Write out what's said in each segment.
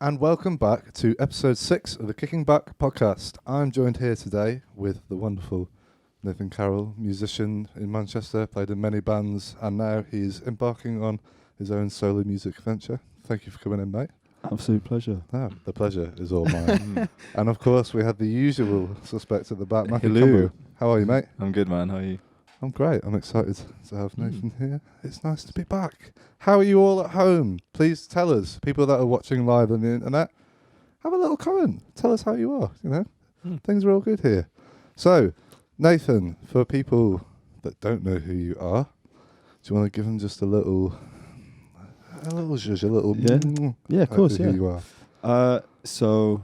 And welcome back to episode 6 of the Kicking Back podcast. I'm joined here today with the wonderful Nathan Carroll, musician in Manchester, played in many bands, and now he's embarking on his own solo music venture. Thank you for coming in, mate. Absolute pleasure. No, the pleasure is all mine. And of course, we had the usual suspects at the back, Matthew Hello. Cumberland. How are you, mate? I'm good, man. How are you? I'm great. I'm excited to have Nathan here. It's nice to be back. How are you all at home? Please tell us, people that are watching live on the internet, have a little comment. Tell us how you are, Things are all good here. So, Nathan, for people that don't know who you are, do you want to give them just a little zhuzh, a little... Yeah, of course, who you are. So,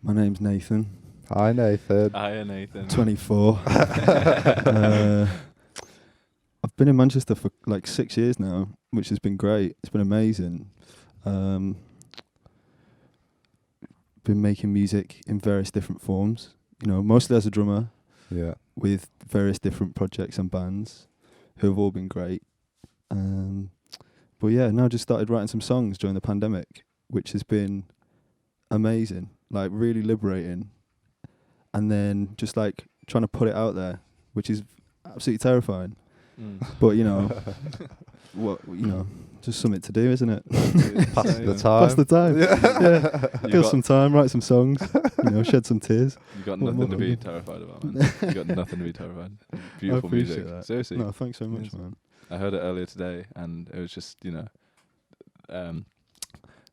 my name's Nathan. Hi, Nathan. Hi, Nathan. 24. I've been in Manchester for like 6 years now, which has been great. It's been amazing. Been making music in various different forms, mostly as a drummer. Yeah. With various different projects and bands who have all been great. But yeah, now just started writing some songs during the pandemic, which has been amazing, like really liberating. And then just like trying to put it out there, which is absolutely terrifying. But just something to do, isn't it? Pass the time. Pass the time. Yeah. Kill some time, write some songs, shed some tears. You got nothing to be terrified about, man. You got nothing to be terrified. Beautiful music. That. Seriously. No, thanks so much, man. I heard it earlier today, and it was just,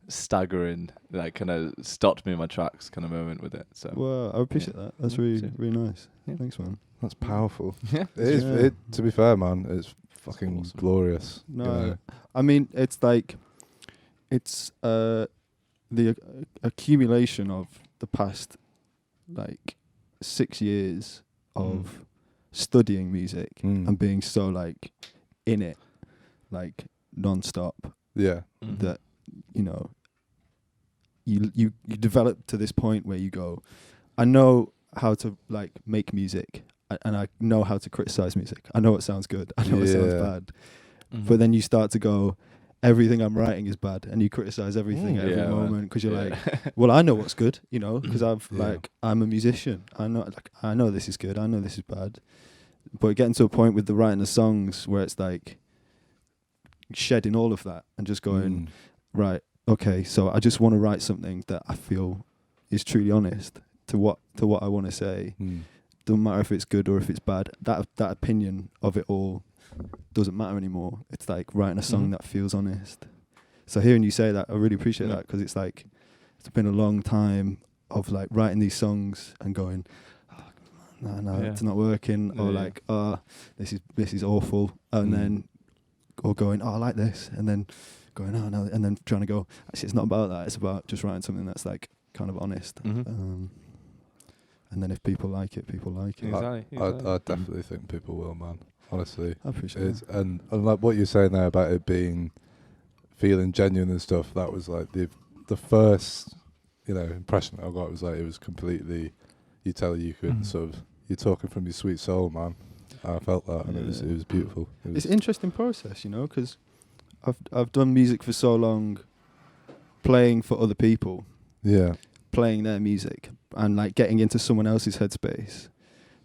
staggering, like kind of stopped me in my tracks kind of moment with it. So. Well, I appreciate that. That's really nice. Yeah. Thanks, man. That's powerful. Yeah. It is. Yeah. To be fair, man, it's fucking awesome. glorious. No, I mean, it's like, it's the accumulation of the past, like, 6 years of studying music and being so, like, in it, like, non-stop. Yeah. That, you develop to this point where you go, I know how to, like, make music, and I know how to criticize music. I know what sounds good. I know what sounds bad. But then you start to go, everything I'm writing is bad, and you criticize everything at every moment because you're like, well, I know what's good, because I'm a musician. I know this is good. I know this is bad. But getting to a point with the writing of songs where it's like shedding all of that and just going, right, okay, so I just want to write something that I feel is truly honest to what I want to say. Doesn't matter if it's good or if it's bad. That opinion of it all doesn't matter anymore. It's like writing a song that feels honest. So hearing you say that, I really appreciate that, because it's like it's been a long time of like writing these songs and going, no, it's not working, or like, this is awful, and then or going, I like this, and then going, oh no, and then trying to go, actually it's not about that, it's about just writing something that's like kind of honest. And then if people like it, people like it. Exactly. I definitely think people will, man. Honestly, I appreciate it. And like what you're saying there about it feeling genuine and stuff. That was like the first, impression I got was like it was completely. You could sort of. You're talking from your sweet soul, man. I felt that, and it was beautiful. It's an interesting process, because I've done music for so long, playing for other people. Yeah. Playing their music and like getting into someone else's headspace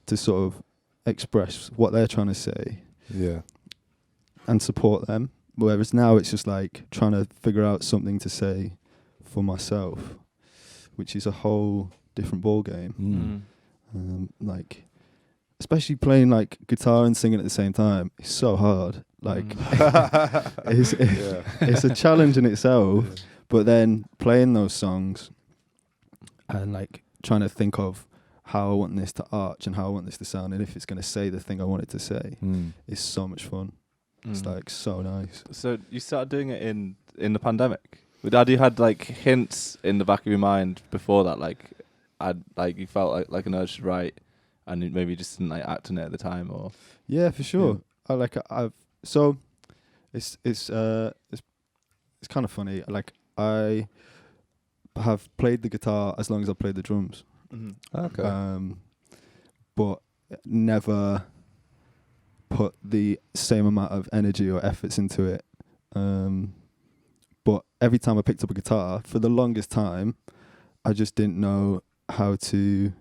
to sort of express what they're trying to say. Yeah. And support them. Whereas now it's just like trying to figure out something to say for myself, which is a whole different ball game. Like, especially playing like guitar and singing at the same time, it's so hard. Like, it's a challenge in itself. Yeah. But then playing those songs and like trying to think of how I want this to arch and how I want this to sound, and if it's going to say the thing I want it to say, is so much fun. It's like so nice. So you started doing it in the pandemic. Had you had like hints in the back of your mind before that, you felt like an urge to write, and you maybe just didn't like act on it at the time, or? Yeah, for sure. Yeah. It's kind of funny. Like, I have played the guitar as long as I played the drums. Okay. But never put the same amount of energy or efforts into it. But But every time I picked up a guitar, for the longest time, I just didn't know how to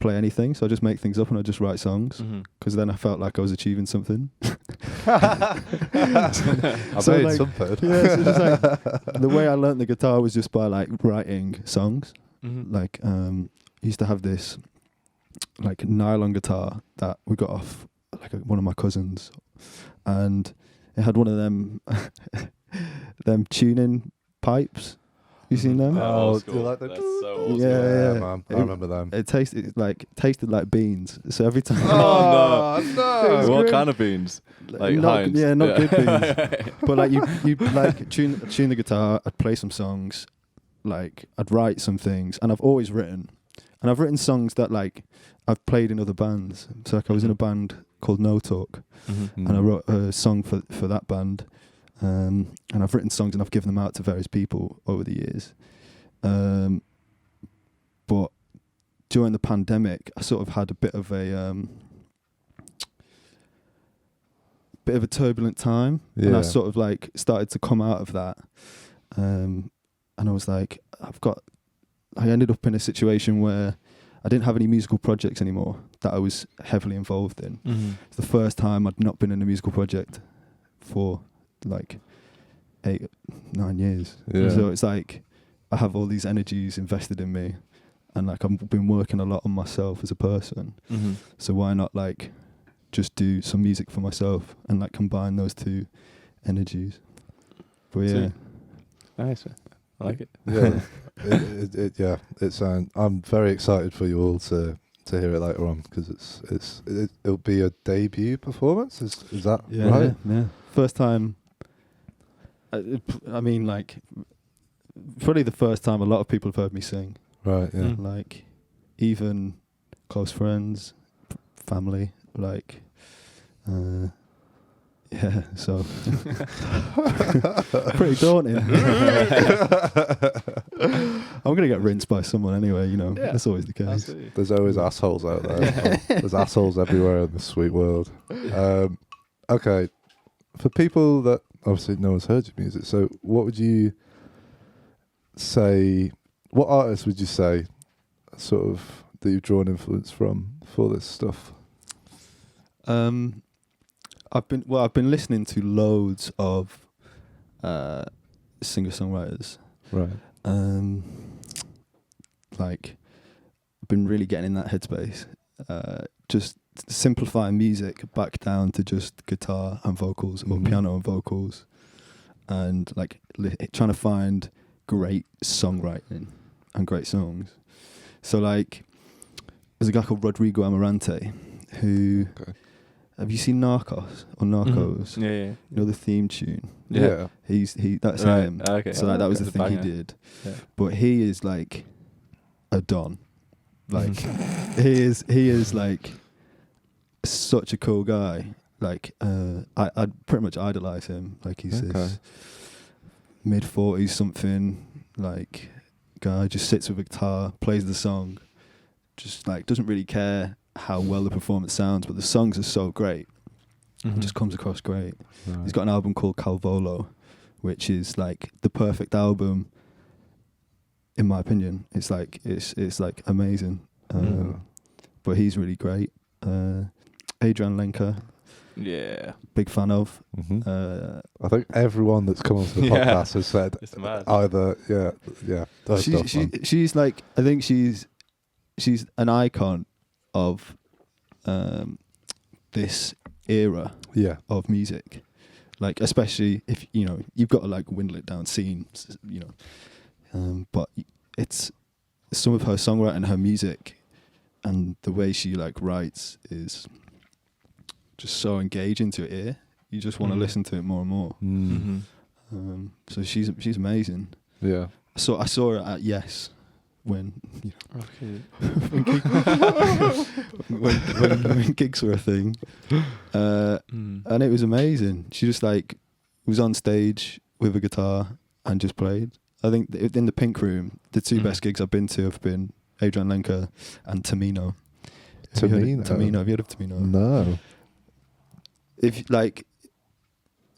play anything. So I just make things up and I just write songs because then I felt like I was achieving something. I So, made like, something. Yeah, so just like the way I learnt the guitar was just by like writing songs. Like I used to have this like nylon guitar that we got off like one of my cousins, and it had one of them them tuning pipes. You seen them? Oh, old do you school. like the? That's so old Yeah, man. I It- remember them. It tasted like beans. So every time, Oh It was no! What great. kind of beans? Like not, Heinz? yeah, not good beans. But like you like tune the guitar. I'd play some songs, like I'd write some things, and I've always written, and I've written songs that like I've played in other bands. So like I was in a band called No Talk, and I wrote a song for that band, and I've written songs and I've given them out to various people over the years. But during the pandemic, I sort of had a bit of a turbulent time, and I sort of like started to come out of that, and I was like, I ended up in a situation where I didn't have any musical projects anymore that I was heavily involved in. It's the first time I'd not been in a musical project for like 8-9 years. Yeah. So it's like I have all these energies invested in me, and like I've been working a lot on myself as a person. So why not like just do some music for myself and like combine those two energies? But yeah, Nice. I like it. Yeah, It's I'm very excited for you all to hear it later on because it'll be a debut performance. Is that right? Yeah. First time. I mean, like, probably the first time a lot of people have heard me sing. Right. Yeah. Like, even close friends, family, like, yeah. So pretty daunting. I'm gonna get rinsed by someone anyway. You know, that's always the case. Absolutely. There's always assholes out there. There's assholes everywhere in this sweet world. Okay, for people that obviously no one's heard your music, so what would you say? What artists would you say, sort of, that you've drawn influence from for this stuff? I've been listening to loads of singer-songwriters. Right. Like, I've been really getting in that headspace. Just simplifying music back down to just guitar and vocals or piano and vocals, and like trying to find great songwriting and great songs. So like, there's a guy called Rodrigo Amarante who. Okay. Have you seen Narcos or Narcos? Yeah. You know the theme tune. Yeah. That's Right, him. okay. So like, that was It's the a thing he banger. did. Yeah. But he is like a don. Like he is like such a cool guy. Like I pretty much idolize him. Like he's this mid-40s something like guy, just sits with a guitar, plays the song, just like doesn't really care how well the performance sounds, but the songs are so great. It just comes across great. Right. He's got an album called Calvolo, which is like the perfect album, in my opinion. It's like amazing. But he's really great. Adrian Lenker, Yeah. big fan of. I think everyone that's come onto the podcast has said It's mad. either, that's dope, man. She's like, I think she's an icon of this era of music. Like, especially if, you know, you've got to like windle it down scenes, you know. But it's some of her songwriting and her music and the way she like writes is just so engaging to your ear. You just want to listen to it more and more. So she's amazing. Yeah. So I saw her at Yes when when gigs were a thing, and it was amazing. She just like was on stage with a guitar and just played. I think in the Pink Room, the two best gigs I've been to have been Adrian Lenker and Tamino. Have you heard of Tamino? No. If like,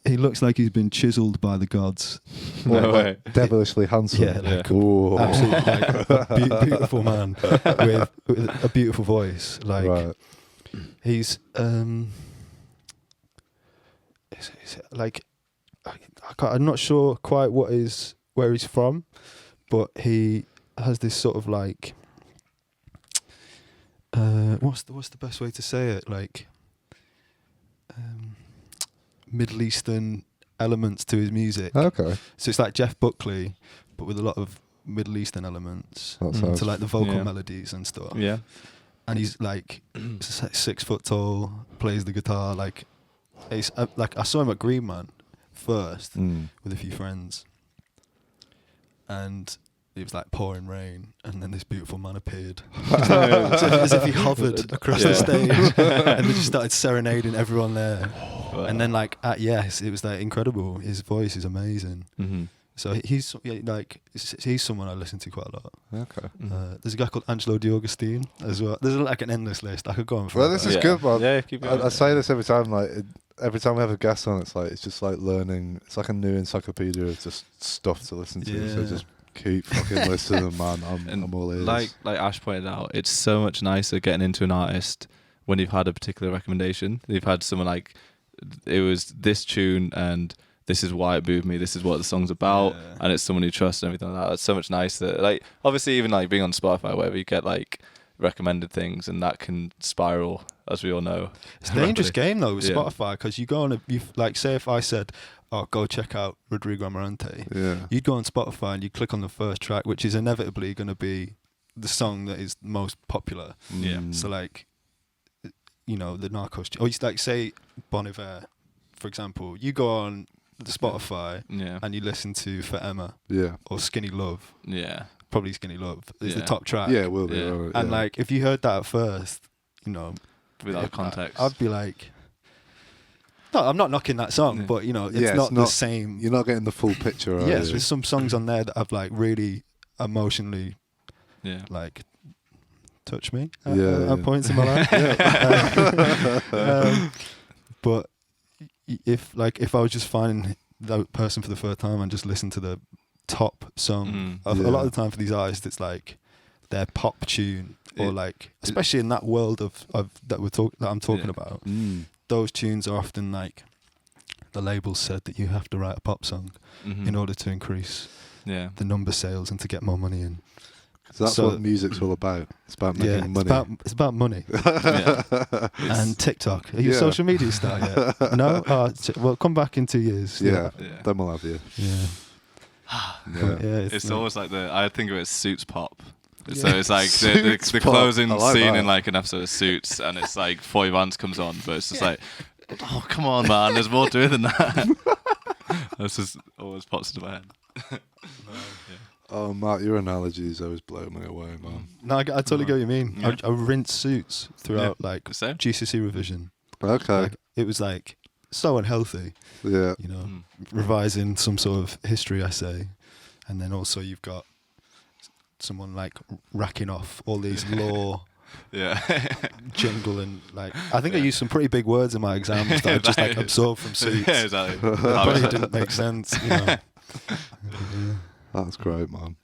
he looks like he's been chiseled by the gods. No way. Devilishly handsome. Yeah, like, Ooh. absolutely, like a beautiful man with a beautiful voice. Like Right. he's like I'm not sure quite where he's from, but he has this sort of like what's the best way to say it, like Middle Eastern elements to his music. Okay. So it's like Jeff Buckley, but with a lot of Middle Eastern elements That sounds to like the vocal melodies and stuff. Yeah. And he's like 6 foot tall, plays the guitar. Like he's like, I saw him at Green Man first with a few friends, and it was like pouring rain, and then this beautiful man appeared, as if he hovered across the stage, and they just started serenading everyone there. Wow. And then like at Yes, it was like incredible. His voice is amazing. Mm-hmm. So he's someone I listen to quite a lot. Okay. There's a guy called Angelo D'Augustine as well. There's like an endless list. I could go on for. Well, this is good, man. Yeah, keep it. I say this every time. Like every time we have a guest on, it's just like learning. It's like a new encyclopedia of just stuff to listen to. Yeah. So just keep fucking listening, man. I'm all ears. Like Ash pointed out, it's so much nicer getting into an artist when you've had a particular recommendation. You've had someone like, it was this tune and this is why it moved me, this is what the song's about, and it's someone you trust and everything like that. It's so much nicer. Like obviously even like being on Spotify or whatever, you get like recommended things and that can spiral, as we all know. It's a dangerous game though with Yeah. Spotify, because you go on like say if I said, oh, go check out Rodrigo Amarante, yeah. you'd go on Spotify and you click on the first track, which is inevitably going to be the song that is most popular. Yeah. So like, you know, the Narcos, or you like say Bon Iver, for example, you go on the Spotify Yeah. and you listen to For Emma Yeah. or Skinny Love, Yeah. probably Skinny Love is the Yeah. top track. Yeah, it will be. Yeah. right, And yeah. like, if you heard that at first, you know, Without context. I'd be like, no, I'm not knocking that song, Yeah. but you know, it's, Yeah, not the same. You're not getting the full picture. Are Yes, you? there's some songs on there that have like really emotionally Yeah. like touched me Yeah, at yeah. points in my life. But if I was just finding that person for the first time and just listen to the top song, a lot of the time for these artists, it's like their pop tune, or like, especially in that world of that I'm talking about. Those tunes are often like, the label said that you have to write a pop song in order to increase the number sales and to get more money in. So that's what music's all about. It's about making money. It's about money. And TikTok. Are you a Yeah. social media star yet? No? Well, come back in 2 years. Yeah. Yeah. Then we'll have you. Yeah. Yeah. It's almost like I think of it as Suits pop. So it's like Suits the pop. closing I like scene that. in like an episode of Suits, and it's like 40 bands comes on, but it's just like, oh come on, man, there's more to it than that. This just always pops into my head. Oh, Matt, your analogies always blow me away, man. No, I totally get what you mean. Yeah. I rinsed Suits throughout like Same. GCSE revision. Okay. Like, it was like so unhealthy, Yeah. you know, revising some sort of history essay, and then also you've got someone like racking off all these law Yeah. jingle, and like I think I used some pretty big words in my exams that I just like absorbed from Suits. Yeah, exactly. Probably didn't make sense, you know. That's great, man.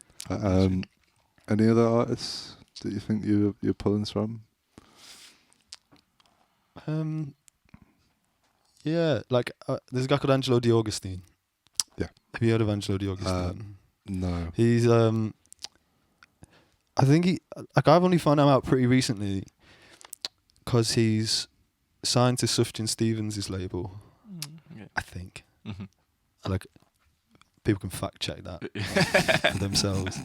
Any other artists that you think you're pulling from? Yeah, like there's a guy called Angelo D'Augustine. Yeah. Have you heard of Angelo D'Augustine? No. He's I think I've only found him out pretty recently because he's signed to Sufjan Stevens' label. I think. Mhm. Like, people can fact check that for themselves.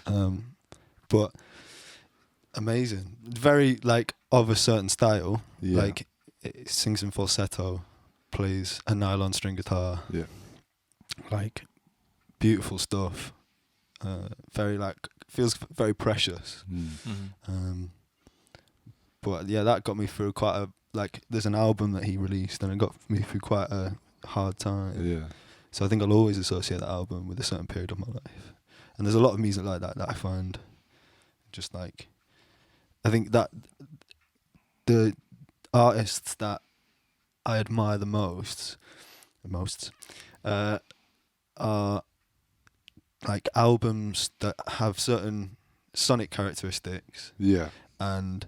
But amazing, very like of a certain style. Yeah. Like, it sings in falsetto, plays a nylon string guitar. Yeah. Like, beautiful stuff. Very like, feels very precious. But yeah, that got me through quite a, like, there's an album that he released and it got me through quite a hard time. Yeah. So I think I'll always associate that album with a certain period of my life. And there's a lot of music like that I find just like, I think that the artists that I admire the most most, are like albums that have certain sonic characteristics Yeah. and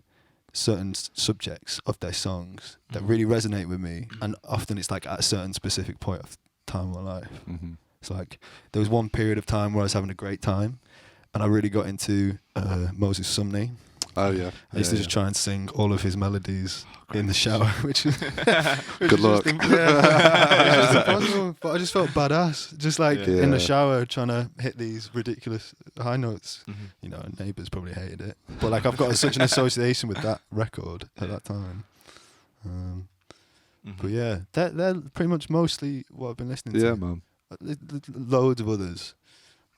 certain subjects of their songs that really resonate with me, and often it's like at a certain specific point of time in my life. Mm-hmm. It's like there was one period of time where I was having a great time, and I really got into Moses Sumney. Oh yeah. I used to just try and sing all of his melodies in the shower, which is Good luck. Which is impossible, but I just felt badass, just like in the shower trying to hit these ridiculous high notes. Mm-hmm. You know, neighbours probably hated it, but like I've got such an association with that record at that time. But yeah, they're pretty much mostly what I've been listening to. Yeah, man. Loads of others.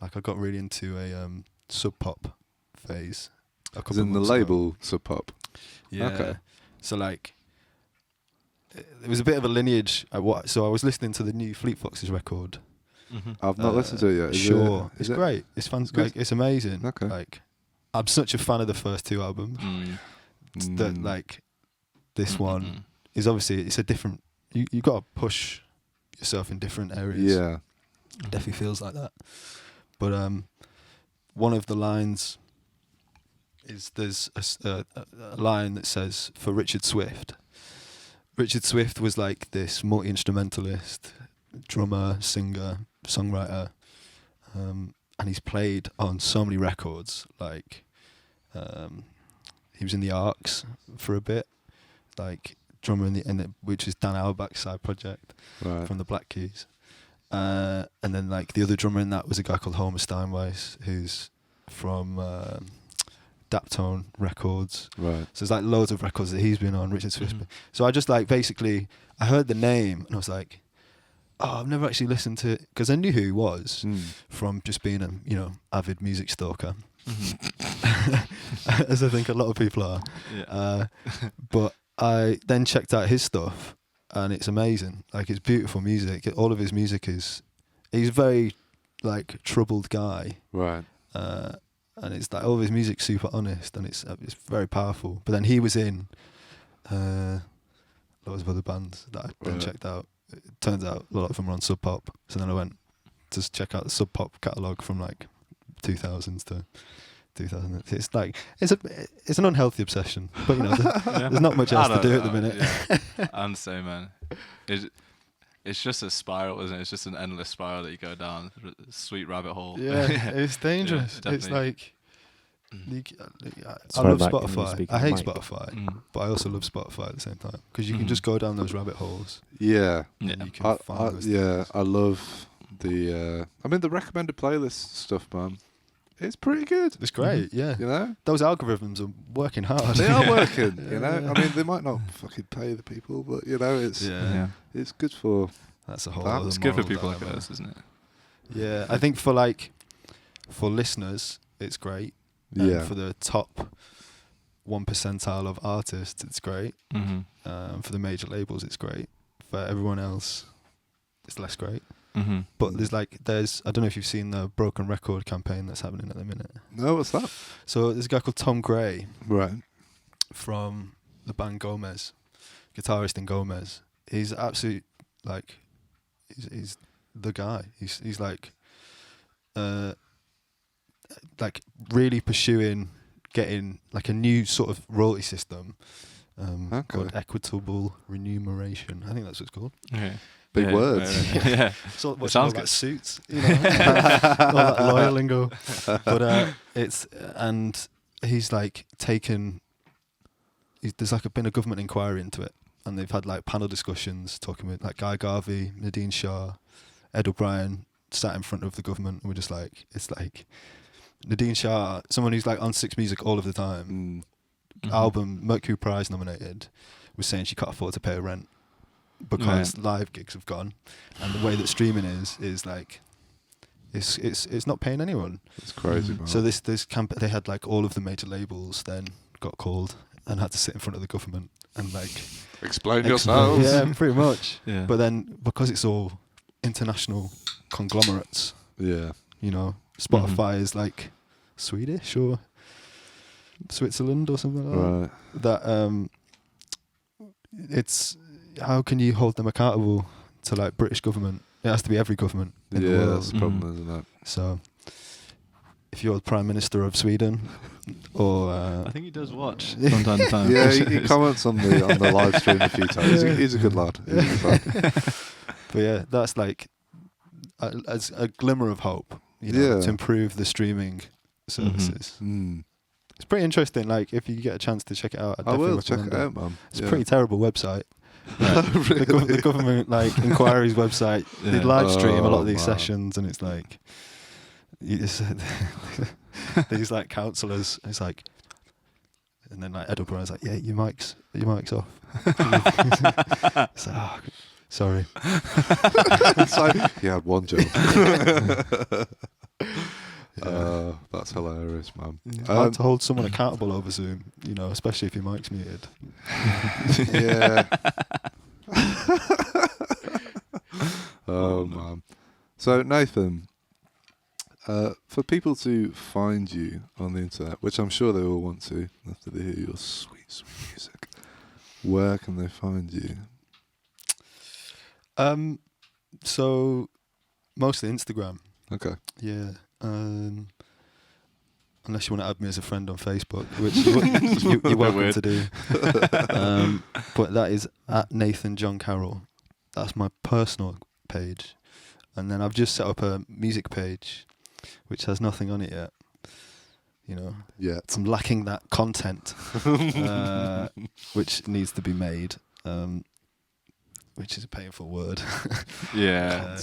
Like I got really into a sub pop phase. As in the label Sub Pop. Yeah. Okay. So like, it was a bit of a lineage. So I was listening to the new Fleet Foxes record. I've not listened to it yet. It's great. It's fun. Like, it's amazing. Okay. Like, I'm such a fan of the first two albums. That like, this one is obviously it's a different. You got to push yourself in different areas. Yeah. It definitely feels like that. But one of the lines is there's a line that says for Richard Swift. Richard Swift was like this multi-instrumentalist, drummer, singer, songwriter, and he's played on so many records. Like he was in the Arcs for a bit, like drummer in the which is Dan Auerbach's side project from the Black Keys. And then like the other drummer in that was a guy called Homer Steinweiss, who's from Daptone Records. Right. So there's like loads of records that he's been on, Richard Swift. So I just like basically, I heard the name and I was like, oh, I've never actually listened to it, because I knew who he was from just being a, you know, avid music stalker. As I think a lot of people are. Yeah. But I then checked out his stuff and it's amazing. Like, it's beautiful music. All of his music is, he's a very like troubled guy. Right. And it's like all of his music's super honest and it's very powerful. But then he was in loads of other bands that I then checked out. It turns out a lot of them were on Sub Pop. So then I went to check out the Sub Pop catalogue from like 2000s to 2000. It's like it's an unhealthy obsession, but you know there's not much else to do at the minute. Yeah. I'm saying, man, it's just a spiral, isn't it? It's just an endless spiral that you go down, sweet rabbit hole. Yeah, it's dangerous. Yeah, it's like I Sorry, love Mike, can you Spotify. speak I in the hate mic? Spotify, but I also love Spotify at the same time because you can just go down those rabbit holes. Yeah. And you can find those things. I love the. I mean, the recommended playlist stuff, man. It's pretty good. It's great. Yeah, You know, those algorithms are working hard. they are working. You know, I mean, they might not fucking pay the people, but you know, it's it's good for. That's a whole. That other It's good for moral people like dilemma. us, isn't it? Yeah, I think for listeners, it's great. And Yeah. for the top 1 percentile of artists, it's great. For the major labels, it's great. For everyone else, it's less great. But there's I don't know if you've seen the Broken Record campaign that's happening at the minute. No, what's that? So there's a guy called Tom Gray Right. from the band Gomez, guitarist in Gomez. He's absolute like he's the guy. He's like really pursuing getting like a new sort of royalty system called equitable remuneration. I think that's what it's called. Okay. Big words. Yeah. So It sounds that good. suits, you know, all that lawyer lingo. But and he's like there's like been a government inquiry into it, and they've had like panel discussions talking with like Guy Garvey, Nadine Shah, Ed O'Brien sat in front of the government, and we're just like, it's like Nadine Shah, someone who's like on Six Music all of the time, album Mercury Prize nominated, was saying she can't afford to pay her rent because live gigs have gone, and the way that streaming is like it's not paying anyone. It's crazy, man. So this camp, they had like all of the major labels then got called and had to sit in front of the government and like explain yourselves. Yeah, pretty much. Yeah. But then because it's all international conglomerates, Yeah. you know, Spotify is like Swedish or Switzerland or something like that. Right. That it's how can you hold them accountable to like British government. It has to be every government in the Yeah, world. that's the problem, isn't it? So if you're the Prime Minister of Sweden, or I think he does watch from time to time. Yeah, he comments on the live stream a few times. He's a good lad. He's a good lad. but yeah, that's like as a glimmer of hope, you know, Yeah. to improve the streaming services. Mm. It's pretty interesting. Like if you get a chance to check it out, I will definitely check it recommend out, man. It's a pretty terrible website. Really? The government like inquiries website. They live stream a lot of these Oh, man. sessions, and it's like these like councillors. It's like, and then like Ed O'Brien's like, yeah, your mic's off. It's like, oh, sorry. It's like he had one job. That's hilarious, man. Hard to hold someone accountable over Zoom, you know, especially if your mic's muted. Yeah. Oh man. So Nathan, for people to find you on the internet, which I'm sure they will want to after they hear your sweet, sweet music, where can they find you? So mostly Instagram. Okay. Yeah. Unless you want to add me as a friend on Facebook, which you're welcome weird. to do. But that is at Nathan John Carroll. That's my personal page. And then I've just set up a music page, which has nothing on it yet. You know, Yeah. I'm lacking that content, which needs to be made, which is a painful word. Yeah.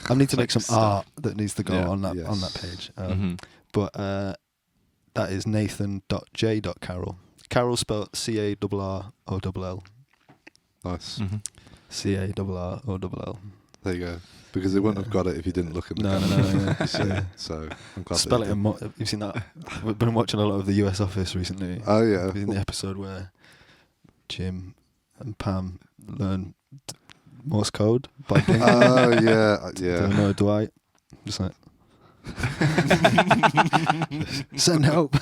I need to make Like some stuff. art that needs to go Yeah. on that Yes. page. Mhm. But that is nathan.j.carroll. Carroll spelled C-A-R-R-O-L-L. Nice. Mhm. C-A-R-R-O-L-L. There you go. Because they wouldn't have got it if you didn't look at the No, camera. no. You see? Yeah. So I'm glad. Spell that it you in did. you've seen that? We've been watching a lot of the US Office recently. Oh yeah. Have you seen the episode where Jim and Pam learn Morse code by Bing? Oh yeah. Do Yeah. you know Dwight? Just like send help.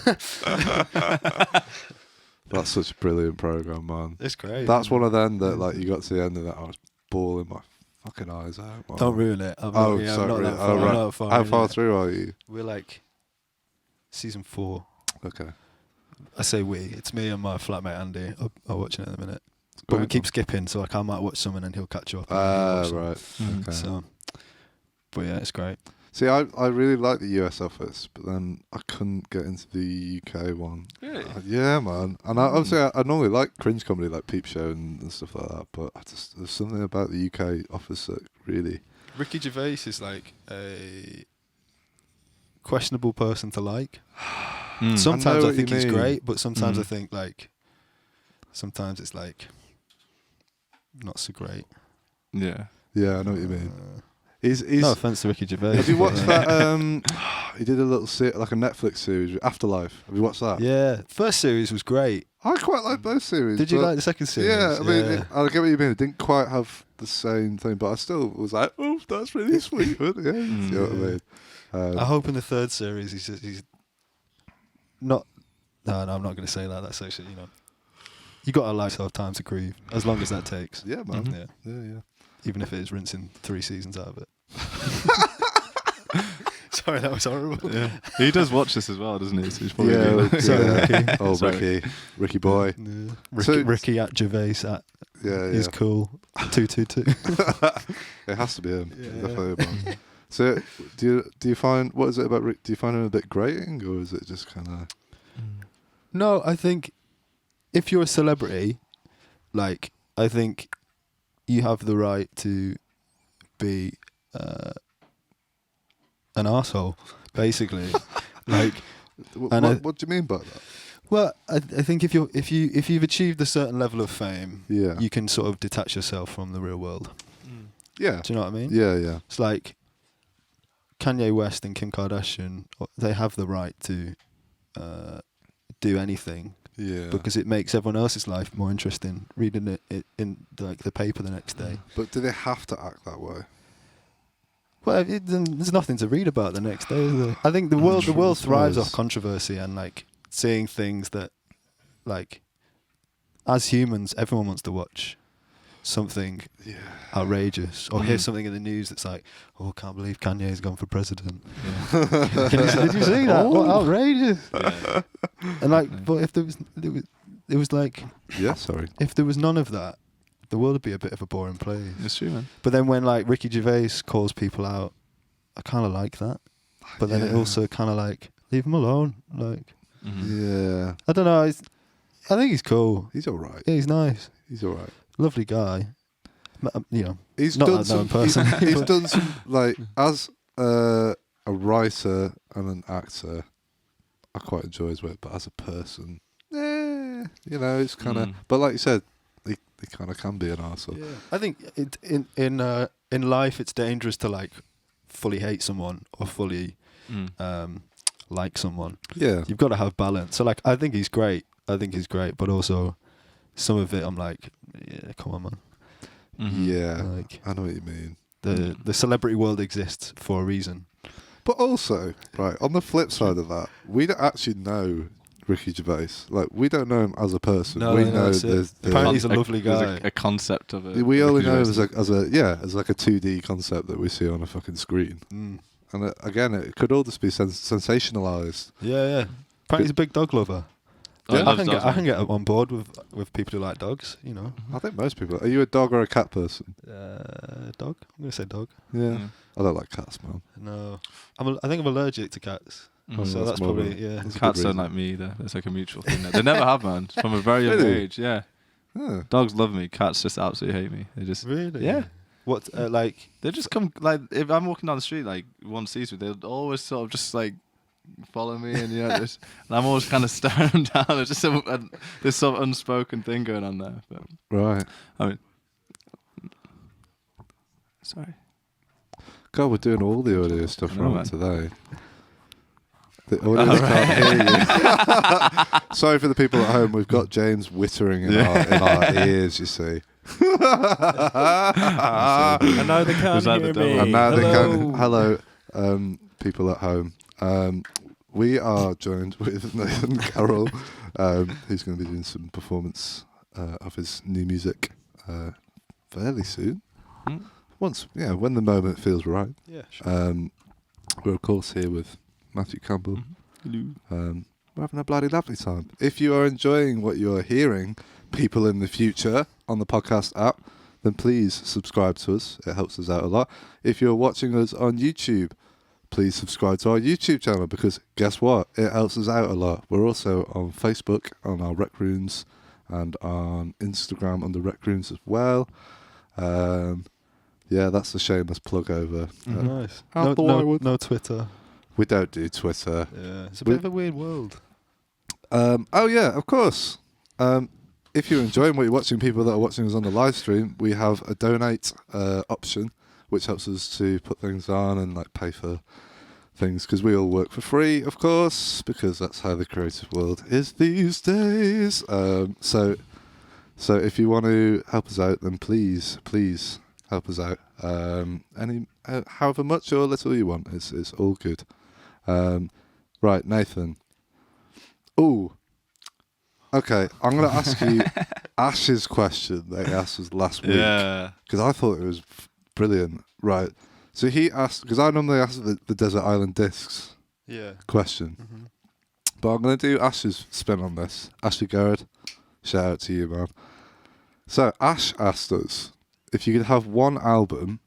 That's such a brilliant program, man. It's great. That's one of them that like you got to the end of that, I was bawling my fucking eyes out. Man. Don't ruin it. I'm Oh, not, yeah, I'm sorry. not that far. Oh, right. I'm not far How in far it. through are you? We're like season 4. Okay. I say we. It's me and my flatmate Andy are watching it in a minute. But we Great, keep man. skipping, so like I might watch some and then he'll catch up. and Ah, he'll watch some. right. Mhm. Okay. So, but yeah, it's great. See, I really like the US Office, but then I couldn't get into the UK one. Really? Yeah, man. And obviously, I normally like cringe comedy, like Peep Show and stuff like that. But there's something about the UK Office that really. Ricky Gervais is like a questionable person to like. Mm. Sometimes I what think you he's mean. great, but sometimes I Mm. think like sometimes it's like not so great. Yeah. Yeah, I know what you mean. He's No offense to Ricky Gervais. Have you but, watched that? He did a little like a Netflix series, Afterlife. Have you watched that? Yeah, first series was great. I quite like both series. Did you but- like the second series? Yeah, I mean, I get what you mean. It didn't quite have the same thing, but I still was like, oh, that's really sweet. Yeah, you know what I mean? I hope in the third series he's not. No, I'm not going to say that. That's actually, you know, you got to allow yourself time to grieve, as long as that takes. Yeah, man. Mhm. Yeah, Yeah. even if it is rinsing 3 seasons out of it. Sorry, that was horrible. Yeah. He does watch this as well, doesn't he? So he's probably Yeah, good. Sorry, yeah. Ricky. Oh, Sorry. Ricky boy. Yeah. So- Ricky at Gervais at Yeah, is yeah. cool. 222. It has to be him. Yeah. Definitely him. So, do you find, what is it about Rick? Do you find him a bit grating, or is it just kind of? No, I think if you're a celebrity, like, I think you have the right to be an arsehole, basically. Like, And What do you mean by that? well, I think if you've achieved a certain level of fame, Yeah. you can sort of detach yourself from the real world. Yeah. Do you know what I mean? Yeah, yeah. It's like Kanye West and Kim Kardashian, they have the right to do anything Yeah. because it makes everyone else's life more interesting. Reading it in like the paper the next day. But do they have to act that way? Well, there's nothing to read about the next day, is there? I think the world thrives suppose. off controversy and like seeing things that, like, as humans, everyone wants to watch. something Yeah. outrageous, or hear something in the news that's like, "Oh, can't believe Kanye's gone for president." Yeah. Did you see that? What outrageous! Yeah. And like, but if there was like, Yeah, sorry. if there was none of that, the world would be a bit of a boring place. It's true, man. But then when like Ricky Gervais calls people out, I kind of like that. But then it Yeah. also kind of like, leave him alone. Like, Yeah. I don't know. I think he's cool. He's all right. Yeah, he's nice. He's all right. Lovely guy. You know, He's not done that I know him some. personally, He's but- done some like as a writer and an actor. I quite enjoy his work, but as a person, you know, it's kind of. But like you said, they kind of can be an arsehole. Yeah. I think in life it's dangerous to like fully hate someone or fully like someone. Yeah. You've got to have balance. So like, I think he's great, but also some of it I'm like, yeah, come on, man. Yeah. Like, I know what you mean. the celebrity world exists for a reason. But also, right, on the flip side of that, we don't actually know Ricky Gervais. Like, we don't know him as a person. No, we no, know that's it. there's Apparently he's a lovely There's guy. a concept of it. we only know him as like a 2D concept that we see on a fucking screen. Mm. And again, it could all just be sensationalized. Yeah. Apparently he's a big dog lover. Oh, he I loves can dogs, get I can man. get on board with people who like dogs. You know, I think most people. Are you a dog or a cat person? dog. I'm gonna say dog. Yeah. I don't like cats, man. No, I think I'm allergic to cats. Mhm. So that's more of probably a- that's a good Cats don't reason. like me either. It's like a mutual thing. They never have, man. From a very young Really? age, yeah. Yeah. Dogs love me. Cats just absolutely hate me. They just Really? Yeah. What like? they just come like if I'm walking down the street, like one sees me, they'll always sort of just like follow me, and just, and I'm always kind of staring them down. There's just this sort of unspoken thing going on there. But Right. I mean, sorry. God, we're doing all the audio stuff I know, wrong man. today. The audience can't hear you. Sorry for the people at home. We've got James whittering in our ears, you see. And now they can't Was that hear the devil? me. And now they Hello. can. Hello, people at home. We are joined with Nathan Carroll, who's going to be doing some performance of his new music fairly soon. When the moment feels right. Yeah. Sure. We're of course here with Matthew Campbell. Hello. We're having a bloody lovely time. If you are enjoying what you're hearing, people in the future, on the podcast app, then please subscribe to us. It helps us out a lot. If you're watching us on YouTube, please subscribe to our YouTube channel, because guess what? It helps us out a lot. We're also on Facebook, on our RecRooms, and on Instagram under RecRooms as well. Yeah, that's a shameless plug over. Nice. I No, thought I no, would. no Twitter. We don't do Twitter. Yeah. It's a We- bit of a weird world. Oh yeah, of course. If you're enjoying what you're watching, people that are watching us on the live stream, we have a donate option, which helps us to put things on and like pay for things, because we all work for free, of course, because that's how the creative world is these days. So if you want to help us out, then please help us out. However much or little you want, it's all good. Right, Nathan. Ooh. Okay, I'm going to ask you Ash's question that he asked us last week, Yeah. because I thought it was brilliant. Right. So he asked, because I normally ask the Desert Island Discs Yeah. question, but I'm going to do Ash's spin on this. Ashley Garrett, shout out to you, man. So Ash asked us if you could have one album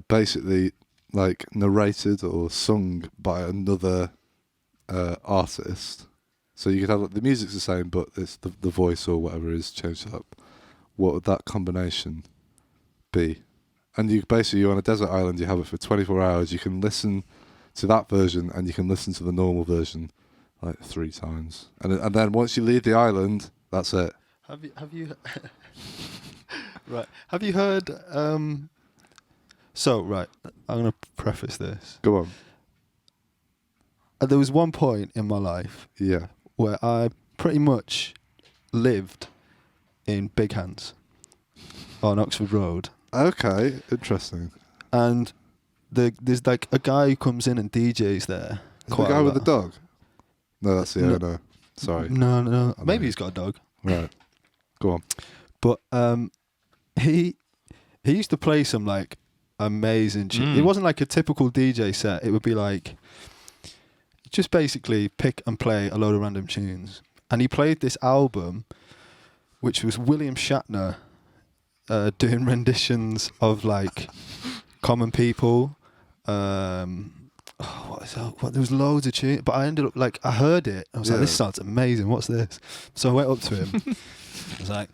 basically like narrated or sung by another artist. So you could have the music's the same, but it's the voice or whatever is changed up. What would that combination be? And you're on a desert island. You have it for 24 hours. You can listen to that version, and you can listen to the normal version like 3 times. And then once you leave the island, that's it. Have you right? Have you heard? So right, I'm gonna preface this. Go on. There was one point in my life Yeah. where I pretty much lived in Big Hands on Oxford Road, Okay. Interesting. and there's like a guy who comes in and DJs there. The quite guy a with the lot. dog. No, that's the No. owner. Sorry. No. I Maybe know. he's got a dog. Right. Go on. But he used to play some like amazing tunes. It wasn't like a typical DJ set. It would be like just basically pick and play a load of random tunes. And he played this album, which was William Shatner doing renditions of like Common People. What is that? There was loads of tunes, but I ended up like I heard it. I was like, this sounds amazing. What's this? So I went up to him. I was like,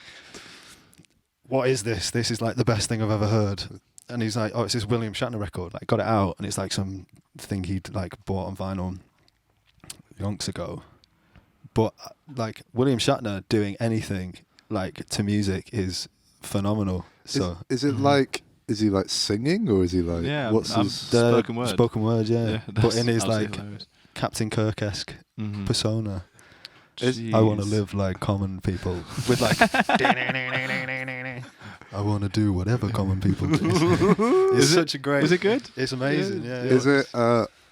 what is this? This is like the best thing I've ever heard. And he's like, oh, it's this William Shatner record. Like, got it out, and it's like some thing he'd like bought on vinyl yonks ago. But like William Shatner doing anything like to music is phenomenal. So is it like? Is he like singing or is he like? Yeah, what's his spoken word? Spoken word, yeah. But in his like hilarious. Captain Kirk-esque persona. Jeez. I want to live like common people with like. I want to do whatever common people do. It's such a great. Is it good? It's amazing. Yeah. Is it?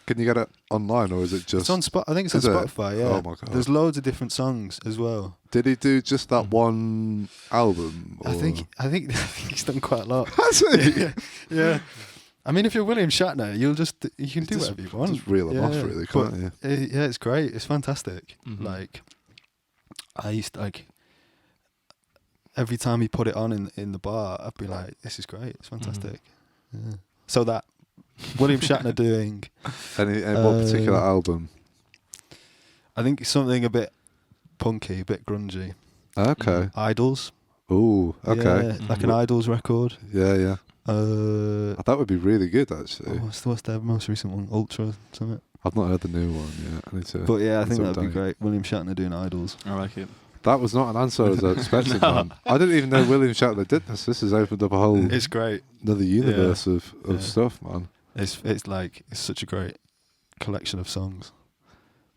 Can you get it online or is it just? It's on I think it's on Spotify. Yeah. Oh my god. There's loads of different songs as well. Did he do just that one album? Or? I think he's done quite a lot. Has he? Yeah. I mean, if you're William Shatner, you can do whatever you want. Just reel him off, really, can't you? Yeah, it's great. It's fantastic. Mm-hmm. Like, I used to, like, every time he put it on in the bar, I'd be like, this is great. It's fantastic. Yeah. So that William Shatner doing Any what particular album? I think something a bit punky, a bit grungy. Okay. Idols. Ooh, okay. Yeah, like an Idols record. Yeah. That would be really good, actually. What's their most recent one? Ultra something. I've not heard the new one yet. I need to. But yeah, I think to that'd be update. great. William Shatner doing Idols. I like it. That was not an answer as I expected, man. I didn't even know William Shatner did this. This has opened up a whole It's great. another universe of stuff, man. It's like it's such a great collection of songs.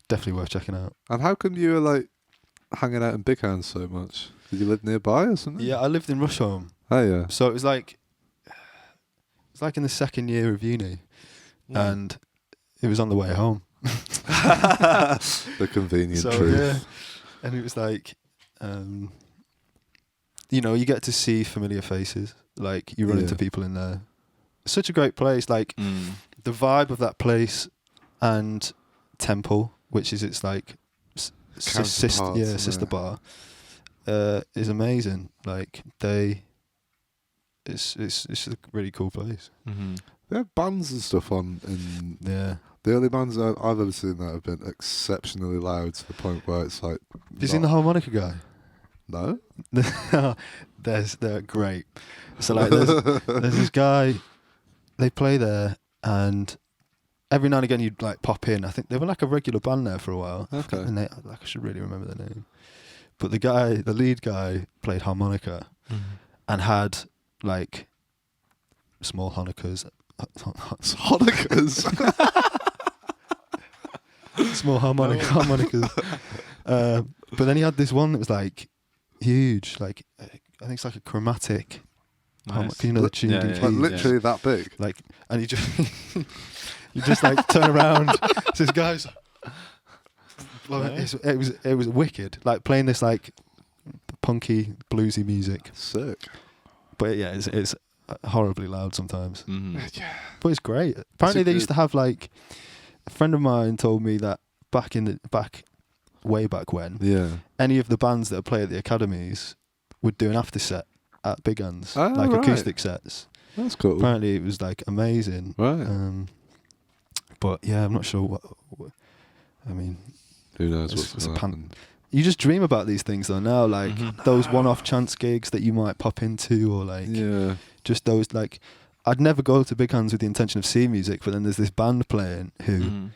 Definitely worth checking out. And how come you were like hanging out in Big Hands so much? Did you live nearby or something? Yeah, I lived in Rusholme, Oh yeah. so it was like in the second year of uni, and it was on the way home. The convenient So truth. yeah, and it was like, you get to see familiar faces. Like you run into people in there. Such a great place. Like the vibe of that place and Temple, which is its like sister bar, is amazing. Like it's a really cool place. Mm-hmm. They have bands and stuff on. And Yeah. the only bands I've ever seen that have been exceptionally loud to the point where it's like. Have you seen the harmonica guy? No. They're great. So like, there's this guy. They play there, and every now and again you'd like pop in. I think they were like a regular band there for a while. Okay. And I should really remember their name. But the lead guy, played harmonica and had like small Hanukkahs. Hanukkahs. Small harmonicas. But then he had this one that was like huge. Like I think it's like a chromatic. Nice. Can you know the tuning Yeah, keys? Like literally that big. Like, and you just like turn around. So this guy's. It was wicked. Like playing this like punky bluesy music. Sick. But yeah, it's horribly loud sometimes. Mm-hmm. But it's great. Apparently they used to have like a friend of mine told me that way back when, any of the bands that play at the academies would do an after set at Big Hands, like acoustic sets. That's cool. Apparently it was like amazing. Right. But yeah, I'm not sure what I mean. Who knows It's what's a going to happen. You just dream about these things though now, like those one-off chance gigs that you might pop into, or like just those like. I'd never go to Big Hands with the intention of seeing music, but then there's this band playing who,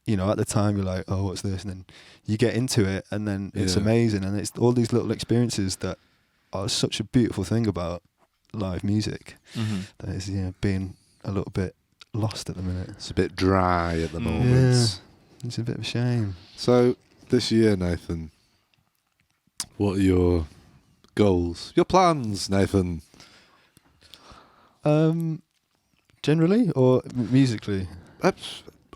at the time you're like, oh, what's this? And then you get into it, and then it's amazing, and it's all these little experiences that are such a beautiful thing about live music. That is, being a little bit lost at the minute. It's a bit dry at the moment. Yeah, it's a bit of a shame. So this year, Nathan, what are your goals, your plans, Nathan? Generally or musically?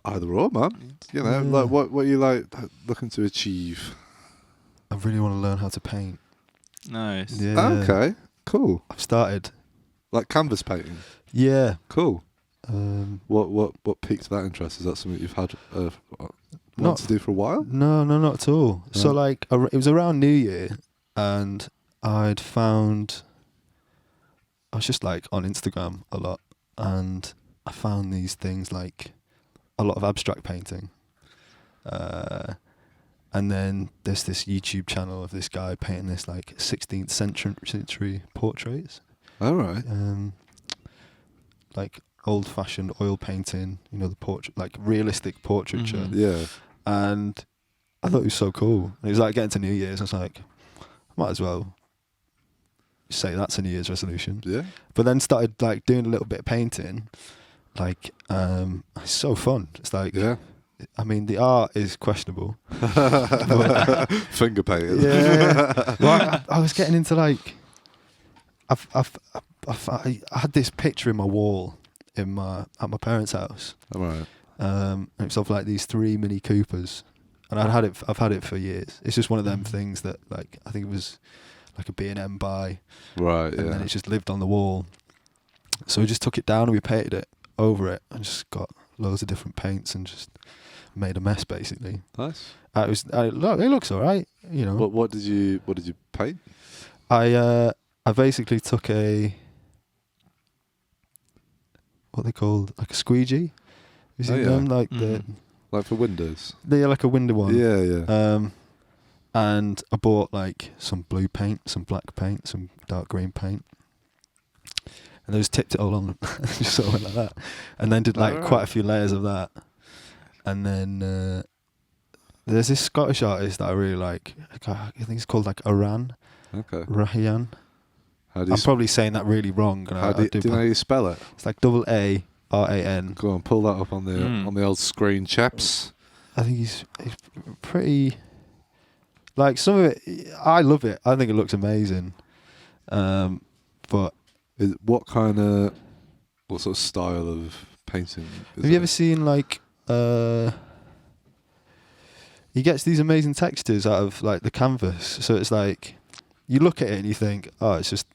Either or, man. Like what you like looking to achieve. I really want to learn how to paint. Nice. Yeah. Okay. Cool. I've started. Like canvas painting. Yeah. Cool. Um, What piqued that interest? Is that something you've had Not- wanted to do for a while? No, not at all. No. So like, it was around New Year, and I was just like on Instagram a lot, and I found these things like a lot of abstract painting. And then there's this YouTube channel of this guy painting this like 16th century portraits. All right. Like old-fashioned oil painting, you know, the portrait, like realistic portraiture. Mhm. Yeah. And I thought it was so cool. And it was like getting to New Year's, I was like, I might as well say that's a New Year's resolution. Yeah. But then started like doing a little bit of painting. Like, it's so fun. It's like, Yeah. I mean, the art is questionable. Finger painting. Yeah. Well, I was getting into like, I had this picture in my wall at my parents' house. All right. And it's of like these 3 Mini Coopers, and I've had it for years. It's just one of them things that like I think it was like a B&M buy, Right. and Yeah. then it just lived on the wall. So we just took it down and we painted it over it, and just got loads of different paints and just made a mess basically. Nice. It looks all right, you know. What did you paint? I basically took what they called like a squeegee. You see them like Like for windows. they're like a window one. Yeah. Yeah. And I bought like some blue paint, some black paint, some dark green paint, and I just tipped it all on, just sort of went like that, and then did like quite a few layers of that, and then there's this Scottish artist that I really like. I think it's called like Aran. Okay. Rahian. How do you I'm probably saying that really wrong. And do you know how you spell it? It's like AARAN. Go on, pull that up on the old screen, chaps. I think he's pretty. Like some of it, I love it. I think it looks amazing. But What sort of style of painting? have you ever seen like? He gets these amazing textures out of like the canvas. So it's like you look at it and you think, oh, it's just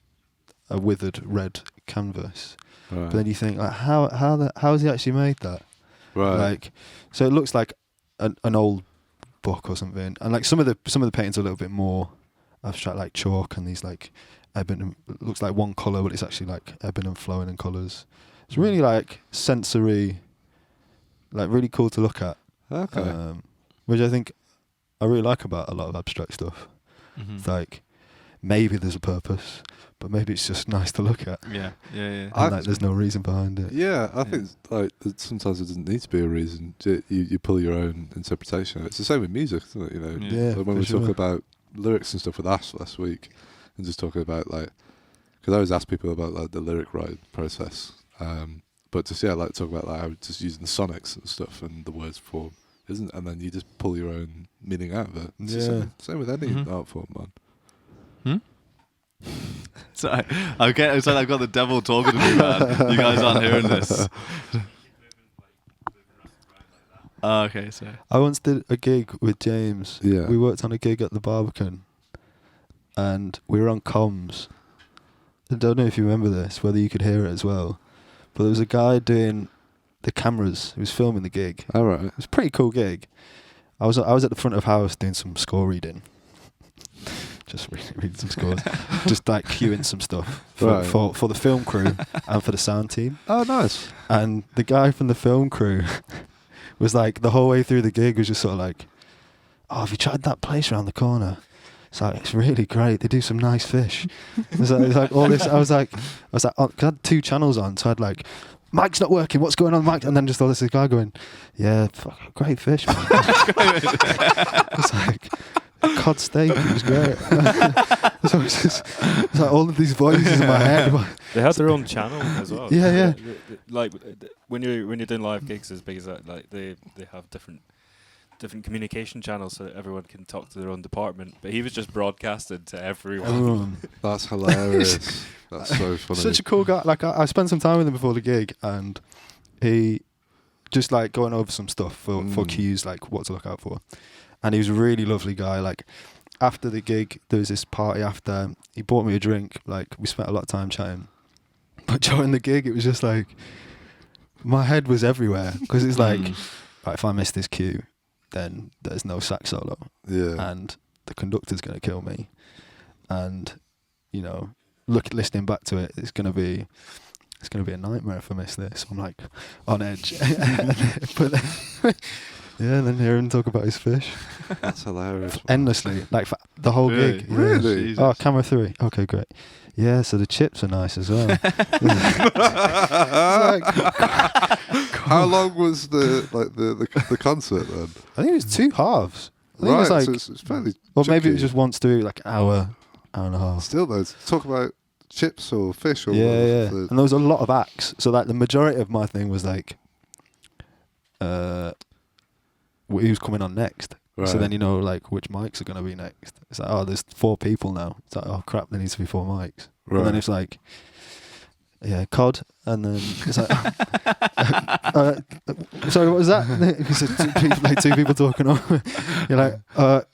a withered red canvas. Right. But then you think, like, how has he actually made that? Right. Like, so it looks like an old book or something. And like some of the paintings are a little bit more abstract, like chalk and these like ebon. It looks like one colour, but it's actually like ebon and flowing in colours. It's really like sensory, like really cool to look at. Okay. Which I think I really like about a lot of abstract stuff. Mm-hmm. It's like maybe there's a purpose, but maybe it's just nice to look at. Yeah. And like there's no reason behind it. Yeah, I think like sometimes it doesn't need to be a reason. You pull your own interpretation. It's the same with music, isn't it? You know, Yeah, like when we for talk sure. about lyrics and stuff with Ash last week, and just talking about like, because I always ask people about like the lyric writing process, but just like talk about like how just using the sonics and stuff and the words form, isn't? And then you just pull your own meaning out of it. It's the same with any art form, man. So I've got the devil talking to me, man. You guys aren't hearing this. Oh, okay, so I once did a gig with James. Yeah. We worked on a gig at the Barbican, and we were on comms. I don't know if you remember this, whether you could hear it as well, but there was a guy doing the cameras. He was filming the gig. All right. It was a pretty cool gig. I was at the front of house doing some score reading. Just reading some scores. Just like cueing some stuff for the film crew and for the sound team. Oh, nice. And the guy from the film crew was like, the whole way through the gig was just sort of like, oh, have you tried that place around the corner? It's like, it's really great. They do some nice fish. It's like all this. I was like, cause I had 2 channels on, so I had like, mic's not working. What's going on, Mike? And then just all this guy going, yeah, great fish. Man. It's like cod steak. It was great. So it's like all of these voices in my head. They have their own channel as well. Yeah. Like when you're doing live gigs as big as that, like they have different communication channels so that everyone can talk to their own department. But he was just broadcasted to everyone. That's hilarious. That's so funny. Such a cool guy. Like I spent some time with him before the gig, and he just like going over some stuff for cues, like what to look out for. And he was a really lovely guy. Like after the gig, there was this party after. He bought me a drink. Like, we spent a lot of time chatting. But during the gig, it was just like, my head was everywhere. Because it's like, right, if I miss this cue, then there's no sax solo. Yeah. And the conductor's going to kill me. And, you know, listening back to it, it's going to be a nightmare if I miss this. I'm like on edge. But then, yeah, then hear him talk about his fish. That's hilarious. Endlessly, like for the whole gig. Yeah. Really? Jesus. Oh, camera 3. Okay, great. Yeah, so the chips are nice as well. How long was the concert then? I think it was 2 halves. I think it was Right, like, so it's fairly. or maybe it chunky. was just once through, like hour and a half. Still though, talk about chips or fish or Yeah. the- And there was a lot of acts. So like the majority of my thing was like, who's coming on next? Right. So then you know like which mics are going to be next. It's like, oh, there's 4 people now. It's like, oh crap, there needs to be 4 mics. Right. And then it's like, yeah, COD. And then it's like, sorry, what was that? It's 2 people talking over. You're like,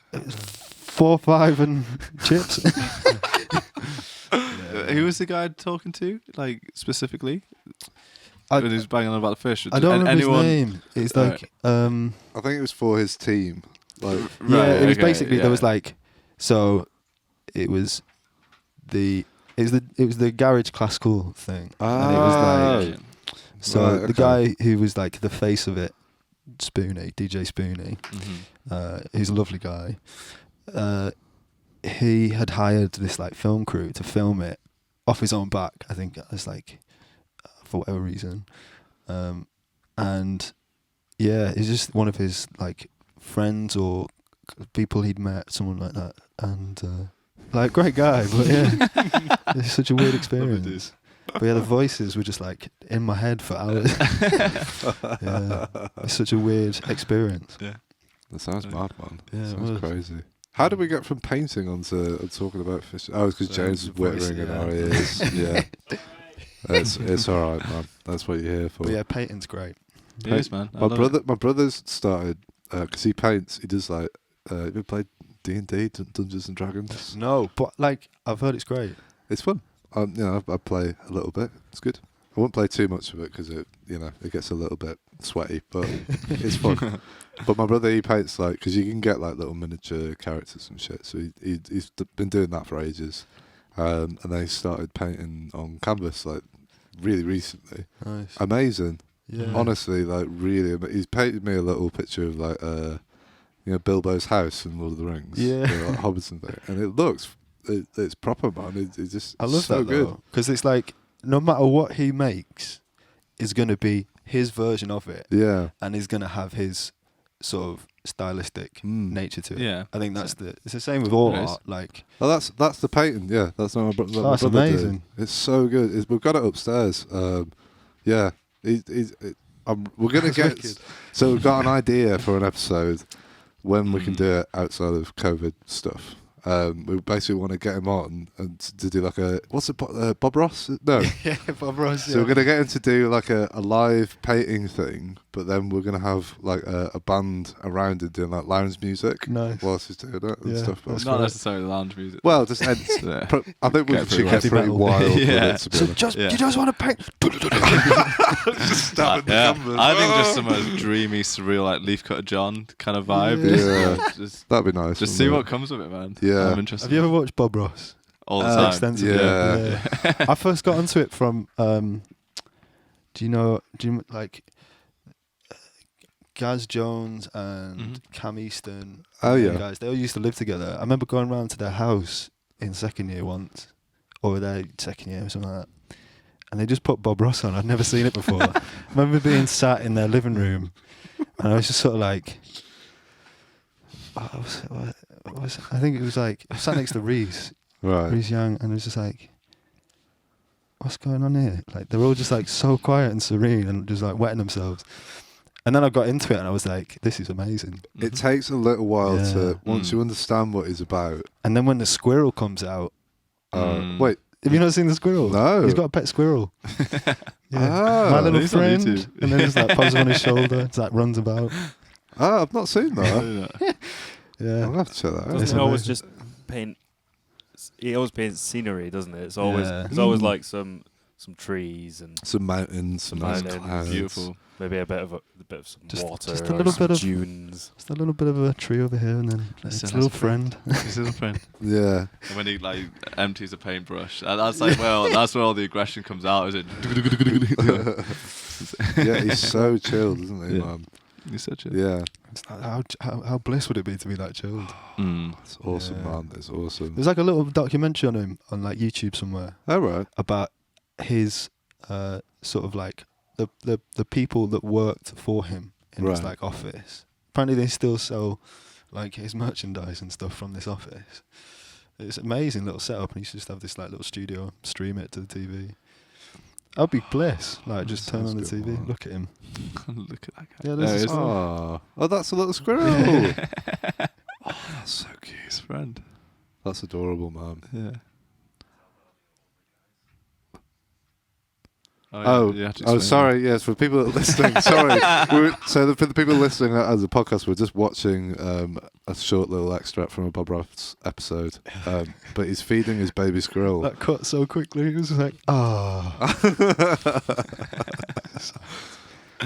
4, 5 and chips. Who was the guy talking to, like, specifically? I- When he was banging on about the fish. I don't remember anyone, his name. It's like, I think it was for his team. Like, yeah, Right, it was okay, basically yeah. there was like, so it was the garage classical thing, and it was like, so Right, the okay. guy who was like the face of it, Spoonie, DJ Spoonie, he's a lovely guy. He had hired this like film crew to film it off his own back. I think it's like for whatever reason, and yeah, it's just one of his like friends or people he'd met, someone like that, and like great guy, but yeah, it's such a weird experience. But yeah, the voices were just like in my head for hours. Yeah, it's such a weird experience. Yeah. That sounds mad, man. Yeah, it sounds was. crazy. How did we get from painting onto talking about fish? Oh, it's because So James the was voice, whittering in yeah. our ears. Yeah, it's all right, man. That's what you're here for. But yeah, painting's great. It is, man. I my love my brother's started because he paints. He does like you ever played D&D, Dungeons and Dragons. No, but like I've heard it's great. It's fun. I play a little bit. It's good. I won't play too much of it because it gets a little bit sweaty, but it's fun. But my brother, he paints like, because you can get like little miniature characters and shit. So he's been doing that for ages, and then he started painting on canvas like really recently. Nice. Amazing, Yeah. honestly, like really. He's painted me a little picture of like Bilbo's house in Lord of the Rings, Yeah. like Hobbiton thing, and it looks. It's proper, man. It's just I love so that good. because it's like no matter what he makes, is going to be his version of it, Yeah. and he's going to have his sort of stylistic nature to it. Yeah. I think it's the same with all It is. art. Like, Oh, that's the painting. Yeah, that's what my, my that's brother did. amazing. It's so good. We've got it upstairs. Yeah, we're gonna That's get. wicked. So we've got an idea for an episode when we can do it outside of COVID stuff. We basically want to get him on and to do like a Bob Ross? No. yeah, Bob Ross. So we're gonna get him to do like a live painting thing, but then we're gonna have like a band around it doing like lounge music Nice. whilst he's doing it and Yeah, stuff. that's Not great. necessarily lounge music. Well, just Yeah. I think we Get should pretty get heavy pretty metal. wild with Yeah. it, to be So honest. just Yeah. you just want to paint. Just stabbing the Yeah. canvas. I think just some dreamy, surreal, like Leafcutter John kind of vibe. Yeah. Just That'd be nice. see wouldn't what it? comes of it, man. Yeah. I'm interested. Have you ever watched Bob Ross? All the time. Extensively. Yeah. I first got onto it from. Do you like Gaz Jones and Cam Easton? Oh, them yeah. guys. They all used to live together. I remember going round to their house in second year once, or their second year or something like that, and they just put Bob Ross on. I'd never seen it before. I remember being sat in their living room, and I was just sort of like. I think it was like I sat next to Reese Right. Young, and it was just like, what's going on here? Like they're all just like so quiet and serene and just like wetting themselves. And then I got into it and I was like, this is amazing. It takes a little while Yeah. to once Mm. you understand what he's about. And then when the squirrel comes out, Wait, have you not seen the squirrel? No. He's got a pet squirrel. Ah, My little he's on friend. YouTube. And then just like pops on his shoulder, just like runs about. I've not seen that. Yeah. I'll have to check that out. It's Doesn't he always amazing. just paint? He always paints scenery, doesn't it? It's always Yeah. it's always like some trees and Some mountains, some nice Mountains. clouds. Beautiful. maybe a bit of some Just- water, just a or little some bit of- dunes. Just a little bit of a tree over here, and then That's it's a a little nice friend. His little friend. Yeah. And when he like empties a paintbrush, that's like that's where all the aggression comes out. Is it? Yeah, he's so chilled, isn't he, Yeah. man? He's such a It's like, how bliss would it be to be that chilled? It's awesome, Yeah. man. It's awesome. There's like a little documentary on him on like YouTube somewhere All right. about his sort of like the people that worked for him in his Right. like office. Apparently they still sell like his merchandise and stuff from this office. It's an amazing little setup, and he used to just have this like little studio, stream it to the TV. That'd be bliss. Like just turn Sounds on the good, TV, man. look at him. Look at that guy. Yeah, there's There this he is. one. Oh, that's a little squirrel. Oh, that's so cute. His friend. That's adorable, man. Yeah. Oh, you have to oh, explain sorry. Yes, for people that are listening. Sorry. For the people listening as a podcast, we're just watching a short little extract from a Bob Ross episode. But he's feeding his baby squirrel. That cut so quickly. It was like, ah.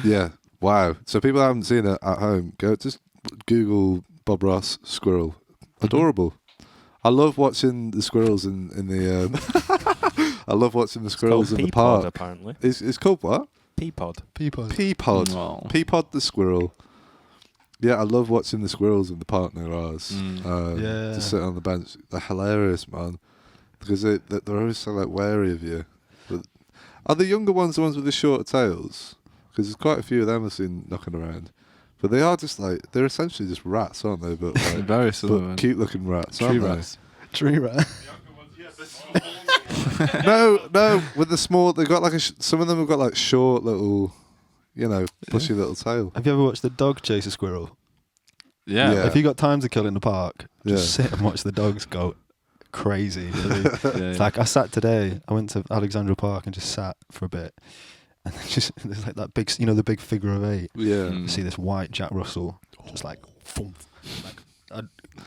Yeah. Wow. So people that haven't seen it at home, go just Google Bob Ross squirrel. Adorable. I love watching the squirrels in the. I love watching the squirrels in the Peapod, park. apparently. It's called what? Peapod. People. Peapod. Oh. Peapod the squirrel. Yeah, I love watching the squirrels in the park near ours. Yeah. Just sit on the bench. They're hilarious, man. Because they're always so like wary of you. But are the younger ones the ones with the shorter tails? Because there's quite a few of them I've seen knocking around. But they are just like, they're essentially just rats, aren't they? But like, Very similar. but cute looking rats, Tree aren't rats. Tree rat. they? No, with the small, they got like some of them have got like short little, bushy little tail. Have you ever watched the dog chase a squirrel? Yeah. Yeah. If you got time to kill in the park, just Yeah. sit and watch the dogs go crazy. Really. Yeah, It's like I sat today. I went to Alexandra Park and just sat for a bit, and then just there's like that big, the big figure of 8. Yeah. Mm. You see this white Jack Russell, just like, boom, like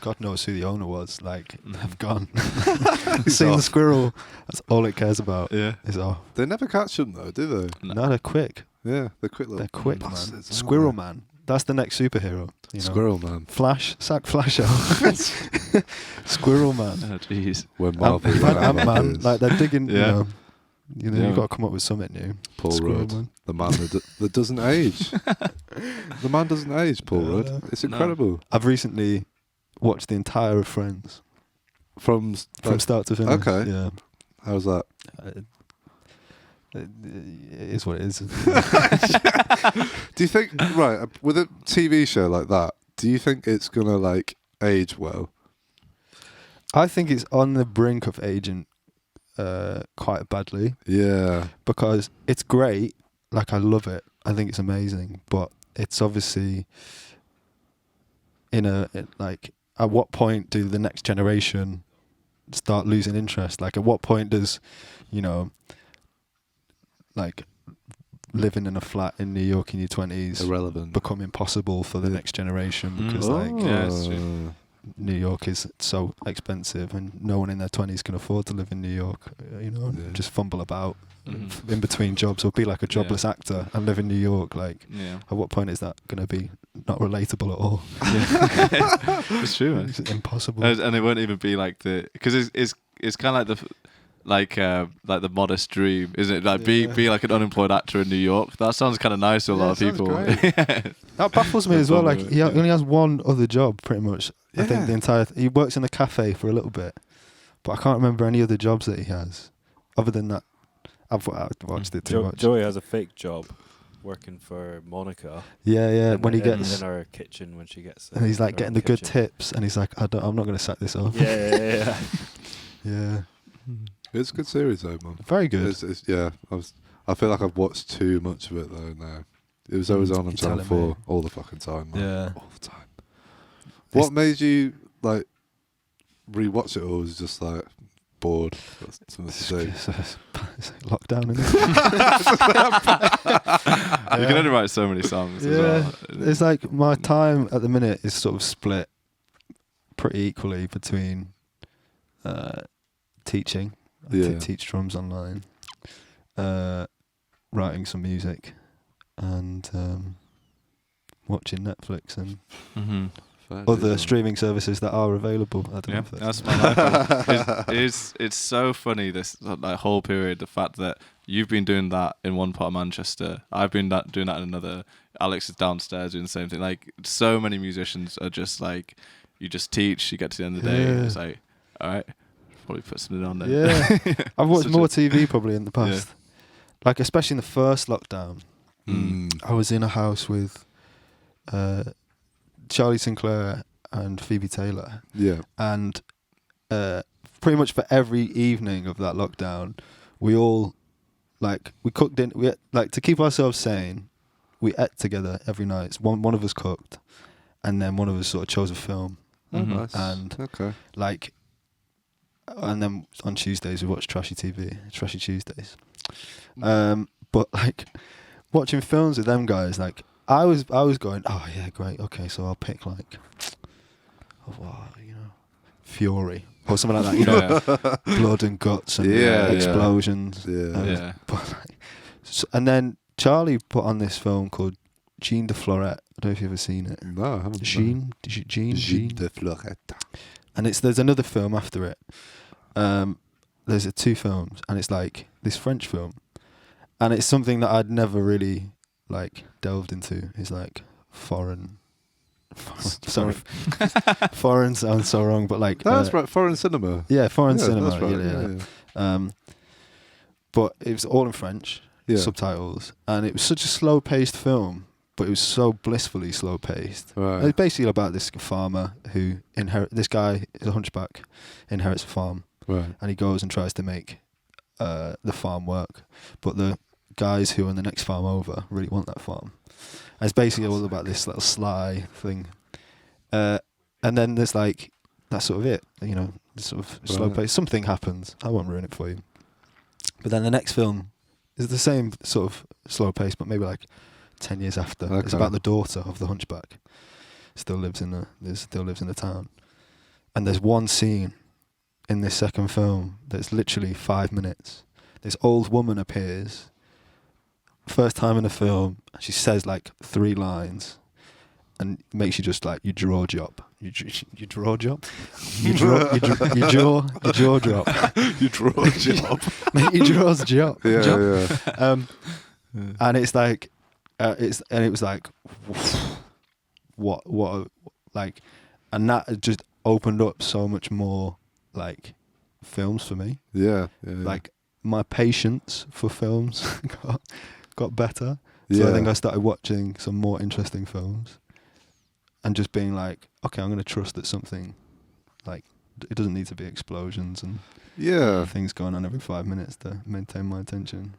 God knows who the owner was. Like they've gone. Seeing the squirrel, that's all it cares about. Yeah. Is off. They never catch them though, do they? No, they're quick. Yeah, they're quick little They're quick, man. bastards, aren't Squirrel they? Man. That's the next superhero. You know? Squirrel Man. Flash, sack Flash out. Squirrel Man. Oh, jeez. When Marvel Ant-Man, like they're digging. Yeah. You Yeah. you've got to come up with something new. Paul Squirrel Rudd, Man. the man that doesn't age. The man doesn't age, Paul Rudd. It's No. incredible. I've recently watched the entire of Friends From start to finish. okay. Yeah. how's that? It is what it is. Do you think right with a TV show like that? Do you think it's gonna like age well? I think it's on the brink of aging quite badly Yeah, because it's great. Like I love it. I think it's amazing, but it's obviously at what point do the next generation start losing interest? Like at what point does, like living in a flat in New York in your 20s irrelevant. become impossible for the Yeah. next generation because Oh. like Yeah, it's true. New York is so expensive and no one in their 20s can afford to live in New York, Yeah. just fumble about Mhm. in between jobs or be like a jobless actor and live in New York. Like Yeah. at what point is that going to be not relatable at all? Yeah. It's true, man. It's impossible. And it won't even be like because it's kind of like the modest dream, isn't it? Like be like an unemployed actor in New York. That sounds kind of nice to a Yeah, lot of sounds people. great. That baffles me No as well. Like problem he with it, only has one other job, pretty much. I think Yeah. the entire he works in the cafe for a little bit, but I can't remember any other jobs that he has. Other than that, I've watched it too much. Joey has a fake job working for Monica. Yeah. in When he the- gets in her kitchen when she gets. and he's like her getting own the good kitchen. tips, and he's like, I'm not going to sack this off. Yeah. Yeah, It's a good series though, man. very good. It's I feel like I've watched too much of it though now. It was always on You're Channel telling 4 me. all the fucking time, man. Yeah. All the time. What made you like rewatch it, or was it just like bored? That's something to say. It's lockdown, isn't You can only write so many songs as well. It's like my time at the minute is sort of split pretty equally between teaching. I Yeah. teach drums online, writing some music, and watching Netflix and other streaming services that are available. I don't know if that's my life. It's so funny, this like whole period, the fact that you've been doing that in one part of Manchester, I've been doing that in another, Alex is downstairs doing the same thing. Like, so many musicians are just like, you just teach, you get to the end of the day, and it's like, all right, probably put something on there. Yeah. I've watched more TV probably in the past. Like, especially in the first lockdown, I was in a house with Charlie Sinclair and Phoebe Taylor. Yeah. And pretty much for every evening of that lockdown, we all, like, we cooked in, like, to keep ourselves sane, we ate together every night. One of us cooked, and then one of us sort of chose a film. Oh, nice. And okay. like, and then on Tuesdays we watch Trashy Tuesdays. But like, watching films with them guys, like, I was going, oh yeah, great, okay, so I'll pick like, Fury or something like that, you know, blood and guts and explosions. Yeah. But like, and then Charlie put on this film called Jean de Florette. I don't know if you've ever seen it. No, I haven't. Jean de Florette. And there's another film after it. There's 2 films, and it's like this French film, and it's something that I'd never really like delved into. It's like foreign. Sorry, foreign sounds so wrong, but like that's right, foreign cinema. Yeah, foreign cinema. That's right, yeah. But it was all in French, subtitles, and it was such a slow-paced film. But it was so blissfully slow-paced. Right. It's basically about this farmer who this guy is a hunchback, inherits a farm, right, and he goes and tries to make the farm work. But the guys who own the next farm over really want that farm. And it's basically all about this little sly thing. And then there's like, that's sort of it, you know, sort of slow-paced. Something happens. I won't ruin it for you. But then the next film is the same sort of slow-paced, but maybe like 10 years after. Okay. It's about the daughter of the hunchback. Still lives in the town. And there's one scene in this second film that's literally 5 minutes. This old woman appears, first time in a film. She says like 3 lines, and makes you just like, you jaw drop. You jaw drop. You jaw drop. You draw job. Mate, your jaws drop. Yeah. And it's like. It was like, what, like, and that just opened up so much more, like, films for me. Yeah. Like, my patience for films got better. So I think I started watching some more interesting films, and just being like, okay, I'm going to trust that something, like, it doesn't need to be explosions and things going on every 5 minutes to maintain my attention.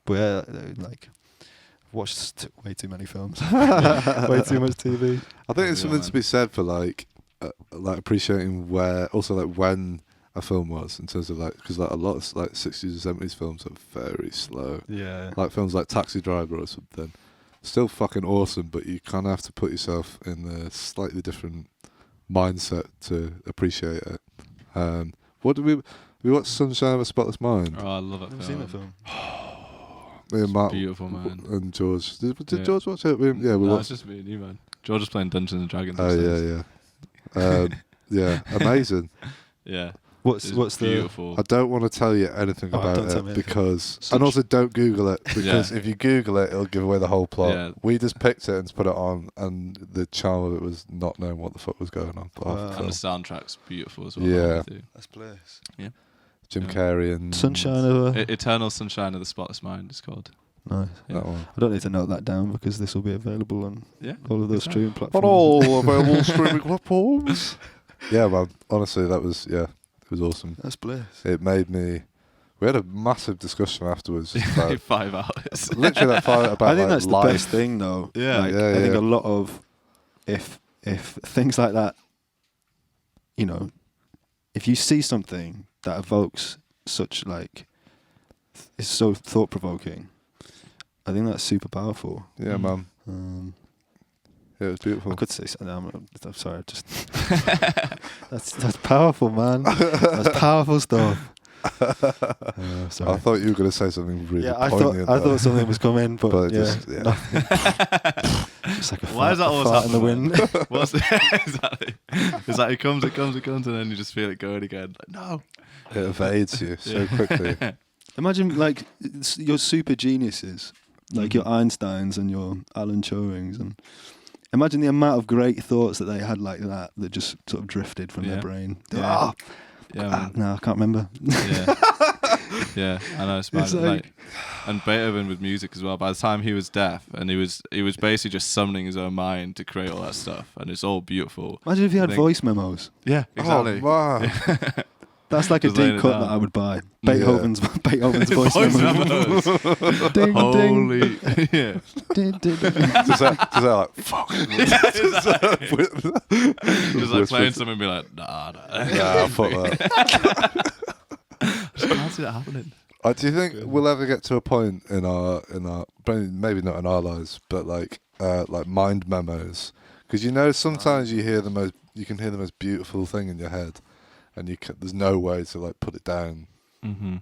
But yeah, like, watched way too many films, way too much TV. I think there's something to be said for like appreciating when a film was, in terms of like, because like a lot of like 60s and 70s films are very slow. Yeah, like films like Taxi Driver or something, still fucking awesome, but you kind of have to put yourself in a slightly different mindset to appreciate it. What did we watched Sunshine of a Spotless Mind? Oh, I love it. I've seen that film. Me and Matt, beautiful, man. and George. Did George watch it? We it's just me and you, man. George is playing Dungeons and Dragons. Yeah, amazing. Yeah. What's beautiful. I don't want to tell you anything about it because, and also don't Google it, because if you Google it, it'll give away the whole plot. Yeah. We just picked it and put it on, and the charm of it was not knowing what the fuck was going on. And the soundtrack's beautiful as well. Yeah, that's bliss. Yeah. Jim Carrey and Sunshine of Eternal Sunshine of the Spotless Mind is called. Nice. Yeah. That one. I don't need to note that down because this will be available on all of those streaming platforms. On all available streaming platforms. Yeah, man. Honestly, it was awesome. That's bliss. It made me. We had a massive discussion afterwards. About 5 hours. Literally that 5 about. I think that's life. the best thing, though. Yeah. Like, I think a lot of if things like that, you know, if you see something that evokes such like, it's so thought provoking, I think that's super powerful. Yeah, man. It was beautiful. I could say something. I'm sorry. That's powerful, man. That's powerful stuff. Sorry. I thought you were going to say something really I poignant. thought something was coming, but yeah, just, yeah. It's like a Why does that always fart in the happen, wind. What's exactly? It's like it comes, and then you just feel it going again. Like, no. It evades you so quickly. Imagine like your super geniuses, like your Einsteins and your Alan Turings, and imagine the amount of great thoughts that they had like that just sort of drifted from their brain. Yeah. Man. No, I can't remember. Yeah. Yeah, I know. It's mad. It's like- and Beethoven with music as well. By the time he was deaf, and he was basically just summoning his own mind to create all that stuff, and it's all beautiful. Imagine if you had I think- voice memos. Yeah, exactly. Oh, wow. That's like a Just laying deep it cut down. that I would buy. Yeah. Beethoven's voice Voice memos. memos. Ding, Holy, yeah. ding. Just like, fuck. Just like playing something and be like, nah. Nah, fuck that. I just can't see that happening. Do you think we'll ever get to a point in our maybe not in our lives, but like mind memos? Because sometimes you can hear the most beautiful thing in your head, and there's no way to like put it down. Mm-hmm.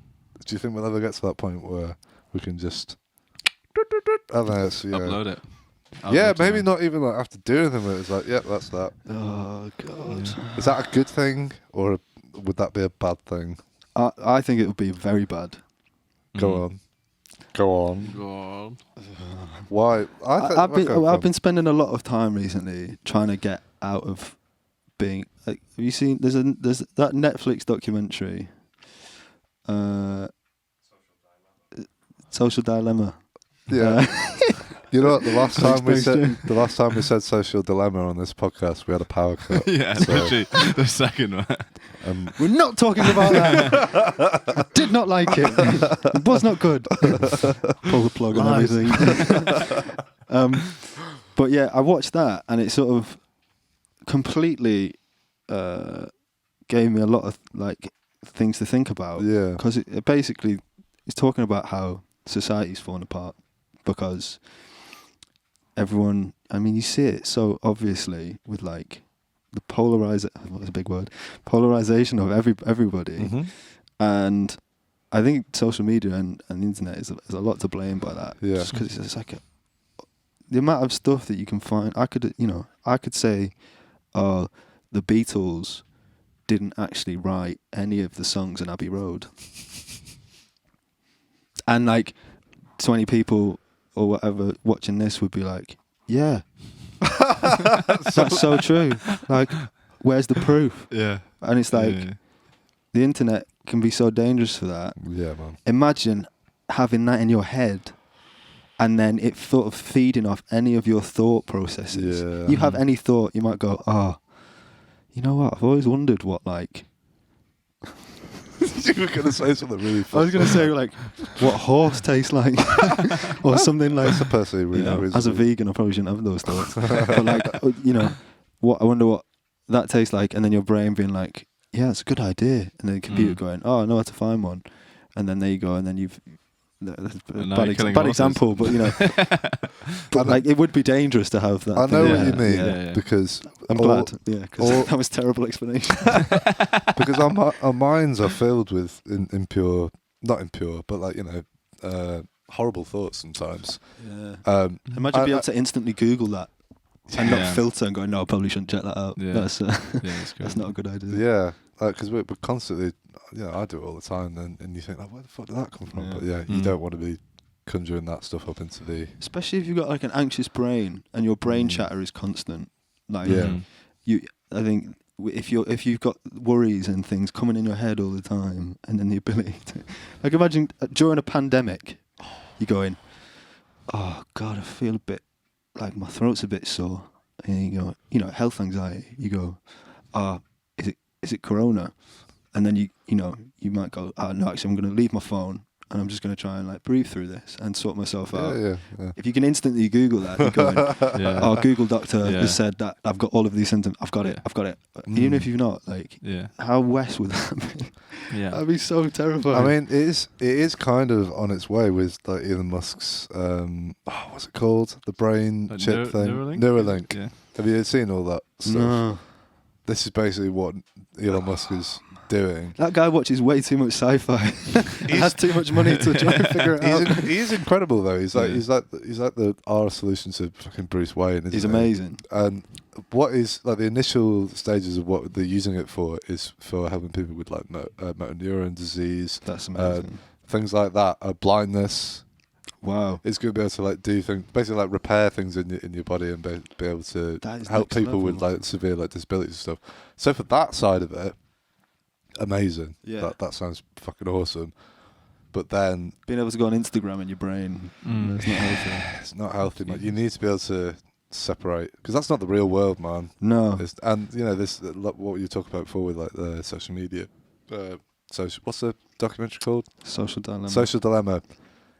Do you think we'll ever get to that point where we can just I don't know, Upload it. Yeah, Upload maybe it. not even like after doing them. It's like, yeah, that's that. Oh god. Is that a good thing, or would that be a bad thing? I think it would be very bad. Go on. Go on. Go on. Why? I've been spending a lot of time recently trying to get out of being. Like, have you seen? There's that Netflix documentary. Social Dilemma. Yeah. You know what? The last Thanks, time we said social dilemma on this podcast, we had a power cut. Yeah, So- literally the second one. We're not talking about that. I did not like it. It was not good. Pull the plug on Lies. everything. But yeah, I watched that, and it sort of completely gave me a lot of like things to think about. Yeah. Because it basically is talking about how society's falling apart because everyone. I mean, you see it so obviously with like the what's a big word? Polarization of everybody, Mm-hmm. and I think social media and the internet is a lot to blame by that. Yeah. Just because it's like the amount of stuff that you can find. I could say, oh, the Beatles didn't actually write any of the songs in Abbey Road, and like 20 people or whatever watching this would be like, yeah. That's so true. Like, where's the proof? Yeah. And it's like Yeah. the internet can be so dangerous for that. Yeah, man. Imagine having that in your head and then it sort of feeding off any of your thought processes. Yeah. You have any thought, you might go, oh, you know what? I've always wondered what like. You were going to say something really I was going to say like what horse tastes like or something like. That's a person who really As a vegan, I probably shouldn't have those thoughts. But like, what I wonder what that tastes like, and then your brain being like, "Yeah, it's a good idea," and then the computer going, "Oh, I know how to find one," and then there you go, and then you've. That's a And now bad, you're killing bad horses. example, but but like it would be be dangerous to have that. I know thing. what you mean yeah. because I'm glad, because that was a terrible explanation. because our minds are filled with not impure, but like horrible thoughts sometimes. Imagine being able to instantly Google that and Yeah. not filter and go, "No, I probably shouldn't check that out." Yeah. That's Yeah, it's good. that's not a good idea. Yeah, because we're constantly, I do it all the time, and you think, like, where the fuck did that come from? Yeah. But yeah, you don't want to be conjuring that stuff up into the. Especially if you've got like an anxious brain and your brain chatter is constant. Like Yeah. I think if you've got worries and things coming in your head all the time, and then the ability to, like, imagine during a pandemic, you're going, "Oh God, I feel a bit like my throat's a bit sore," and you go, health anxiety. You go, is it corona? And then you might go, "Oh no, actually, I'm going to leave my phone. and I'm just going to try and like breathe through this and sort myself out. Yeah. If you can instantly Google that, you're going, Yeah. "Oh, Google Doctor Yeah. has said that I've got all of these symptoms. I've got it. Yeah. I've got it." Even if you've not, like, Yeah. how West would that be? Yeah. That'd be so terrifying. I mean, it is kind of on its way with like Elon Musk's what's it called? The brain Like chip thing. Neuralink? Neuralink. Yeah. Have you seen all that stuff? no. This is basically what Elon Musk is doing. That guy watches way too much sci-fi. He has too much money to try and figure it out. He's incredible though. He's like the our solution to fucking Bruce Wayne. Isn't He's he? amazing. And what is like the initial stages of what they're using it for is for helping people with like motor neuron disease, That's amazing. things like that, blindness. Wow. It's going to be able to like do things, basically like repair things in your body and be able to That is help next people with level. like severe like disabilities and stuff. So for that side of it, amazing. Yeah. That sounds fucking awesome. But then Being able to go on Instagram in your brain, that's not healthy. it's not healthy, man. You need to be able to separate because that's not the real world, man. No. And you know this what you talk about before with like the social media. What's the documentary called? Social dilemma. Social Dilemma.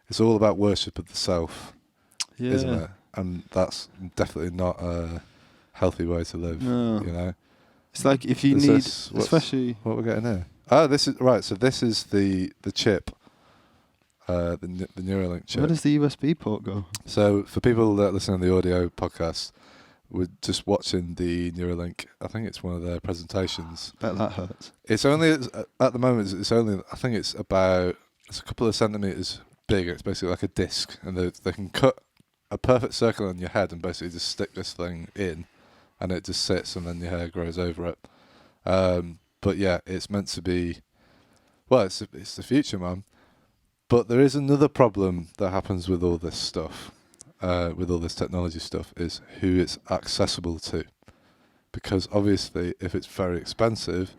It's all about worship of the self, yeah. isn't it? And that's definitely not a healthy way to live. No. You know. It's like if you Is need, this- what's- especially. What we're getting here? Oh, this is right. So this is the chip, the Neuralink chip. Where does the USB port go? So for people that listen to the audio podcast, we're just watching the Neuralink. I think it's one of their presentations. Bet that hurts. It's only at the moment. It's only. I think it's a couple of centimeters big. It's basically like a disc, and they can cut a perfect circle on your head and basically just stick this thing in, and it just sits, and then your hair grows over it. But yeah, it's meant to be. Well, it's the future, man. But there is another problem that happens with all this stuff, with all this technology stuff, is who it's accessible to. Because obviously, if it's very expensive,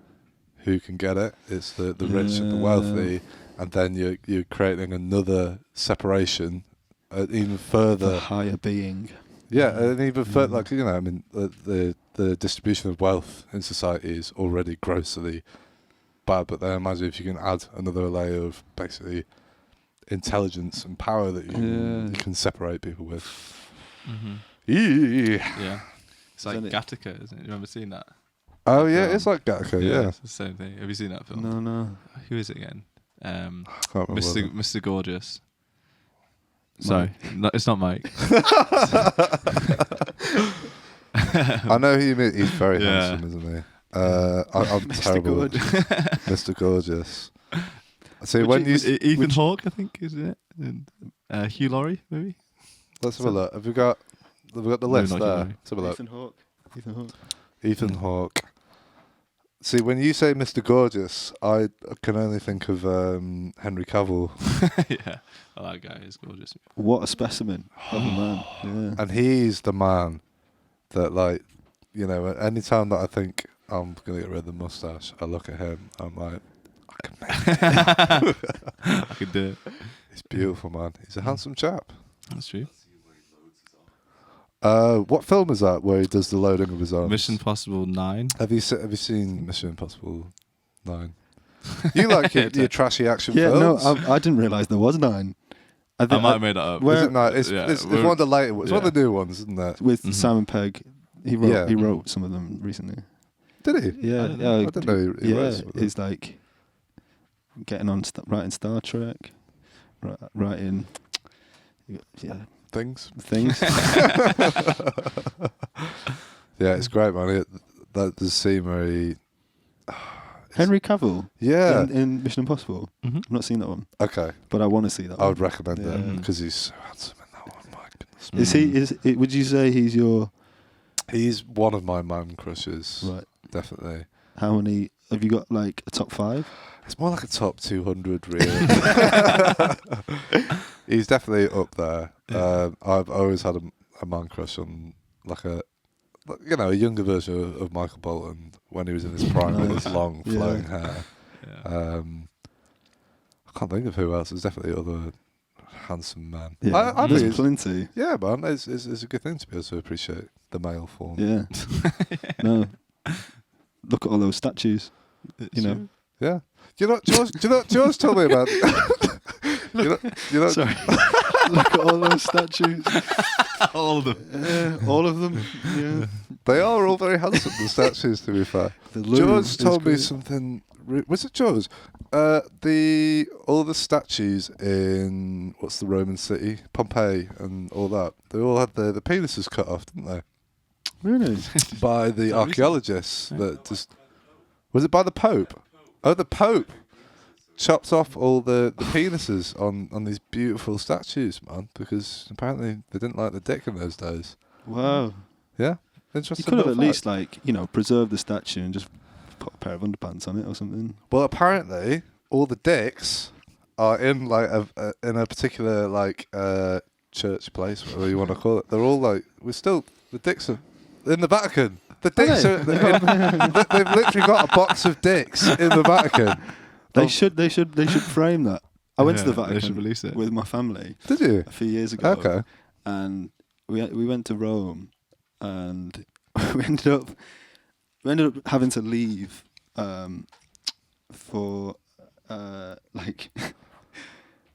who can get it? It's the rich and the wealthy, and then you're creating another separation, even further. The higher being. Yeah, and even further, like, you know, I mean, the distribution of wealth in society is already grossly bad, but then imagine if you can add another layer of basically intelligence and power that you can separate people with. Mm-hmm. Yeah. Yeah. It's like Isn't it- Gattaca, isn't it? You remember seeing that? Oh, yeah, it's like Gattaca, yeah. It's the same thing. Have you seen that film? No. Who is it again? I can't remember. Mr. Gorgeous. Sorry, no, it's not Mike. I know who you mean. He's very Yeah. handsome, isn't he? I'm Mr. terrible. Gorgeous. Mr. Gorgeous. See, Would when you- you... Ethan Hawke, I think, isn't it? And Hugh Laurie, maybe. Let's have a look. Have we got the list not there? Hugh Let's have a look. Ethan Hawke. Ethan Hawke. See, when you say Mr. Gorgeous, I can only think of Henry Cavill. Yeah, well, that guy is gorgeous. What a specimen of a man. Yeah. And he's the man that, like, you know, any time that I think I'm going to get rid of the mustache, I look at him, I'm like, I can make it. I could do it. He's beautiful, man. He's a handsome chap. That's true. What film is that where he does the loading of his arms? Mission Impossible 9. Have you seen Mission Impossible 9? You like your trashy action Yeah, no, films? I didn't realise there was 9. I might have made that up. Where- Is it not? It's, Yeah, it's one of the later ones. It's one of the new ones, isn't it? With Mhm. Simon Pegg. He wrote some of them recently. Did he? Yeah, I didn't know. I didn't know he yeah, wrote some of them. he's like getting on writing Star Trek, writing Things. things. Yeah, it's great, man. There's a scene where he... Henry Cavill Yeah. in Mission Impossible. Mhm. I've not seen that one, Okay. but I want to see that I one. would recommend Yeah. it because he's so handsome in that one. My goodness. Is he? Would you say he's your He's one of my man crushes. right? Definitely. How many have you got? Like a top 5? It's more like a top 200, really. He's definitely up there. I've always had a man crush on like a younger version of Michael Bolton when he was in his prime with his long flowing hair. Yeah. I can't think of who else. There's definitely other handsome men. Yeah, I there's think plenty. yeah, man, it's a good thing to be able to appreciate the male form. Yeah. No. Look at all those statues. You know. Yeah. Do you know? George told me about. You know, Sorry. Look at all those statues. All of them. All of them. Yeah. they are all very handsome, the statues, to be fair. The Louvre George is told me great. something. Was it George? All the statues in what's the Roman city, Pompeii, and all that. They all had the penises cut off, didn't they? Really? By the archaeologists. That just was it by the Pope? Oh, the Pope chopped off all the penises on these beautiful statues, man, because apparently they didn't like the dick in those days. Wow. Yeah, You interesting. could have little at fact. least preserved the statue and just put a pair of underpants on it or something. Well, apparently, all the dicks are in like in a particular church place, whatever you want to call it. They're all the dicks are in the Vatican. The dicks are. They've literally got a box of dicks in the Vatican. They should frame that. I went to the They should Vatican release it. with my family Did you? a few years ago. Okay. And we went to Rome, and we ended up having to leave for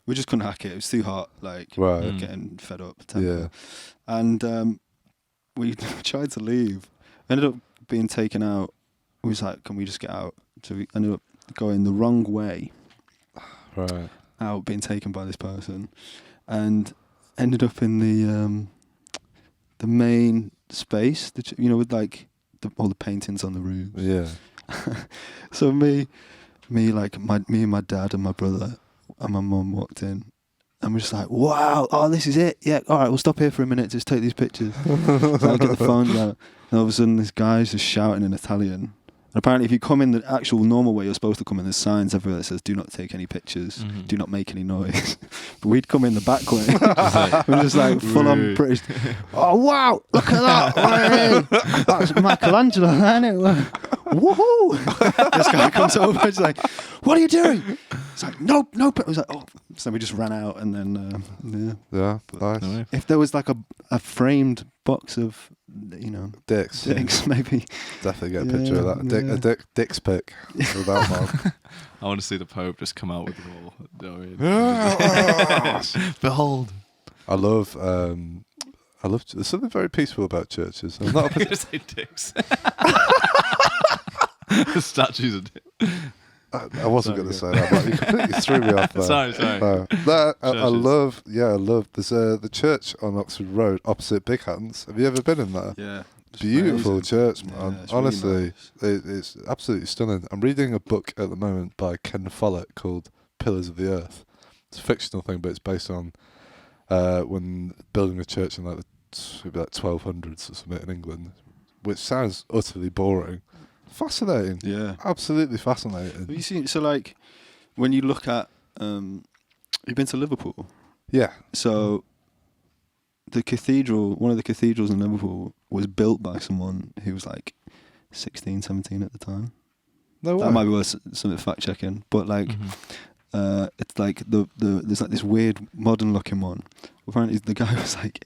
we just couldn't hack it. It was too hot. Right. Getting fed up. Yeah. And we tried to leave. We ended up being taken out. We was like, can we just get out? So we ended up going the wrong way Right. out, being taken by this person, and ended up in the main space, with all the paintings on the roofs. Yeah. So me and my dad and my brother and my mum walked in, and we're just like, wow, oh, this is it. Yeah, all right, we'll stop here for a minute, just take these pictures. So I get the phones out, and all of a sudden this guy's just shouting in Italian. And apparently if you come in the actual normal way you're supposed to come in, there's signs everywhere that says do not take any pictures, do not make any noise. But we'd come in the back way. We're just like full on British. Oh wow, look at that. That's Michelangelo, isn't it? Woohoo! This guy comes over and he's like, what are you doing? It's like, no. I was like, oh. So we just ran out, and then Yeah. Nice. No way. if there was like a framed box of Dicks. dicks, maybe. Definitely get a picture of that. Yeah. A dick's pic with that man. I want to see the Pope just come out with them all. You know what I mean? Behold. I love. There's something very peaceful about churches. I'm not. I'm going to say dicks. Statues of dicks. I wasn't going to say that, but you completely threw me off there. Sorry. No, I Churches. love. Yeah, I love. There's the church on Oxford Road opposite Big Hatton's. Have you ever been in there? Yeah. It's Beautiful amazing. church, Yeah, man. it's really Honestly, nice. it's absolutely stunning. I'm reading a book at the moment by Ken Follett called Pillars of the Earth. It's a fictional thing, but it's based on when building a church in the 1200s or something in England, which sounds utterly boring. Fascinating. Yeah. Absolutely Have fascinating. you seen? So like, when you look at, you've been to Liverpool. Yeah. So the cathedral, one of the cathedrals in Liverpool, was built by someone who was like 16, 17 at the time. No way. That might be worth something fact checking. But like, it's like there's like this weird modern looking one. Apparently the guy was like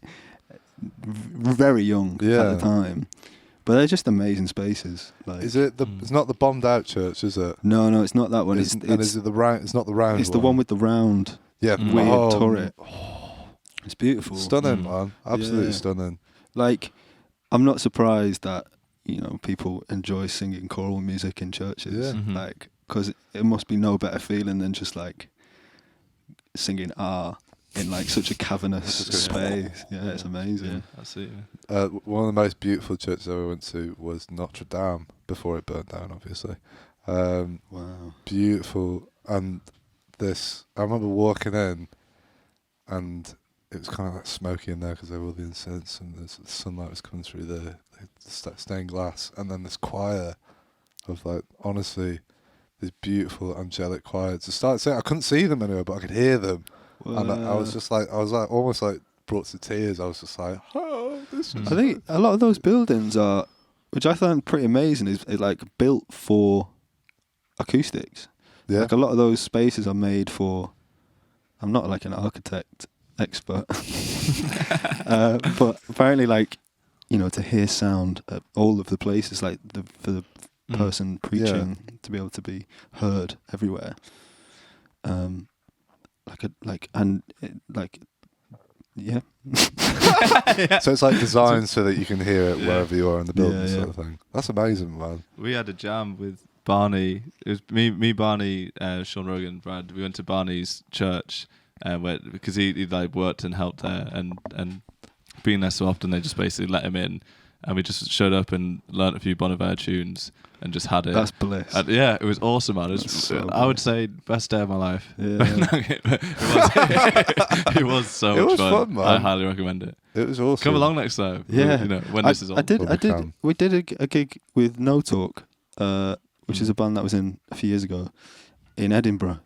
very young at Yeah. the time. But they're just amazing spaces. Like, Is it the? It's not the bombed out church, is it? No, it's not that one. Is it the round? It's not the round. It's the one with the round yeah, weird turret. It's beautiful. Stunning, man. Absolutely Yeah. stunning. Like, I'm not surprised that people enjoy singing choral music in churches. Yeah. Mhm. Like, because it must be no better feeling than just like singing "Ah" in like such a cavernous It's good. space. Yeah, it's amazing. Yeah, absolutely. One of the most beautiful churches I ever went to was Notre Dame before it burnt down, obviously. Wow. Beautiful. And I remember walking in, and it was kind of like smoky in there because there were all the incense and the sunlight was coming through the stained glass. And then this choir of honestly, this beautiful angelic choir. To start saying, I couldn't see them anywhere, but I could hear them. And I was just almost brought to tears. I was just like, oh, this is. I think a lot of those buildings are, which I find pretty amazing, is like built for acoustics. Yeah. Like a lot of those spaces are made for. I'm not like an architect expert, but apparently, to hear sound at all of the places, for the person preaching to be able to be heard everywhere. Like Yeah. So it's like designed so that you can hear it Yeah. wherever you are in the building, Yeah, sort yeah. of thing. That's amazing, man. We had a jam with Barney. It was me, Barney, Sean Rogan, Brad. We went to Barney's church, because he like worked and helped there, and being there so often, they just basically let him in, and we just showed up and learnt a few Bon Iver tunes and just had it. That's bliss. And yeah, it was awesome, man. It was, That's so I would good. say best day of my life. Yeah. It was so It much was fun, man. I highly recommend it. It was awesome. Come along next time. Yeah. You know, when this is on. We did a gig with No Talk, which Mm. is a band that was in a few years ago in Edinburgh,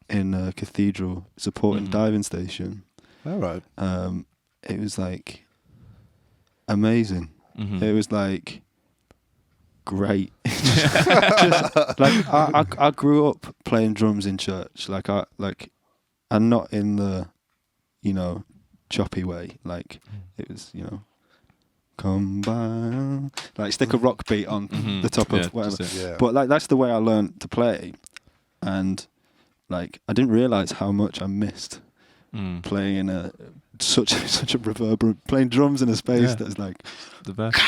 in a cathedral supporting Mhm. diving station. All right. It was like amazing. Mhm. It was like great. Just, like I grew up playing drums in church. And not in the, choppy way. Like it was, come by, like stick a rock beat on Mhm. the top Yeah, of whatever. just Yeah. But like that's the way I learned to play, and like I didn't realize how much I missed Mm. playing in such a reverberant, playing drums in a space Yeah. that's like The best.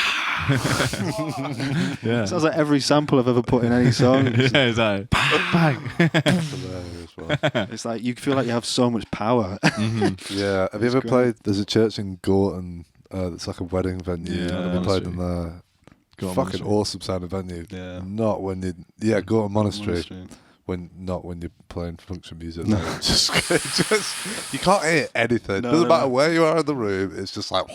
Yeah. sounds like every sample I've ever put in any song. Yeah, exactly. Bang. Hilarious, man. It's like you feel like you have so much power. Mhm. Yeah. Have you It's ever great. played? There's a church in Gorton that's like a wedding venue. Yeah, Have you played Monastery. in there? Gorton Fucking Monastery. awesome sounding venue. Yeah. Not when you. Yeah, Gorton Monastery. Monastery. Not when you're playing function music. No. just you can't hear anything. No, Doesn't no, matter no. where you are in the room. It's just like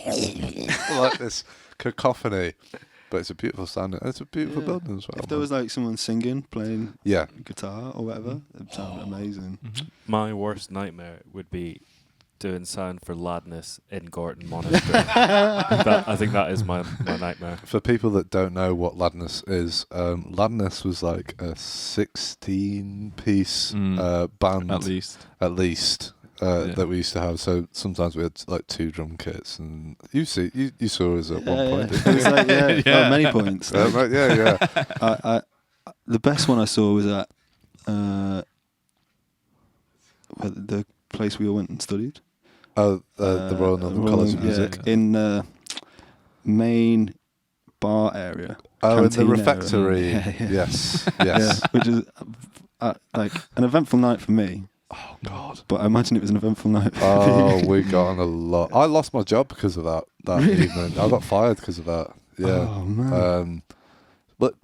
like this cacophony. But it's a beautiful sound. And it's a beautiful Yeah. building as well. If there was like someone singing, playing yeah. guitar or whatever, it'd sound amazing. Mhm. My worst nightmare would be doing sound for Ladness in Gorton Monastery. I think that is my nightmare. For people that don't know what Ladness is, Ladness was like a 16-piece band At least. that we used to have. So sometimes we had like 2 drum kits, and you saw us at one point. It was like, Yeah. many points. Right, yeah. I the best one I saw was at the place we all went and studied. Oh, the Royal Northern College of Music. yeah. in main bar area. Oh, in the canteen area. refectory. Yeah, yeah. Yes, Yeah, yes. which is like an eventful night for me. Oh God. But I imagine it was an eventful night for Oh, you. we got on a lot. I lost my job because of that Really? evening. I got fired because of that. Yeah. Oh man. But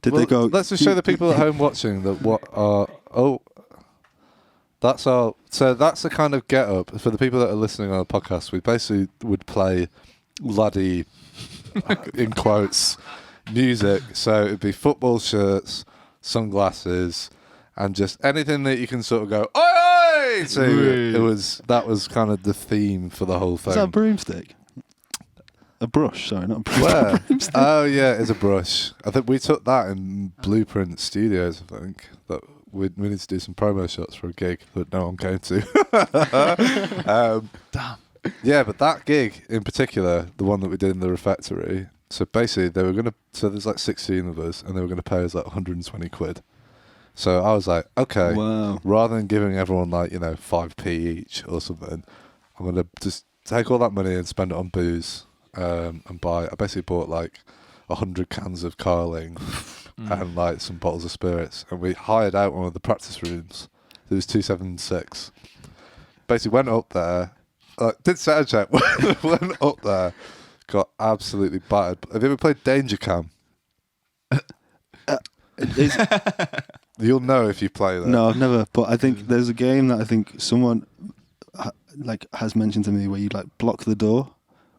Did they go? Let's just show the people at home watching that what are. Oh, that's our. So that's the kind of get up for the people that are listening on a podcast. We basically would play laddie, in quotes, music. So it'd be football shirts, sunglasses, and just anything that you can sort of go oi oi to. That was kind of the theme for the whole thing. Is that a broomstick? A brush, sorry, not a brush. Where? Oh yeah, it's a brush. I think we took that in Blueprint Studios. I think that we need to do some promo shots for a gig that no one came to. Damn. Yeah, but that gig in particular, the one that we did in the refectory. So basically, they were gonna. So there's like 16 of us, and they were gonna pay us like 120 quid. So I was like, okay, Wow. rather than giving everyone like 5p each or something, I'm gonna just take all that money and spend it on booze. And I basically bought like 100 cans of Carling and like some bottles of spirits, and we hired out one of the practice rooms. It was 276. Basically went up there, did sound check, went up there, got absolutely battered. Have you ever played Danger Cam? You'll know if you play that. No, I've never. But I think there's a game that I think someone has mentioned to me where you like block the door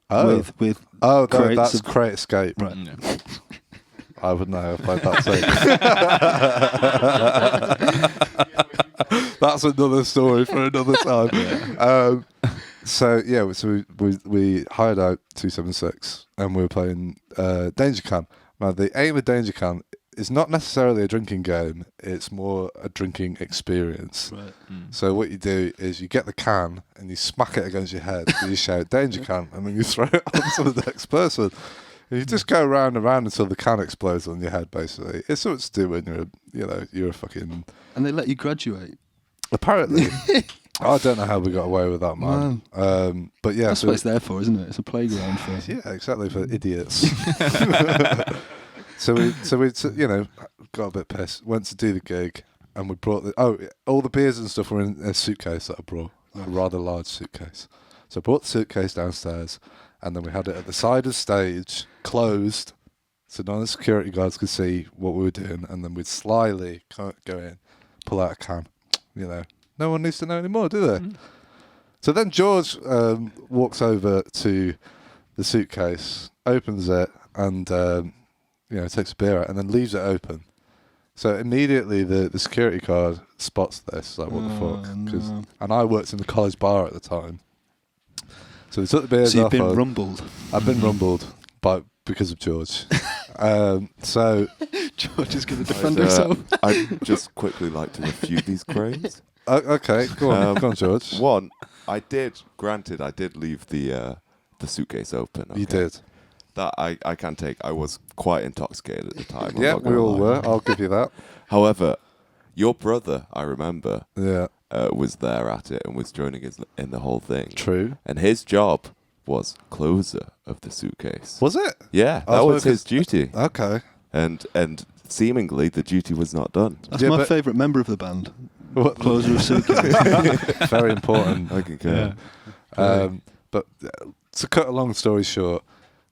with no, crates that's of- Crate Escape. right. Yeah. I wouldn't know if I played that too. That's another story for another time. So we hired out 276 and we were playing Danger Can. Now the aim of Danger Can is not necessarily a drinking game; it's more a drinking experience. Right. So what you do is you get the can and you smack it against your head. And you shout "Danger Can" and then you throw it onto the next person. And you just go round and round until the can explodes on your head. Basically, it's something to do when you're a fucking. And they let you graduate. Apparently, I don't know how we got away with that, man. But yeah, That's what it's there for, isn't it? It's a playground for. yeah, exactly, for idiots. So we got a bit pissed. Went to do the gig, and we brought all the beers and stuff were in a suitcase that I brought, a rather large suitcase. So I brought the suitcase downstairs, and then we had it at the side of stage, closed, so none of the security guards could see what we were doing, and then we'd slyly go in, pull out a can. No one needs to know anymore, do they? So then George walks over to the suitcase, opens it, and takes a beer out, and then leaves it open. So immediately the security guard spots this, like, what the fuck? No. And I worked in the college bar at the time. So we took the beers So you've off. been rumbled. I've been rumbled because of George. So George is going to defend himself. I'd just quickly like to refute these claims. okay, go on, George. One, I did leave the suitcase open. Okay? You did. That I can take. I was quite intoxicated at the time. I'm Yeah, not we gonna all lie. were. I'll give you that. However, your brother, I remember, Yeah, was there at it and was joining us in the whole thing. true. And his job was closer of the suitcase. Was it? Yeah, I that was was his duty. Okay. And seemingly the duty was not done. That's Yeah, my but- favourite member of the band. What? Closer of suitcase. Very important. I concur. But to cut a long story short,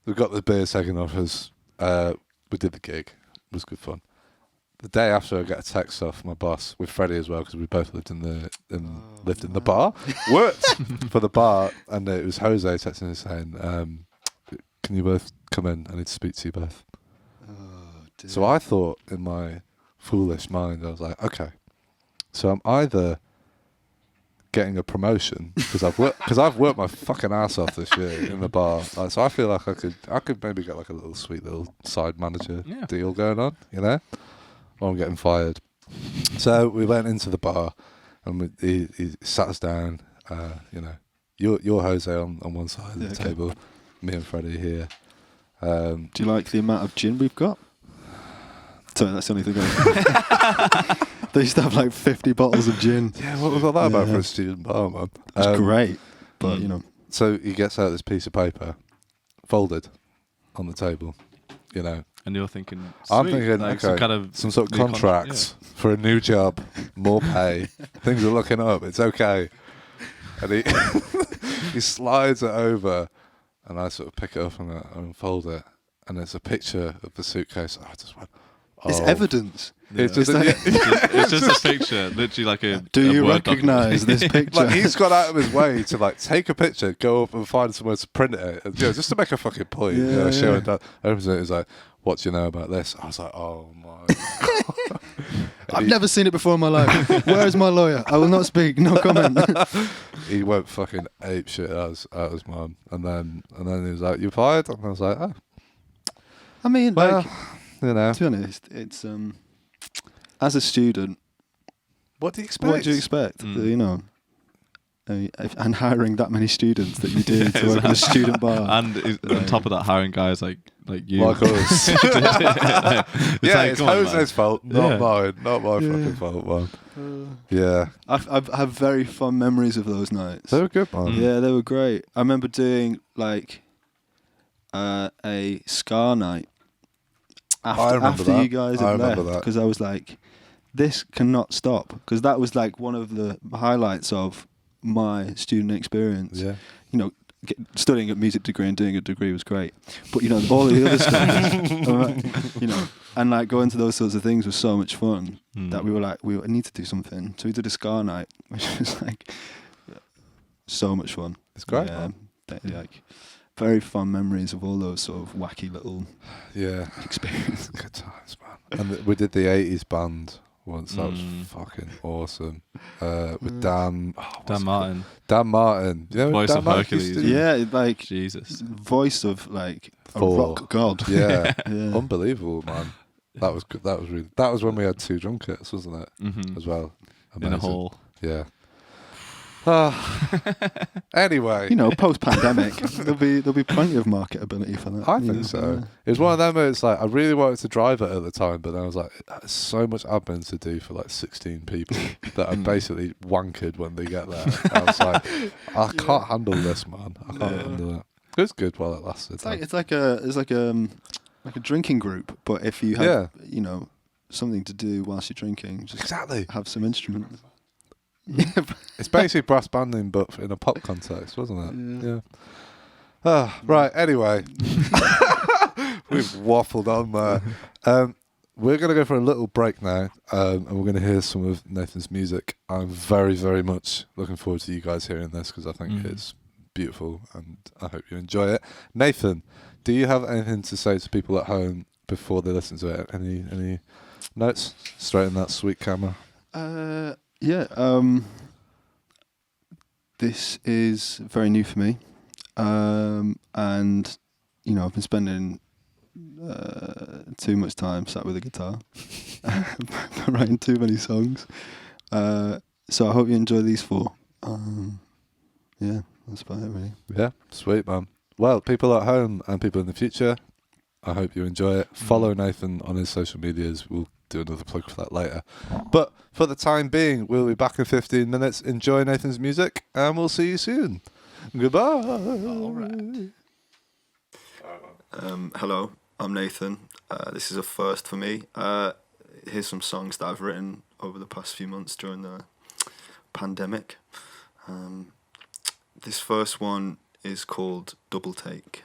we got the beer taken off us. We did the gig. It was good fun. The day after, I got a text off my boss with Freddie as well, because we both lived in the bar, worked for the bar, and it was Jose texting us saying, "Can you both come in? I need to speak to you both." So I thought, in my foolish mind, I was like, okay, so I'm either getting a promotion because I've worked my fucking ass off this year in the bar. Like, so I feel like I could maybe get like a little sweet little side manager deal going on, or I'm getting fired. So we went into the bar, and he sat us down. You're Jose on one side of the table, me and Freddie here. Do you like the amount of gin we've got? Sorry, that's the only thing I They used to have like 50 bottles of gin. Yeah, what was all that about for a student bar, man? It's great, but So he gets out this piece of paper, folded, on the table, And you're thinking, I'm sweet, thinking, like okay, some sort of new contract for a new job, more pay, things are looking up, it's okay. And he he slides it over, and I sort of pick it up and I unfold it, and it's a picture of the suitcase. I just went, it's evidence. It's just it's just a picture, literally like a. Do a you Word recognise document. this picture? like he's gone out of his way to like take a picture, go up and find somewhere to print it, and, just to make a fucking point. Showing that. Opens it, he's like, "What do you know about this?" I was like, "Oh my god." I've never seen it before in my life. Where is my lawyer? I will not speak. No comment. He went fucking ape shit at his mum, and then he was like, "You fired?" And I was like, "Oh, I mean, well, to be honest, it's as a student, what do you expect? what do you expect? And hiring that many students that you do to work in a student bar. And on top of that, hiring guys like you. Like us. It's come on, Jose's fault, not mine. Not my Yeah. fucking fault, man. Yeah. I've have very fond memories of those nights. They were good, man. Yeah, they were great. I remember doing like a Scar night after you guys had left, because I was like, this cannot stop, because that was like one of the highlights of my student experience. Yeah. Studying a music degree and doing a degree was great, but all the other stuff, and like going to those sorts of things was so much fun that we were like, we need to do something. So we did a Scar night, which was like so much fun. It's great. Yeah, like very fun memories of all those sort of wacky little experiences. Good times, man. And we did the 80s band once. That was fucking awesome. With Dan Martin. Dan Martin. You know Voice Dan of Martin Hercules. used to- Yeah, like Jesus. voice of like a Thor. rock god. Yeah. Yeah. Unbelievable, man. That was good. That was when we had 2 drum kits, wasn't it? Mm-hmm. As well. In a Amazing. hall. Yeah. Anyway, post-pandemic, there'll be plenty of marketability for that. I think so. It was one of them where it's like I really wanted to drive it at the time, but then I was like, there's so much admin to do for like 16 people that are basically wankered when they get there. I was like, I can't handle this, man. I can't handle it. It was good while it lasted. It's like a drinking group, but if you have something to do whilst you're drinking, just have some instruments. It's basically brass banding, but in a pop context, wasn't it? Yeah. Right. Anyway, we've waffled on there. We're going to go for a little break now, and we're going to hear some of Nathan's music. I'm very, very much looking forward to you guys hearing this because I think it's beautiful, and I hope you enjoy it. Nathan, do you have anything to say to people at home before they listen to it? Any notes? Straight in that sweet camera. This is very new for me, and I've been spending too much time sat with a guitar, writing too many songs. So I hope you enjoy these 4. That's about it, really. Yeah, sweet, man. Well, people at home and people in the future, I hope you enjoy it. Follow Nathan on his social medias. We'll do another plug for that later. But for the time being, we'll be back in 15 minutes. Enjoy Nathan's music, and we'll see you soon. Goodbye. All right. Hello, I'm Nathan. This is a first for me. Here's some songs that I've written over the past few months during the pandemic. This first one is called Double Take.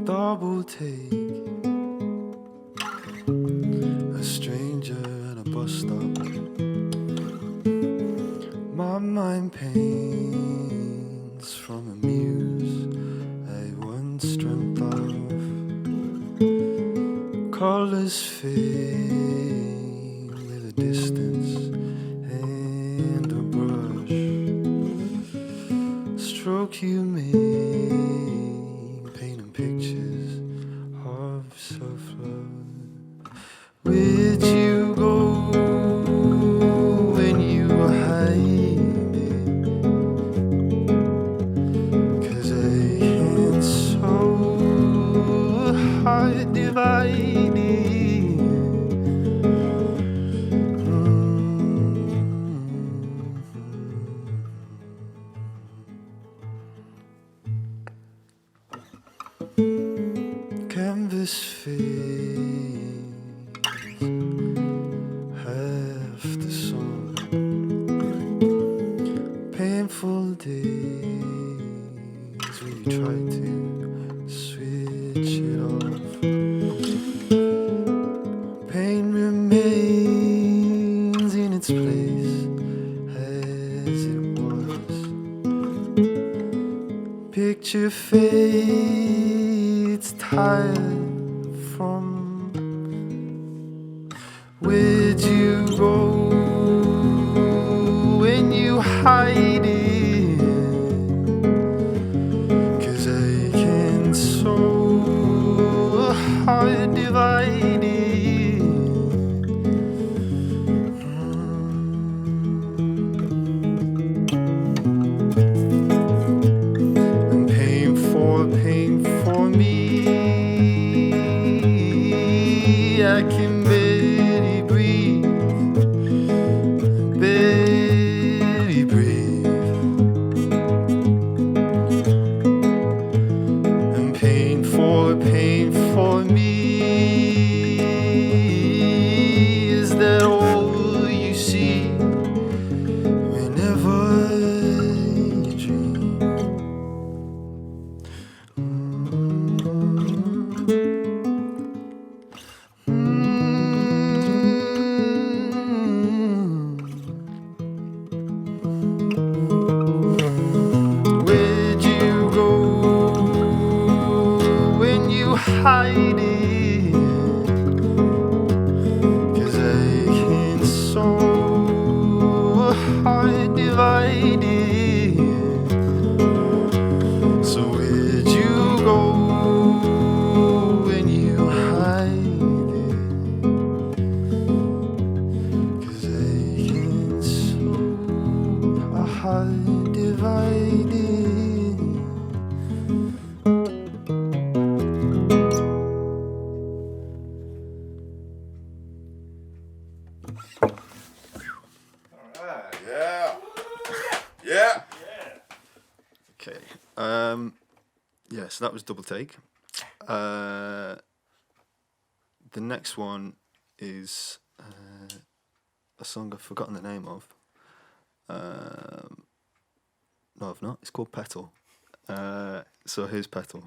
Double take, a stranger at a bus stop. My mind pains from a muse I once dreamt of. Colors fade with a distance and a brush. Stroke you make, painting pictures of self-love. Where'd you go when you were hiding? 'Cause I can't so hard dividing. Canvas fades, half the song. Painful days where you try to switch it off. Pain remains in its place as it was. Picture fades tired from. Where'd you go when you hide it? 'Cause I can so hard divide it. And pain for me, I can barely breathe, barely breathe. And pain for me, is that all you see whenever you dream? Where'd you go when you hide it? 'Cause I can so hard divide it. So where'd you go when you So that was Double Take. The next one is a song I've forgotten the name of. No, I've not. It's called Petal. So here's Petal.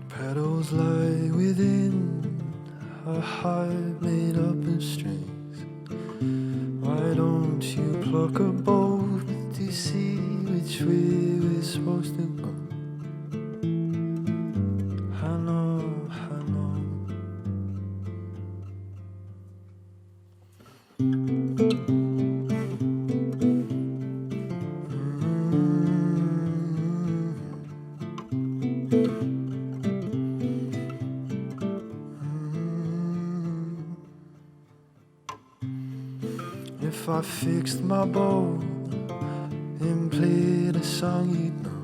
Petals lie within a hive made up of strings. Why don't you pluck a both to see which way we're supposed to go? I know, I know. If I fixed my bow and played a song you'd know,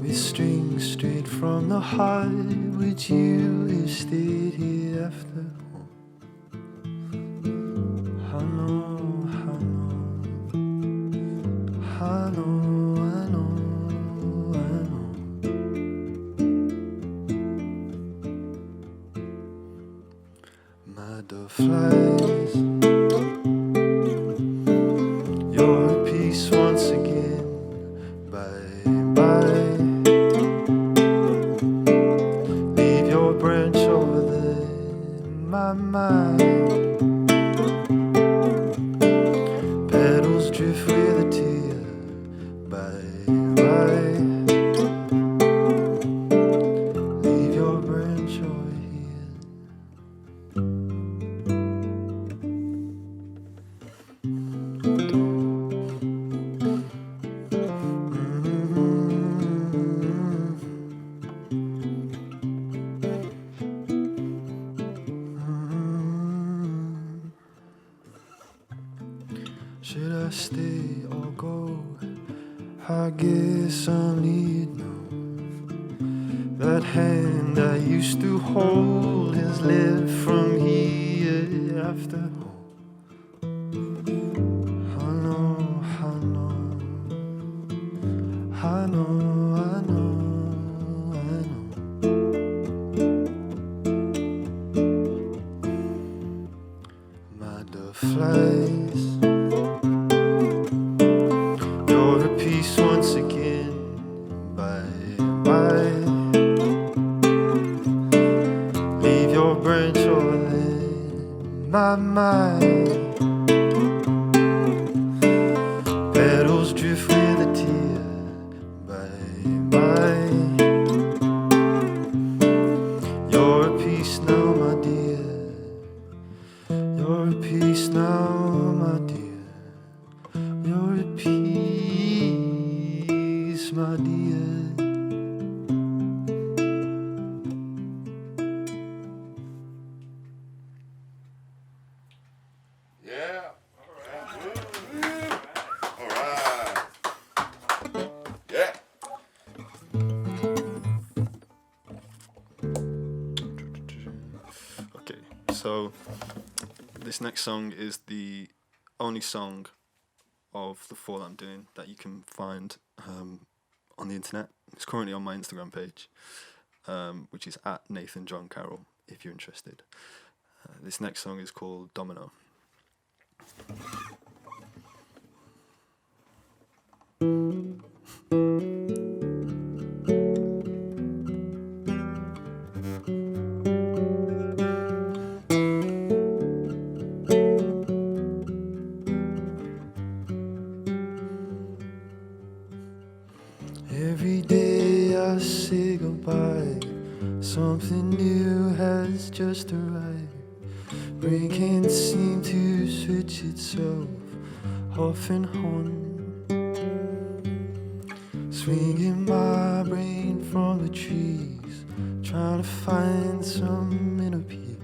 with strings straight from the heart, would you have stayed here after all? I know, I know, I know, I know, I know. My dove flies. You're a piece once again, bye bye. Leave your branch over there in my mind. Petals drift with a tear, bye bye. Leave your branch over here. Should I stay or go? I guess I'll need know. That hand I used to hold has left from here after all. I know, I know, I know, I know, I know. My dove flies. You're a piece once again, bye bye. Leave your branch over there in my mind. Petals drift with a tear, bye bye. You're a piece now, my dear. You're a piece now, my dear. You're a piece, my dear. Yeah. All right. Yeah. Okay, so this next song is the only song of the four that I'm doing that you can find on the internet. It's currently on my Instagram page, which is at Nathan John Carroll, if you're interested. This next song is called Domino. Every day I say goodbye, something new has just arrived. Brain can't seem to switch itself off and on. swinging my brain from the trees, trying to find some inner peace.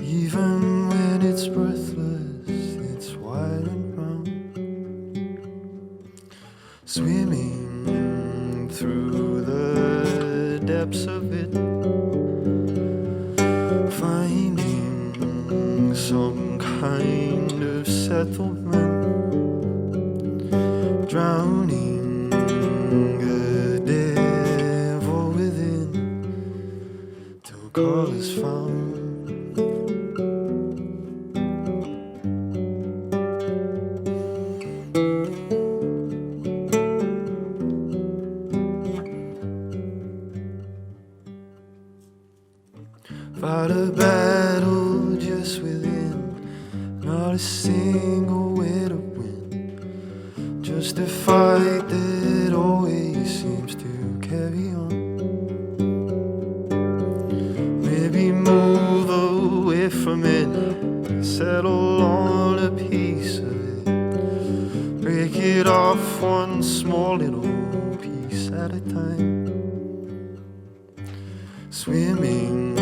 Even when it's worthless, it's white and brown. Swimming through the depths of it, finding some kind of settlement, drowning the devil within till call is found. Fight a battle just within, not a single way to win, just a fight that always seems to carry on. Maybe move away from it, settle on a piece of it, break it off one small little piece at a time. Swimming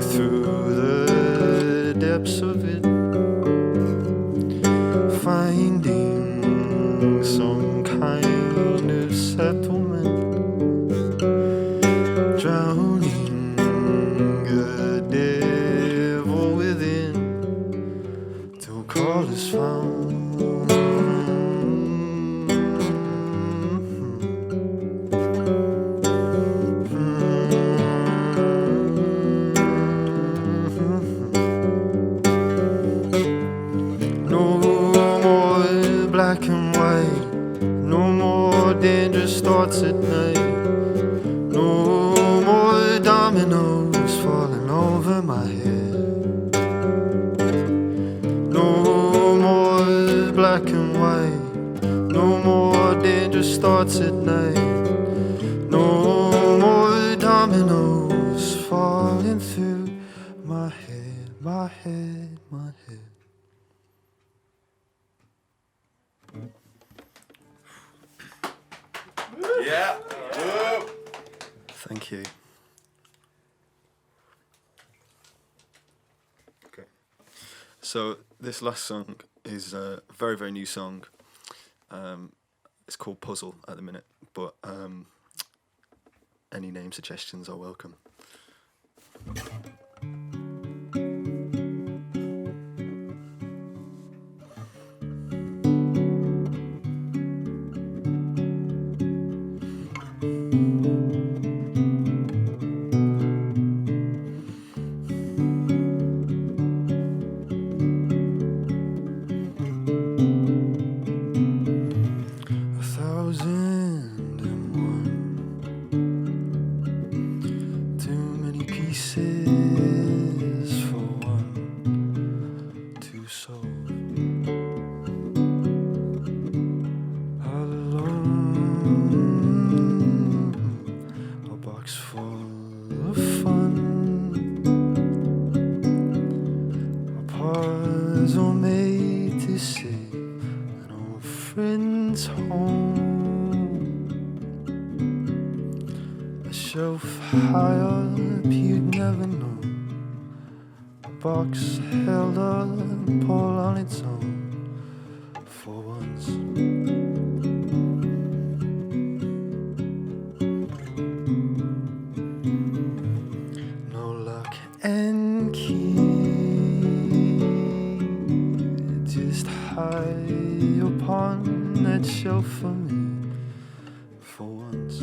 through the depths of it, finding some kind of settlement, drowning the devil within till call is found. Black and white, no more dangerous thoughts at night, no more dominoes falling over my head, no more black and white, no more dangerous thoughts at night, no more dominoes falling through my head, my head, my head. Yeah. Woo. Thank you. Okay. So this last song is a very, very new song. It's called Puzzle at the minute, but any name suggestions are welcome. 1001. Too many pieces for one to solve. All alone, a box full of fun. A puzzle made to save an old friend's home. A shelf high up you'd never know. A box held up all on its own for once. No lock and key, just high upon that shelf for me for once.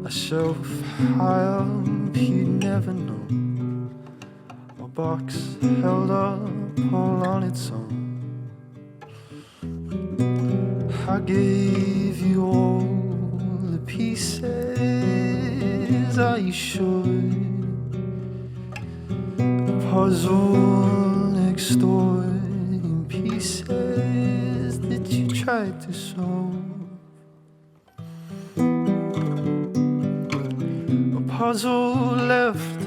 A shelf high up you'd never know. A box held up all on its own. I gave you all the pieces. Are you sure? A puzzle next door in pieces that you tried to solve. A puzzle left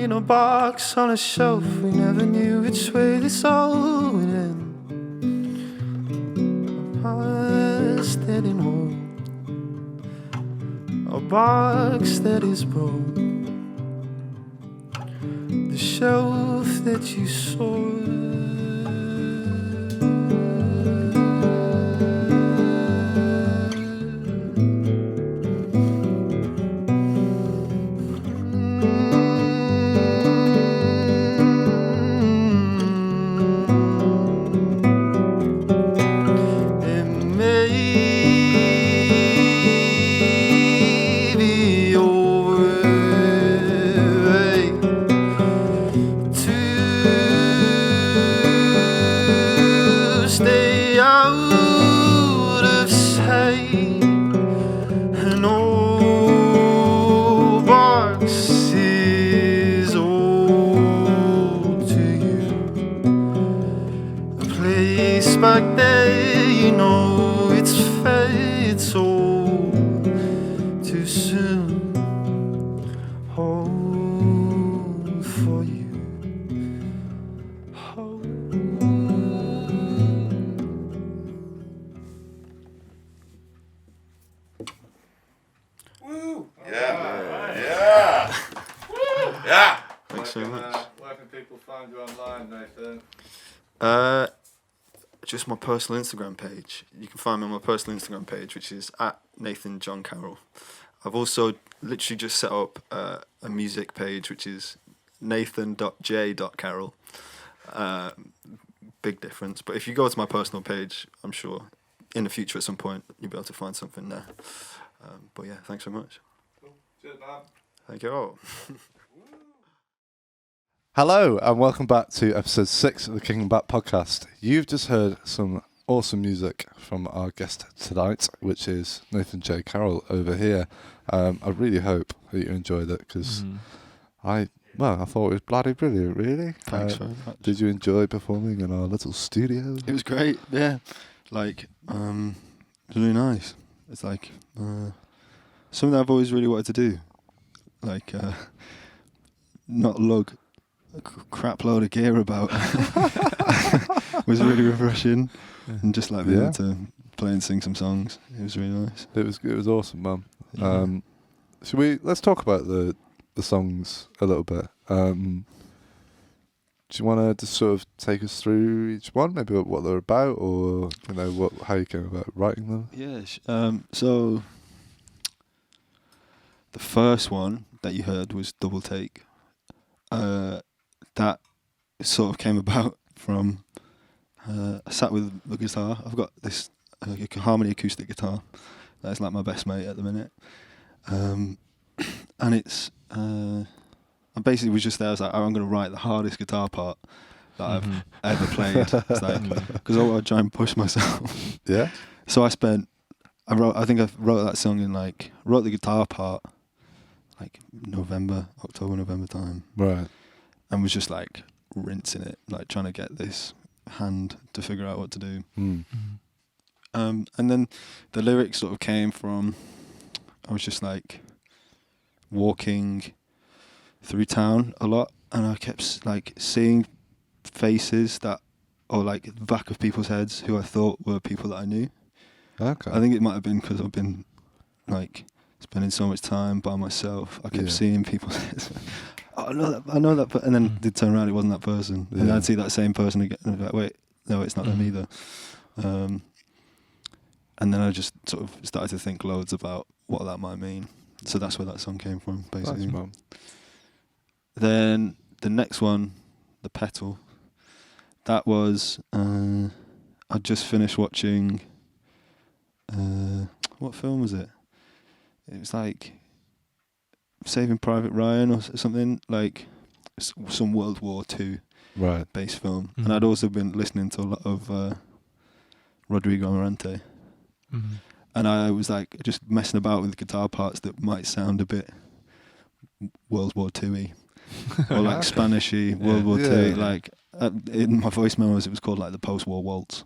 in a box on a shelf. We never knew which way this all would end. box that is broke, the shelf that you soared. Stay out of sight. An old box is old to you. A place back there, you know it's it's old too soon. Home for you. Home. Yeah. Thanks so much. Where can people find you online, Nathan? Just my personal Instagram page. You can find me on my personal Instagram page, which is at Nathan John Carroll. I've also literally just set up a music page, which is nathan.j.carroll. Big difference. But if you go to my personal page, I'm sure in the future at some point you'll be able to find something there. But yeah, thanks so much. Cool. Cheers, man. Thank you all. Hello and welcome back to episode 6 of the Kicking Back podcast. You've just heard some awesome music from our guest tonight, which is Nathan J. Carroll over here. I really hope that you enjoyed it because I thought it was bloody brilliant, really. Thanks very much. Did you enjoy performing in our little studio? It was great, yeah. Like, it was really nice. It's like something I've always really wanted to do. Like, not lug a crap load of gear about. Was really refreshing, and just like being able to play and sing some songs. It was really nice. It was awesome, man. Let's talk about the songs a little bit. Do you want to just sort of take us through each one, maybe what they're about, or how you came about writing them? Yeah. So the first one that you heard was Double Take. That sort of came about from I sat with the guitar. I've got this Harmony acoustic guitar that's like my best mate at the minute, and it's I basically was just there. I was like, I'm going to write the hardest guitar part that I've ever played. It's like because I want to try and push myself. Yeah. So I think I wrote that song in wrote the guitar part like October, November time. Right. And was just like rinsing it, like trying to get this hand to figure out what to do. And then the lyrics sort of came from, I was just like walking through town a lot, and I kept like seeing faces or like the back of people's heads who I thought were people that I knew. Okay. I think it might have been because I've been like spending so much time by myself. I kept seeing people's heads. Oh, I know that, and then they'd turn around, it wasn't that person. And I'd see that same person again, and I'd be like, wait, no, it's not them either. And then I just sort of started to think loads about what that might mean. So that's where that song came from, basically. Nice, Then the next one, The Petal, that was, I'd just finished watching, what film was it? It was like Saving Private Ryan or something, like some World War II based film. And I'd also been listening to a lot of Rodrigo Amarante. And I was like just messing about with guitar parts that might sound a bit World War II-y or like Spanish-y, World War II. Like in my voice memos, it was called like the post-war waltz.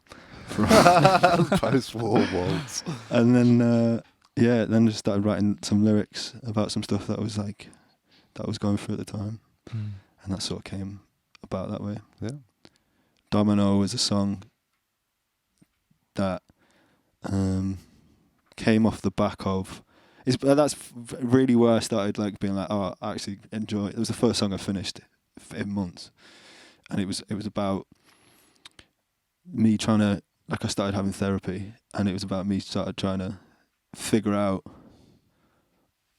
Post-war waltz. And then then just started writing some lyrics about some stuff that was going through at the time, and that sort of came about that way. Yeah. Domino was a song that came off the back of That's really where I started like being like, oh, I actually enjoy it. It was the first song I finished in months, and it was about me trying to, like, I started having therapy, and it was about me started trying to figure out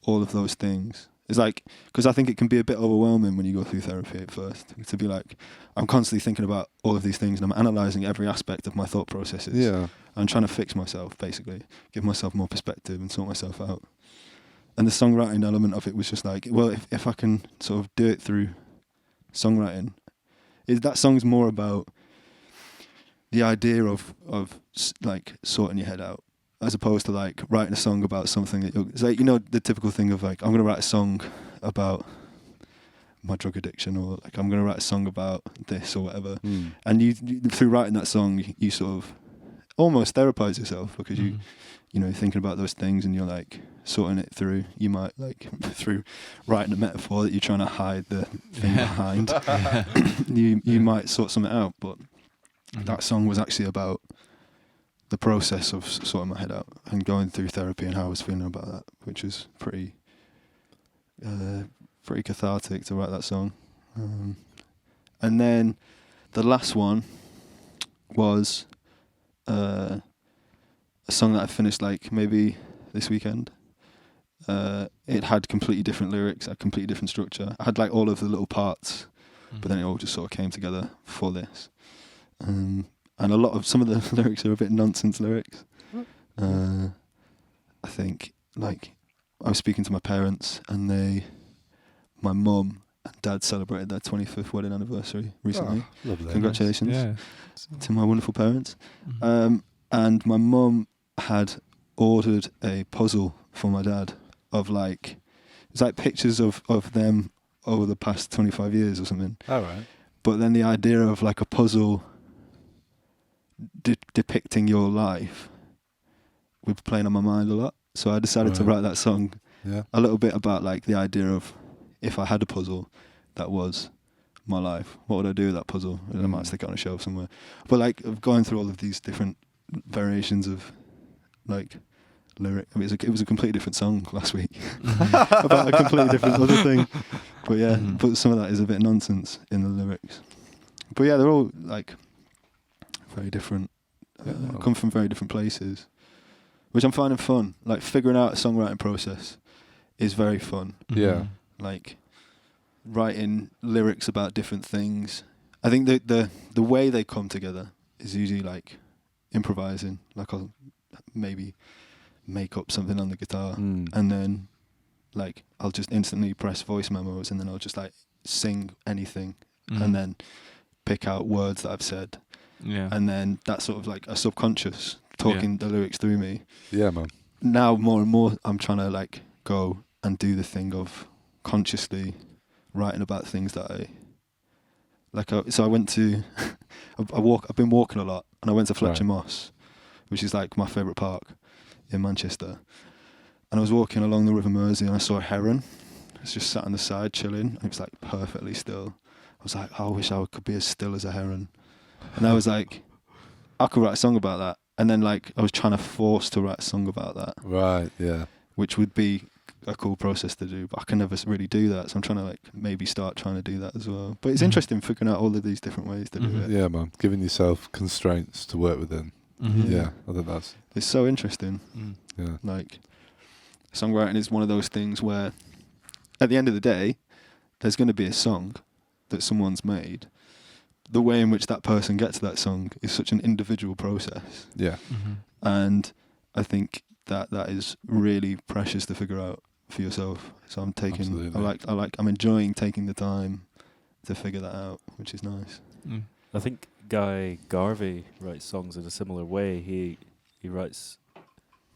all of those things. It's like, because I think it can be a bit overwhelming when you go through therapy at first, to be like, I'm constantly thinking about all of these things and I'm analysing every aspect of my thought processes. Yeah. I'm trying to fix myself, basically, give myself more perspective and sort myself out. And the songwriting element of it was just like, well, if I can sort of do it through songwriting, that song's more about the idea of like sorting your head out, as opposed to like writing a song about something that it's like, you know, the typical thing of like, I'm going to write a song about my drug addiction, or like I'm going to write a song about this or whatever. And you through writing that song, you sort of almost therapize yourself, because you know, you're thinking about those things and you're like sorting it through. You might like through writing a metaphor that you're trying to hide the thing behind. you might sort something out, but that song was actually about the process of sorting my head out and going through therapy and how I was feeling about that, which was pretty cathartic to write that song. And then the last one was a song that I finished like maybe this weekend. It had completely different lyrics, a completely different structure. I had like all of the little parts, but then it all just sort of came together for this. And some of the lyrics are a bit nonsense lyrics. I think, like, I was speaking to my parents, and my mum and dad celebrated their 25th wedding anniversary recently. Oh, lovely. Congratulations to my wonderful parents. Mm-hmm. And my mum had ordered a puzzle for my dad of like, it's like pictures of them over the past 25 years or something. All right. But then the idea of like a puzzle depicting your life was playing on my mind a lot. So I decided to write that song a little bit about like the idea of, if I had a puzzle that was my life, what would I do with that puzzle? And I might stick it on a shelf somewhere. But like, of going through all of these different variations of like lyric. I mean, it was a completely different song last week about a completely different other thing. But yeah, but some of that is a bit nonsense in the lyrics. But yeah, they're all like very different, come from very different places, which I'm finding fun. Like, figuring out a songwriting process is very fun. Yeah. Like, writing lyrics about different things. I think the way they come together is usually like improvising. Like, I'll maybe make up something on the guitar, and then like I'll just instantly press voice memos, and then I'll just like sing anything, and then pick out words that I've said. Yeah. And then that's sort of like a subconscious talking the lyrics through me. Yeah, man. Now more and more I'm trying to like go and do the thing of consciously writing about things that I like. So I went to I've been walking a lot, and I went to Fletcher Moss, which is like my favourite park in Manchester. And I was walking along the River Mersey, and I saw a heron. It's just sat on the side chilling. It was like perfectly still. I was like, I wish I could be as still as a heron. And I was like, I could write a song about that. And then like I was trying to force to write a song about that. Right, yeah. Which would be a cool process to do, but I can never really do that. So I'm trying to like maybe start trying to do that as well. But it's interesting figuring out all of these different ways to do it. Yeah, man. Giving yourself constraints to work within. Yeah, I think it's so interesting. Yeah. Like, songwriting is one of those things where at the end of the day, there's going to be a song that someone's made. The way in which that person gets to that song is such an individual process. Yeah. And I think that is really precious to figure out for yourself. So I'm I'm enjoying taking the time to figure that out, which is nice. I think Guy Garvey writes songs in a similar way. He writes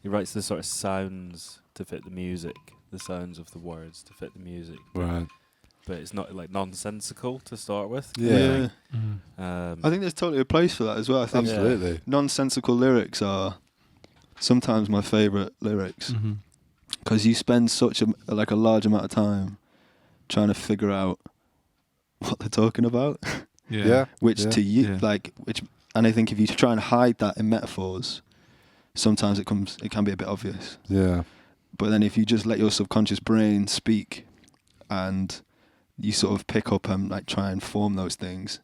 the sort of sounds to fit the music, the sounds of the words to fit the music. Right. But it's not like nonsensical to start with. Yeah. I think there's totally a place for that as well. I think absolutely. Nonsensical lyrics are sometimes my favourite lyrics, because you spend such a large amount of time trying to figure out what they're talking about. To you, and I think if you try and hide that in metaphors, sometimes it can be a bit obvious. Yeah. But then if you just let your subconscious brain speak, and you sort of pick up and like try and form those things,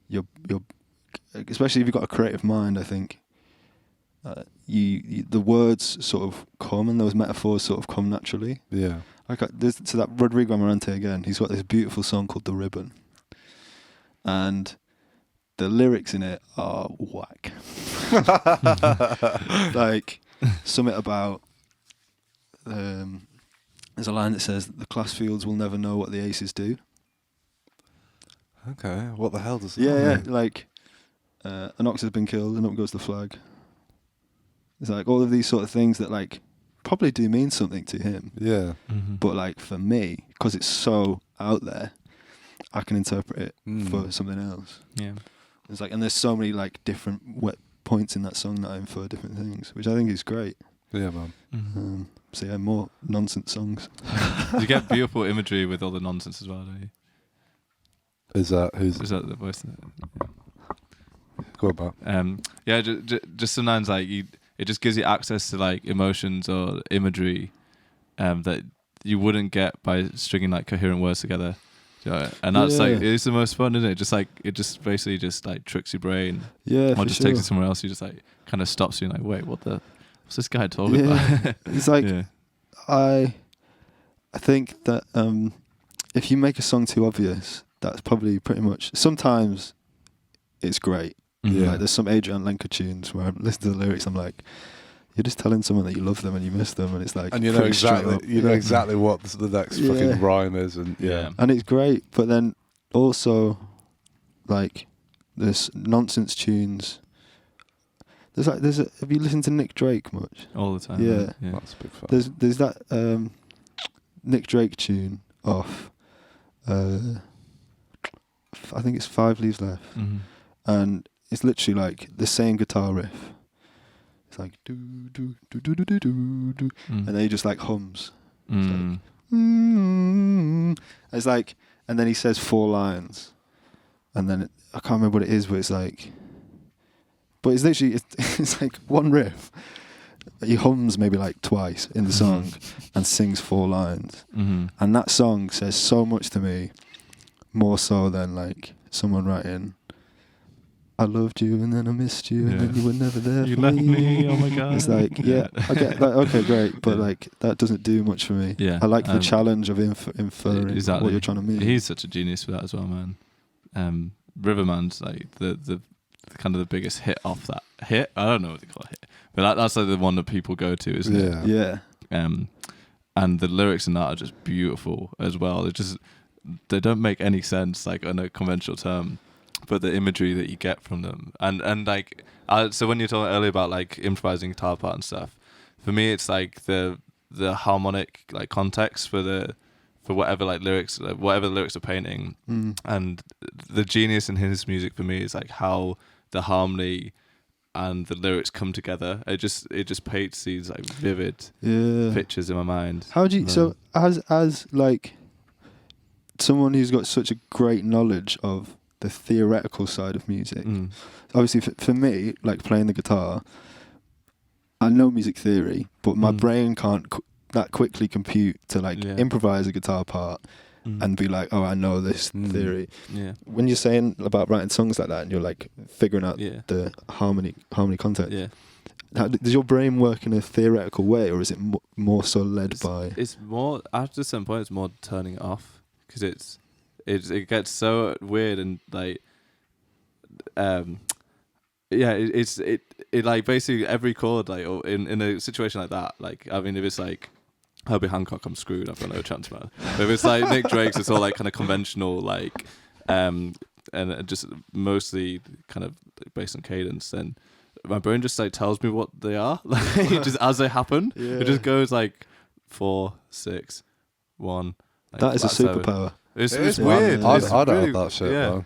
you're especially if you've got a creative mind, I think you the words sort of come and those metaphors sort of come naturally. Yeah. Like to that Rodrigo Amarante again, he's got this beautiful song called The Ribbon, and the lyrics in it are whack. Like something about there's a line that says the class fields will never know what the aces do. Okay. What the hell does that Yeah, mean? like an ox has been killed and up goes the flag. It's like all of these sort of things that like probably do mean something to him. Yeah. But like for me, because it's so out there, I can interpret it for something else. Yeah. It's like, and there's so many like different points in that song that I infer different things, which I think is great. Yeah, man. So yeah, more nonsense songs. You get beautiful imagery with all the nonsense as well, don't you? Is that the voice? Go about? Yeah, just sometimes like it just gives you access to like emotions or imagery that you wouldn't get by stringing like coherent words together. You know? And that's like it's the most fun, isn't it? Just like it just basically just like tricks your brain. Yeah, or just takes it somewhere else. You just like kind of stops you and like, wait, what's this guy talking about? It's like I think that if you make a song too obvious, that's probably pretty much. Sometimes it's great. Yeah. Like there's some Adrian Lenker tunes where I listen to the lyrics, I'm like, you're just telling someone that you love them and you miss them, and it's like, And you know exactly what the next fucking rhyme is, and and it's great. But then also, like, there's nonsense tunes. Have you listened to Nick Drake much? All the time. Yeah. That's a big fan. There's that Nick Drake tune off. I think it's 5 Leaves Left, and it's literally like the same guitar riff. It's like do do do do do do do do, and then he just like hums. It's like, it's like, and then he says 4 lines, and then I can't remember what it is, but it's like, but it's literally it's like one riff. He hums maybe like twice in the song and sings 4 lines, and that song says so much to me, more so than like someone writing, I loved you and then I missed you and then you were never there. You for left me. me. Oh my god. It's like, I get that. Okay, great, but like that doesn't do much for me. Yeah, I like the challenge of inferring what you're trying to mean. He's such a genius for that as well, man. Riverman's like the kind of the biggest hit off that hit. I don't know what they call it hit, but that's like the one that people go to, isn't it? Yeah. And the lyrics in that are just beautiful as well. They don't make any sense like in a conventional term, but the imagery that you get from them, and like, so when you're talking earlier about like improvising guitar part and stuff, for me it's like the harmonic like context for whatever like lyrics, like whatever the lyrics are painting, and the genius in his music for me is like how the harmony and the lyrics come together. It just paints these like vivid pictures in my mind. How do you so as like someone who's got such a great knowledge of the theoretical side of music, obviously for me, like playing the guitar, I know music theory, but my brain can't that quickly compute to like improvise a guitar part and be like, oh, I know this theory. Yeah. When you're saying about writing songs like that and you're like figuring out the harmony content, does your brain work in a theoretical way, or is it more so led by? It's more, after some point, it's more turning it off, because it gets so weird and like, it like basically every chord, like, or in a situation like that, like, I mean, if it's like Herbie Hancock, I'm screwed. I've got no chance, man. But if it's like Nick Drake's, it's all like kind of conventional, like, and just mostly kind of based on cadence. Then my brain just like tells me what they are, like just as they happen. It just goes like 4, 6, 1. Like, that is a superpower. It's weird. I'd really, have that shit. Yeah, man.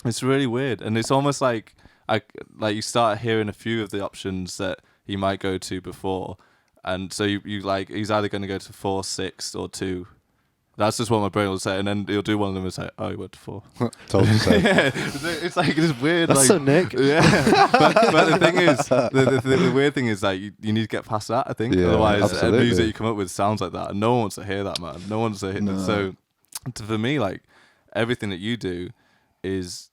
It's really weird, and it's almost like you start hearing a few of the options that he might go to before. And so you like, he's either going to go to 4, 6, or 2, That's just what my brain will say, and then he'll do one of them and say, "Oh, you went to 4." Told you so. Yeah, it's like this weird. That's like, so Nick. Yeah, but the thing is, the weird thing is like you need to get past that. I think Yeah, otherwise, absolutely. music you come up with sounds like that, and no one wants to hear that, man. No one wants to hear. No. So, for me, like everything that you do is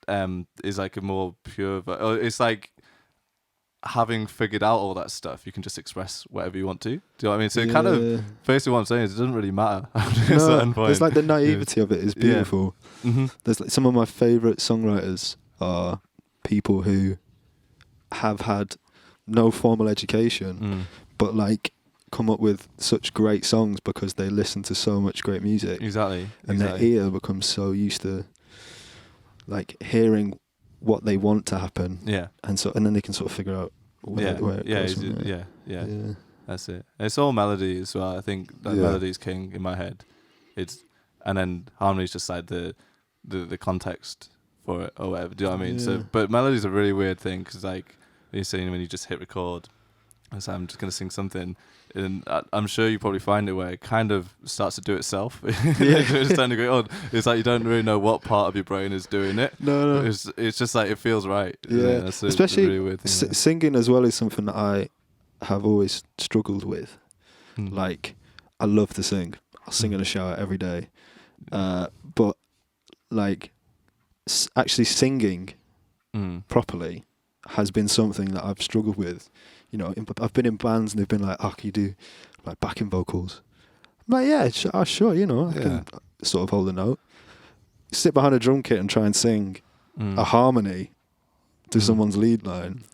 like a more pure. It's like having figured out all that stuff, you can just express whatever you want to. Do you know what I mean? So it kind of, basically what I'm saying is it doesn't really matter at a certain point. There's like the naivety of it is beautiful. Mm-hmm. There's like some of my favourite songwriters are people who have had no formal education, but like come up with such great songs because they listen to so much great music. Exactly. And their ear becomes so used to like hearing what they want to happen. Yeah. And then they can sort of figure out where it goes from there. Yeah. That's it. It's all melody as well. I think that melody's king in my head. And then harmony's just like the context for it or whatever. Do you know what I mean? Yeah. So, but melody's a really weird thing because like you're saying when you just hit record, and so I'm just gonna sing something, and I'm sure you probably find it where it kind of starts to do itself. It's starting to go on. It's like you don't really know what part of your brain is doing it. No. It's just like it feels right. Yeah, That's especially a really weird thing. singing as well is something that I have always struggled with. Like, I love to sing. I'll sing in the shower every day. But like, actually singing properly has been something that I've struggled with. You know, I've been in bands and they've been like, "Oh, can you do like backing vocals?" I'm like, "Yeah, sure. You know, I can sort of hold a note." Sit behind a drum kit and try and sing a harmony to someone's lead line.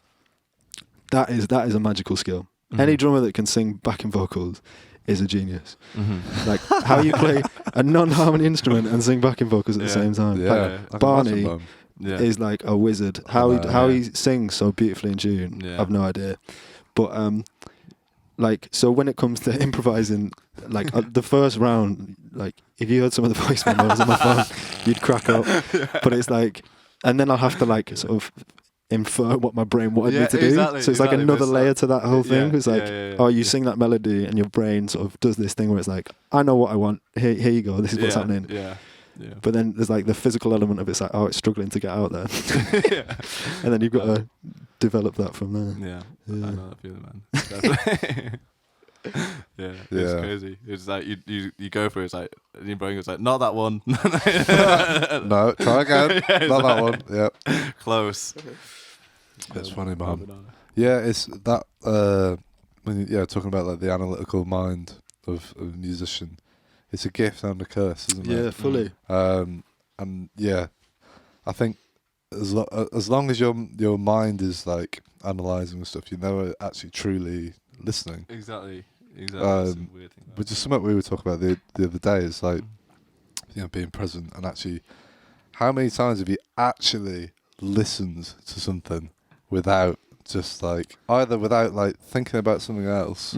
That is a magical skill. Any drummer that can sing backing vocals is a genius. Like how you play a non-harmony instrument and sing backing vocals at the same time. Yeah. Like, Barney is like a wizard. How he sings so beautifully in tune, I've no idea. But like, so when it comes to improvising, like the first round, like if you heard some of the voice memos on my phone, you'd crack up. But it's like, and then I'll have to like sort of infer what my brain wanted me to do. Exactly, so it's like another layer to that whole thing. It's like, you sing that melody and your brain sort of does this thing where it's like, I know what I want. Here you go. This is what's happening. Yeah. But then there's like the physical element of it. It's like, it's struggling to get out there. And then you've got to develop that from there. Yeah. I know that feeling, man. Definitely. It's crazy. It's like you go for it. It's like your brain goes like, not that one. No, try again. Not that one. Yeah. Close. It's funny, man. Yeah, it's that when talking about like the analytical mind of a musician. It's a gift and a curse, isn't it? Yeah, fully. And yeah, I think as long as your mind is like analysing stuff, you're never actually truly listening. Exactly. That's a weird thing. Which is something we were talking about the other day. Is like, being present and actually, how many times have you actually listened to something without just like either without like thinking about something else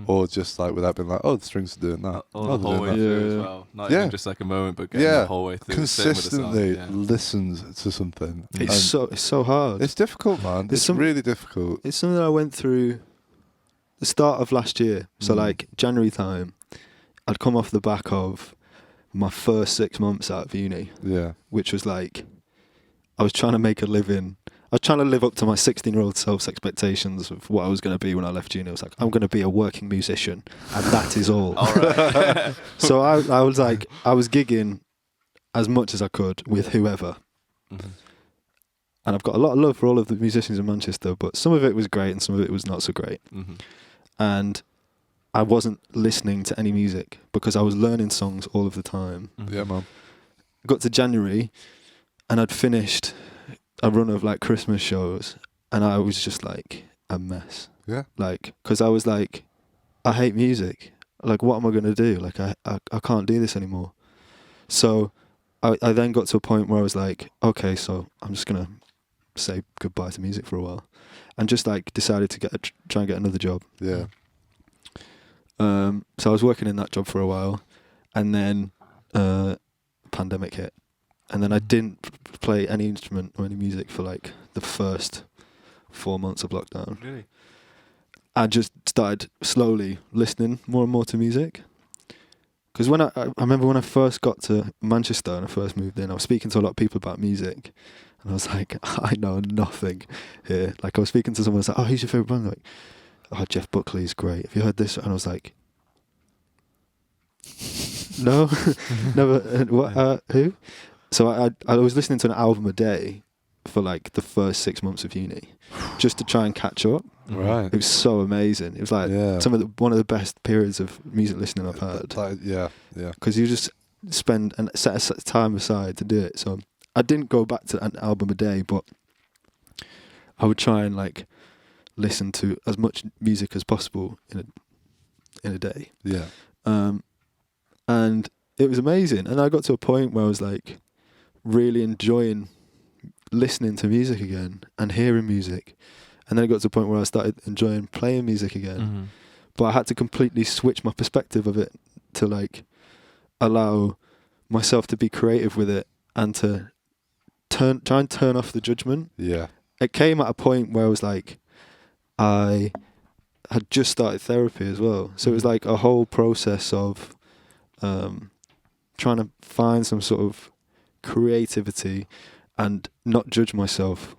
or just like without being like, oh, the strings are doing that. The whole way through as well. Not even just like a moment, but getting the whole way through. Consistently listened to something. It's so hard. It's difficult, man. It's really difficult. It's something that I went through the start of last year. So like January time, I'd come off the back of my first 6 months out of uni. Yeah. Which was like, I was trying to make a living. I was trying to live up to my 16-year-old self's expectations of what I was going to be when I left uni. I was like, I'm going to be a working musician, and that is all. All right. So I was like, I was gigging as much as I could with whoever. And I've got a lot of love for all of the musicians in Manchester, but some of it was great and some of it was not so great. And I wasn't listening to any music because I was learning songs all of the time. Yeah, man. Got to January, and I'd finished a run of like Christmas shows, and I was just like a mess. Yeah. Like, because I was like, I hate music. Like, what am I going to do? Like, I can't do this anymore. So I then got to a point where I was like, okay, so I'm just going to say goodbye to music for a while, and just like decided to try and get another job. Yeah. So I was working in that job for a while, and then pandemic hit. And then I didn't play any instrument or any music for like the first 4 months of lockdown. Really? I just started slowly listening more and more to music. Because I remember when I first got to Manchester and I first moved in, I was speaking to a lot of people about music, and I was like, I know nothing here. Like I was speaking to someone, I was like, oh, who's your favourite band? Like, oh, Jeff Buckley's great. Have you heard this? And I was like, no, never. What? Who? So I was listening to an album a day for like the first 6 months of uni, just to try and catch up. Right. It was so amazing. It was like one of the best periods of music listening I've had. Yeah. Because you just spend and set a time aside to do it. So I didn't go back to an album a day, but I would try and like listen to as much music as possible in a day. Yeah. And it was amazing. And I got to a point where I was like really enjoying listening to music again and hearing music. And then it got to a point where I started enjoying playing music again. But I had to completely switch my perspective of it to like allow myself to be creative with it and to try and turn off the judgment. Yeah. It came at a point where I was like, I had just started therapy as well. So it was like a whole process of trying to find some sort of creativity and not judge myself.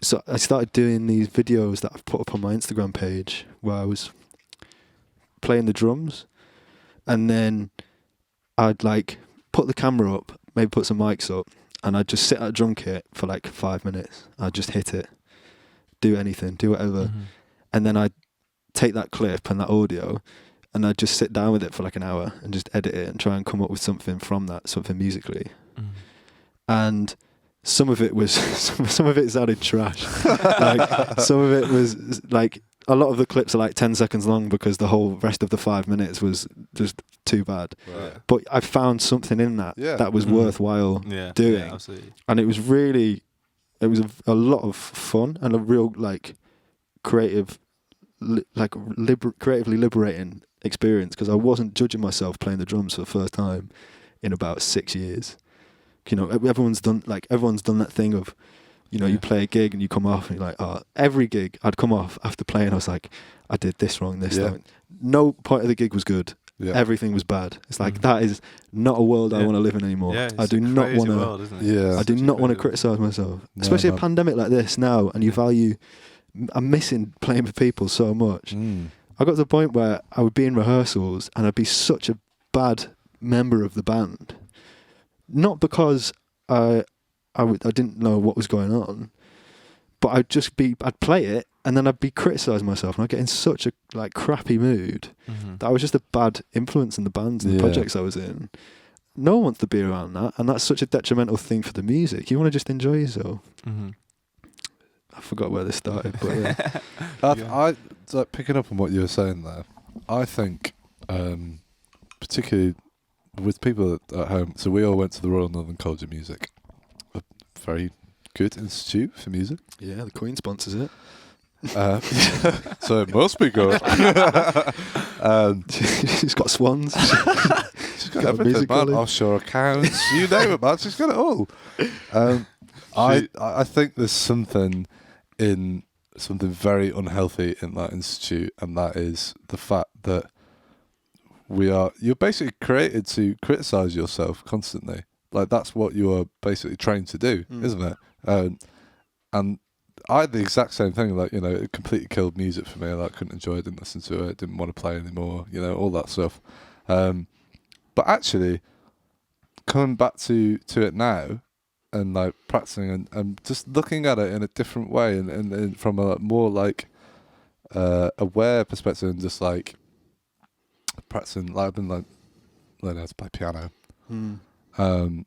So I started doing these videos that I've put up on my Instagram page where I was playing the drums, and then I'd like put the camera up, maybe put some mics up, and I'd just sit at a drum kit for like 5 minutes. I'd just hit it, do anything, do whatever. And then I'd take that clip and that audio and I'd just sit down with it for like an hour and just edit it and try and come up with something from that, something musically. And some of it was some of it sounded trash. Like some of it was like a lot of the clips are like 10 seconds long because the whole rest of the 5 minutes was just too bad. Right. But I found something in that that was worthwhile doing. Yeah, absolutely. And it was really, it was a lot of fun and a real like creative, creatively liberating experience because I wasn't judging myself playing the drums for the first time in about 6 years. You know, everyone's done that thing of, you know, you play a gig and you come off and you're like, oh, every gig I'd come off after playing, I was like, I did this wrong, this wrong. No point of the gig was good. Yeah. Everything was bad. It's like that is not a world I want to live in anymore. Yeah, I do not want to. I do not want to criticize myself, especially a pandemic like this now. And you value. I'm missing playing for people so much. I got to the point where I would be in rehearsals and I'd be such a bad member of the band, not because I didn't know what was going on, but I'd play it and then I'd be criticising myself and I'd get in such a like crappy mood that I was just a bad influence in the bands and the projects I was in. No one wants to be around that, and that's such a detrimental thing for the music. You want to just enjoy yourself. I forgot where this started, but yeah. I like, picking up on what you were saying there, I think particularly with people at home, so we all went to the Royal Northern College of Music, a very good institute for music. Yeah, the Queen sponsors it. So it must be good. She's got swans. She's got everything, man. Offshore accounts, you name it, man. She's got it all. I think there's something very unhealthy in that institute, and that is the fact that you're basically created to criticize yourself constantly. Like that's what you are basically trained to do, isn't it? And I had the exact same thing. Like, you know, it completely killed music for me. Like, I couldn't enjoy it, didn't listen to it, didn't want to play anymore. You know, all that stuff. But actually, coming back to it now, and like practicing and just looking at it in a different way, and from a more like aware perspective, and just like practicing. Like I've been like learning how to play piano, and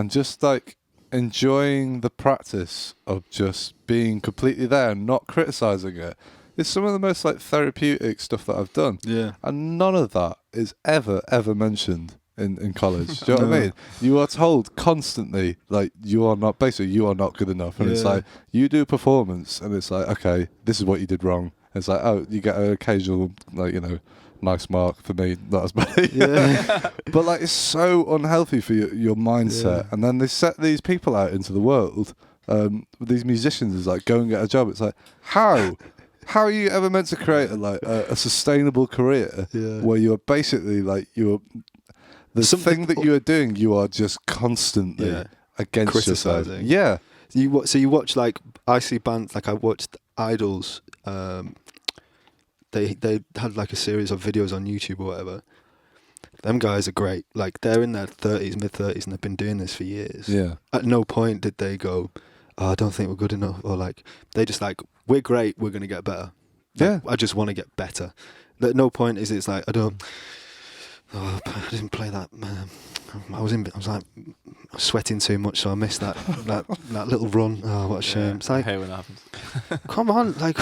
just like enjoying the practice of just being completely there and not criticizing it. It's some of the most like therapeutic stuff that I've done. Yeah, and none of that is ever mentioned in college. Do you know what I mean? You are told constantly like you are not good enough, and it's like you do a performance and it's like, okay, this is what you did wrong. And it's like, oh, you get an occasional like, you know, nice mark. For me, not as bad. But like it's so unhealthy for your mindset. And then they set these people out into the world, these musicians, is like, go and get a job. It's like, how how are you ever meant to create a sustainable career where you're basically like the thing that you are doing, you are just constantly against yourself. Criticizing. Yeah. So you watch, like, I see bands, like I watched Idols. They had like a series of videos on YouTube or whatever. Them guys are great. Like, they're in their 30s, mid-30s, and they've been doing this for years. Yeah. At no point did they go, oh, I don't think we're good enough. Or like, they just like, we're great, we're going to get better. Like, I just want to get better. At no point is it's like, I didn't play that. I was like sweating too much, so I missed that little run. Oh, what a shame. It's like, I hate when that happens. come on, like,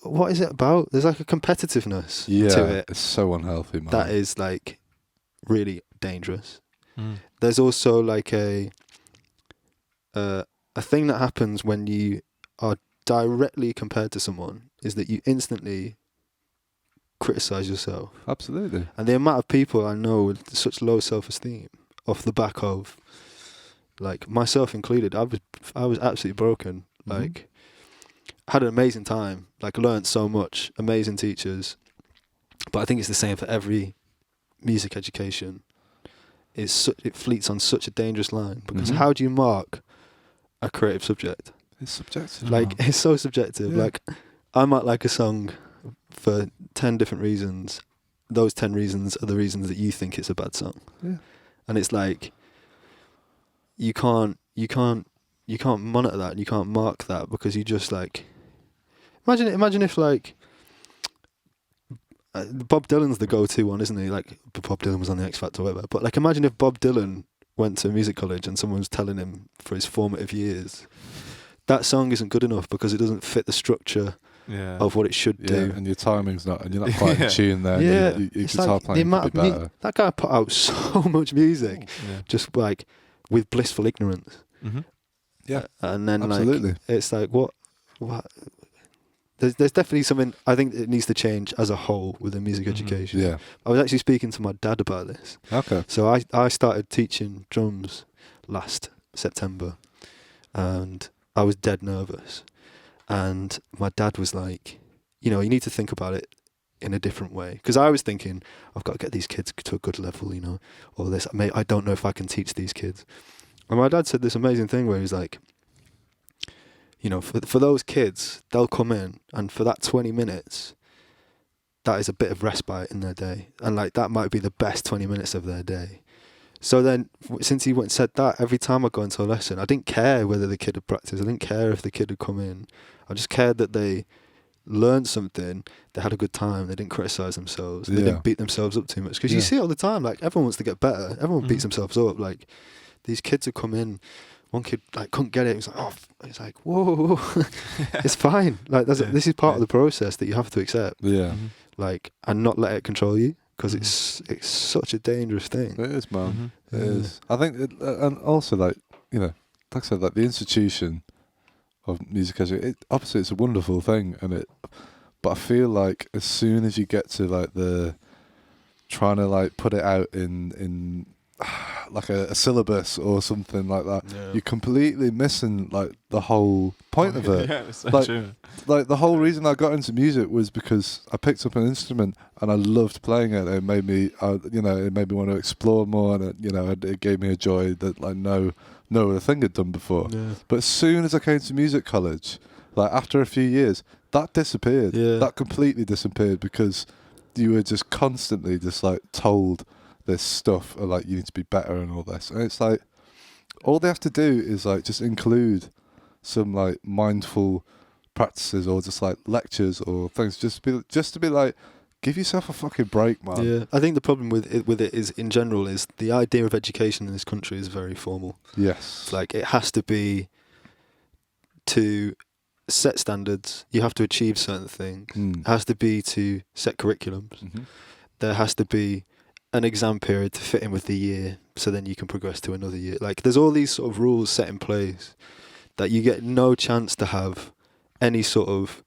what is it about? There's like a competitiveness to it. It's so unhealthy, man. That is like really dangerous. There's also like a thing that happens when you are directly compared to someone is that you instantly criticize yourself. Absolutely. And the amount of people I know with such low self-esteem off the back of, like, myself included, I was absolutely broken. Like, had an amazing time, like, learned so much, amazing teachers. But I think it's the same for every music education. It fleets on such a dangerous line, because how do you mark a creative subject? It's subjective. Like, it's so subjective. Yeah. Like, I might like a song for 10 different reasons. Those 10 reasons are the reasons that you think it's a bad song. Yeah. And it's like, you can't monitor that, and you can't mark that, because you just like, imagine if like, Bob Dylan's the go-to one, isn't he? Like, Bob Dylan was on the X Factor or whatever. But like, imagine if Bob Dylan went to music college and someone was telling him for his formative years, that song isn't good enough because it doesn't fit the structure of what it should do. And your timing's not, and you're not quite in tune there. Yeah, your it's guitar like the playing amount could of be better. that guy put out so much music, just like with blissful ignorance. And then Absolutely. like, it's like what? There's definitely something I think it needs to change as a whole within music education. Yeah. I was actually speaking to my dad about this. Okay. So I started teaching drums last September, and I was dead nervous. And my dad was like, you know, you need to think about it in a different way. Because I was thinking, I've got to get these kids to a good level, you know, or this. I don't know if I can teach these kids. And my dad said this amazing thing where he's like, you know, for those kids, they'll come in, and for that 20 minutes, that is a bit of respite in their day. And like, that might be the best 20 minutes of their day. So then, since he went and said that, every time I go into a lesson, I didn't care whether the kid had practiced. I didn't care if the kid had come in. I just cared that they learned something, they had a good time, they didn't criticize themselves, they didn't beat themselves up too much. Because you see it all the time, like, everyone wants to get better. Everyone beats themselves up. Like, these kids have come in, one kid like couldn't get it. He was like, it's like, whoa, it's fine. Like, this is part of the process that you have to accept. Yeah. Like, and not let it control you, because it's such a dangerous thing. It is, man. It is. I think, and also, like, you know, like I said, like, the institution of music education, obviously it's a wonderful thing, but I feel like as soon as you get to like the trying to like put it out in like a syllabus or something like that, you're completely missing like the whole point of it. Yeah, it's so like, true. Like, the whole reason I got into music was because I picked up an instrument and I loved playing it. It made me, it made me want to explore more, and it gave me a joy that like no other thing had done before. Yeah. But as soon as I came to music college, like after a few years, that disappeared. Yeah. That completely disappeared, because you were just constantly just like told this stuff, or like you need to be better and all this. And it's like, all they have to do is like just include some like mindful practices, or just like lectures or things, just to be like, give yourself a fucking break, man. Yeah, I think the problem with it is, in general, is the idea of education in this country is very formal. Yes. It's like, it has to be to set standards. You have to achieve certain things. It has to be to set curriculums. There has to be an exam period to fit in with the year, so then you can progress to another year. Like, there's all these sort of rules set in place that you get no chance to have any sort of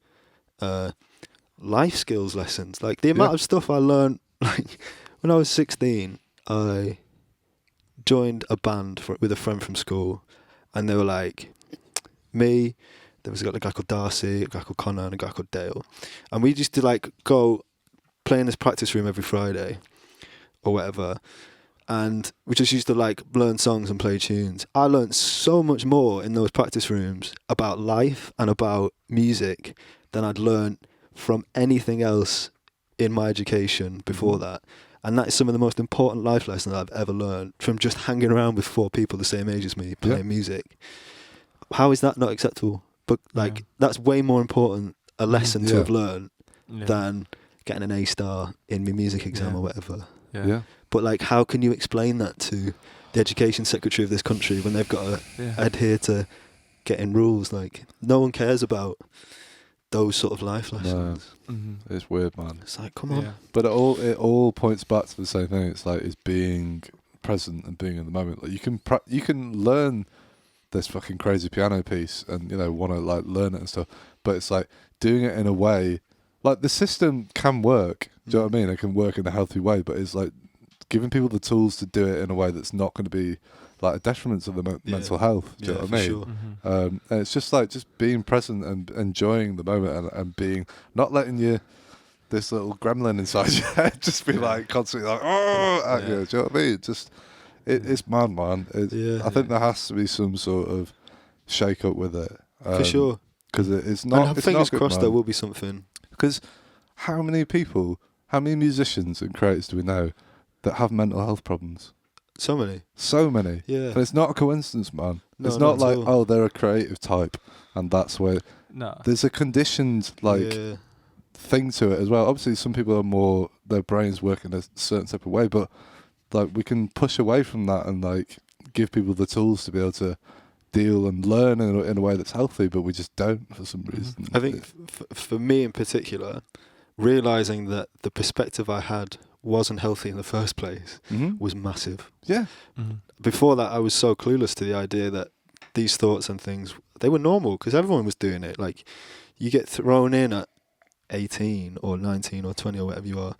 life skills lessons. Like, the amount of stuff I learned, like, when I was 16, I joined a band with a friend from school, and they were like, me, there was a guy called Darcy, a guy called Connor, and a guy called Dale, and we used to like go play in this practice room every Friday or whatever, and we just used to like learn songs and play tunes. I learned so much more in those practice rooms about life and about music than I'd learned from anything else in my education before that. And that is some of the most important life lessons I've ever learned from just hanging around with 4 people the same age as me playing music. How is that not acceptable? But like that's way more important a lesson to have learned than getting an A star in my music exam or whatever. Yeah. But like, how can you explain that to the education secretary of this country when they've got to adhere to getting rules? Like, no one cares about those sort of life lessons. It's weird, man. It's like, come on. But it all points back to the same thing. It's like it's being present and being in the moment. Like you can learn this fucking crazy piano piece and want to like learn it and stuff. But it's like doing it in a way like the system can work. Do you know what I mean? It can work in a healthy way, but it's like giving people the tools to do it in a way that's not going to be like a detriment to the mental health. Do you know what I mean? Sure. And it's just like just being present and enjoying the moment and being not letting this little gremlin inside your head just be like constantly like at you. Do you know what I mean? Just it's mad, man. I think there has to be some sort of shake up with it For sure. Because it's not. And it's fingers not good, crossed man. there will be something. Because how many musicians and creators do we know that have mental health problems? So many. Yeah. And it's not a coincidence, man. No, it's not like, all. they're a creative type and that's where... No. There's a conditioned, thing to it as well. Obviously, some people are more... Their brains work in a certain type of way, but, like, we can push away from that and, like, give people the tools to be able to deal and learn in a way that's healthy, but we just don't for some reason. I think for me in particular, realising that the perspective I had wasn't healthy in the first place was massive. Yeah. Before that, I was so clueless to the idea that these thoughts and things, they were normal because everyone was doing it. Like, you get thrown in at 18 or 19 or 20 or whatever you are,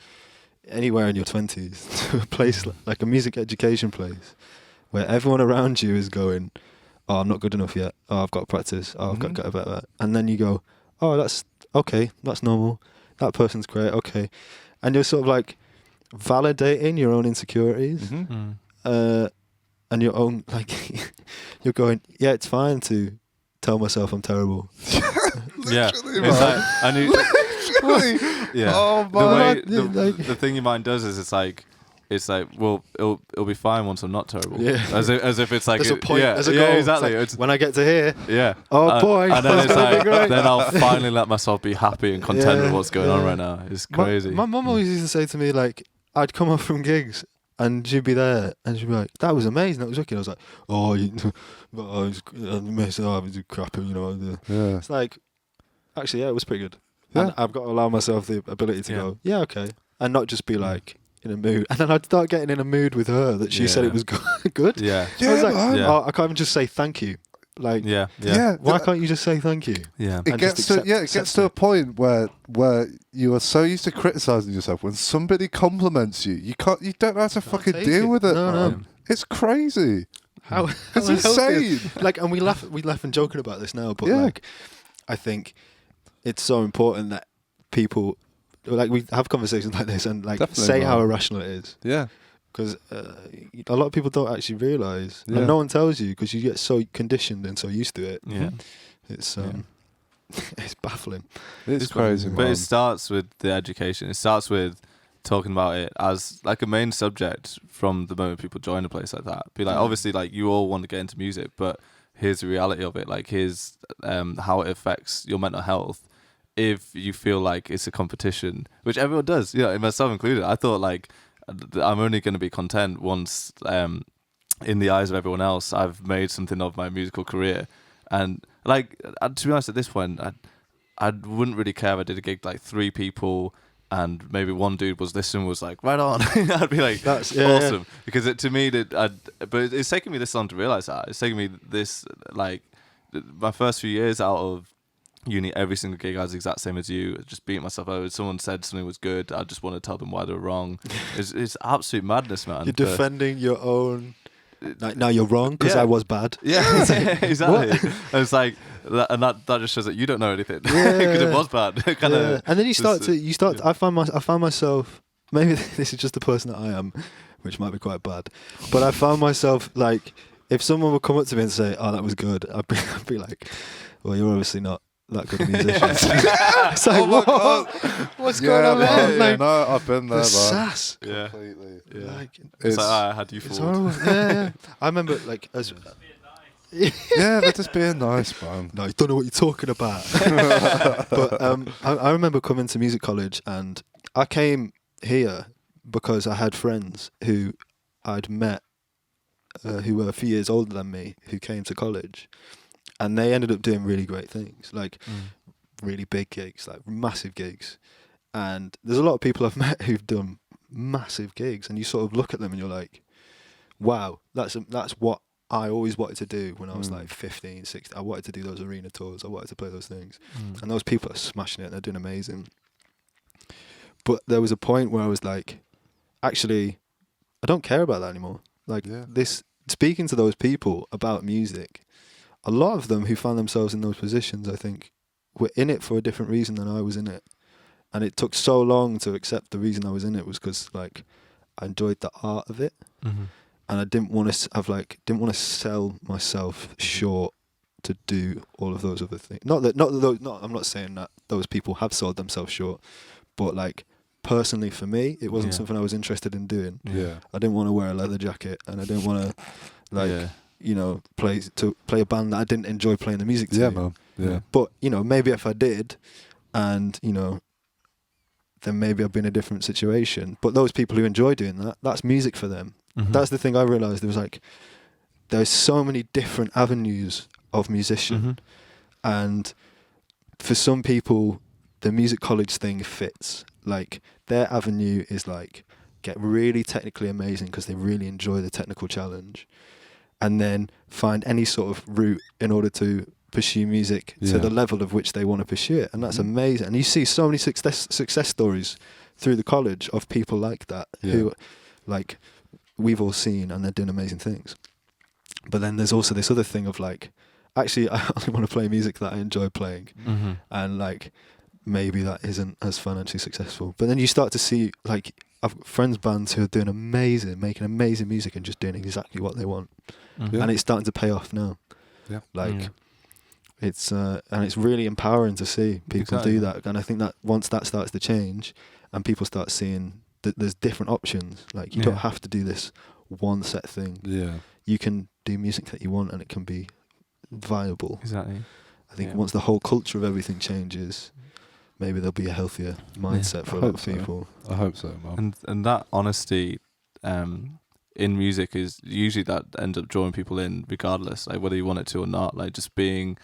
anywhere in your 20s, to a place like a music education place where everyone around you is going, oh, I'm not good enough yet. Oh, I've got to practice. Oh, I've got to get better. And then you go, oh, that's okay. That's normal. That person's great. Okay. And you're sort of like validating your own insecurities and your own, like, you're going, yeah, it's fine to tell myself I'm terrible. Yeah. It's like, I need, yeah. Oh, the man. way the thing your mind does is it's like, well, it'll be fine once I'm not terrible. Yeah. As if it's like there's a point, yeah, there's a yeah, goal. exactly. It's like, when I get to here, oh boy, and then that's it's gonna be like, great. then I'll finally let myself be happy and content with what's going on Yeah. right now. It's crazy. My mum always used to say to me, like, I'd come off from gigs and she'd be there and she'd be like, that was amazing, that was wicked. I was like, it was crappy, Yeah. It's like, actually, yeah, it was pretty good. Yeah. And I've got to allow myself the ability to go, yeah, okay. And not just be like, in a mood. And then I'd start getting in a mood with her that she said it was good. Yeah. I was like, man. oh, I can't even just say thank you. Like, Yeah. why can't you just say thank you? Yeah. It And gets just to accept a it. point where you are so used to criticizing yourself. When somebody compliments you, you don't know how to fucking take deal it. with it. No, man. no. It's crazy. How It's unhealthy. insane. Like, and we laugh and joking about this now, but Yeah. like, I think it's so important that people, like, we have conversations like this and like Definitely, say how man. irrational it is, Yeah. because a lot of people don't actually realise, Yeah. and no one tells you because you get so conditioned and so used to it. Yeah. It's it's baffling. It's crazy, man. But it starts with the education. It starts with talking about it as like a main subject from the moment people join a place like that. Be like, obviously, like, you all want to get into music, but here's the reality of it. Like, here's how it affects your mental health. If you feel like it's a competition, which everyone does, myself included. I thought, like, I'm only going to be content once, in the eyes of everyone else, I've made something of my musical career. And, like, to be honest, at this point, I wouldn't really care if I did a gig like 3 people and maybe one dude was listening, was like, right on. I'd be like, That's awesome. Because to me, but it's taken me this long to realise that. It's taken me this, like, my first few years out of uni, every single gig I was the exact same as you, just beating myself over. Someone said something was good, I just want to tell them why they were wrong. It's absolute madness, man. You're defending your own Now you're wrong because Yeah. I was bad. Yeah, exactly. And it's like, that just shows that you don't know anything because it was bad. Yeah. And then you start. I found myself. Maybe this is just the person that I am, which might be quite bad. But I found myself like, if someone would come up to me and say, "Oh, that was good," I'd be like, "Well, you're obviously not that good a musician." It's like, what's going on there? Man, Like, no, I've been there, the man. sass. Yeah. Completely. Yeah. Like, It's like, I had you it's fooled. horrible. Yeah. I remember like as. Yeah, they're just being nice, man. No, you don't know what you're talking about. But I remember coming to music college, and I came here because I had friends who I'd met who were a few years older than me who came to college, and they ended up doing really great things, like really big gigs, like massive gigs. And there's a lot of people I've met who've done massive gigs, and you sort of look at them and you're like, wow, that's what I always wanted to do when I was like 15, 16. I wanted to do those arena tours. I wanted to play those things. And those people are smashing it. They're doing amazing. But there was a point where I was like, actually, I don't care about that anymore. Like speaking to those people about music, a lot of them who found themselves in those positions, I think, were in it for a different reason than I was in it. And it took so long to accept the reason I was in it was because like I enjoyed the art of it. And I didn't want to sell myself short to do all of those other things. I'm not saying that those people have sold themselves short, but like personally for me, it wasn't something I was interested in doing. Yeah. I didn't want to wear a leather jacket, and I didn't want to play a band that I didn't enjoy playing the music to. Yeah, man. Yeah. But maybe if I did, and then maybe I'd be in a different situation. But those people who enjoy doing that, that's music for them. That's the thing I realised. There was like, there's so many different avenues of musician. And for some people, the music college thing fits. Like, their avenue is like, get really technically amazing because they really enjoy the technical challenge. And then find any sort of route in order to pursue music to the level of which they want to pursue it. And that's amazing. And you see so many success stories through the college of people like that who, like, we've all seen, and they're doing amazing things. But then there's also this other thing of like, actually, I only want to play music that I enjoy playing. And like, maybe that isn't as financially successful. But then you start to see, like, I've got friends' bands who are doing making amazing music and just doing exactly what they want. And it's starting to pay off now. Yeah. Like, it's and it's really empowering to see people do that. And I think that once that starts to change and people start seeing that there's different options, like you don't have to do this one set thing. Yeah. You can do music that you want and it can be viable. Exactly. I think once the whole culture of everything changes, maybe there'll be a healthier mindset for a lot of people. I hope so, man. And that honesty in music is usually that ends up drawing people in regardless, like whether you want it to or not. Like just being,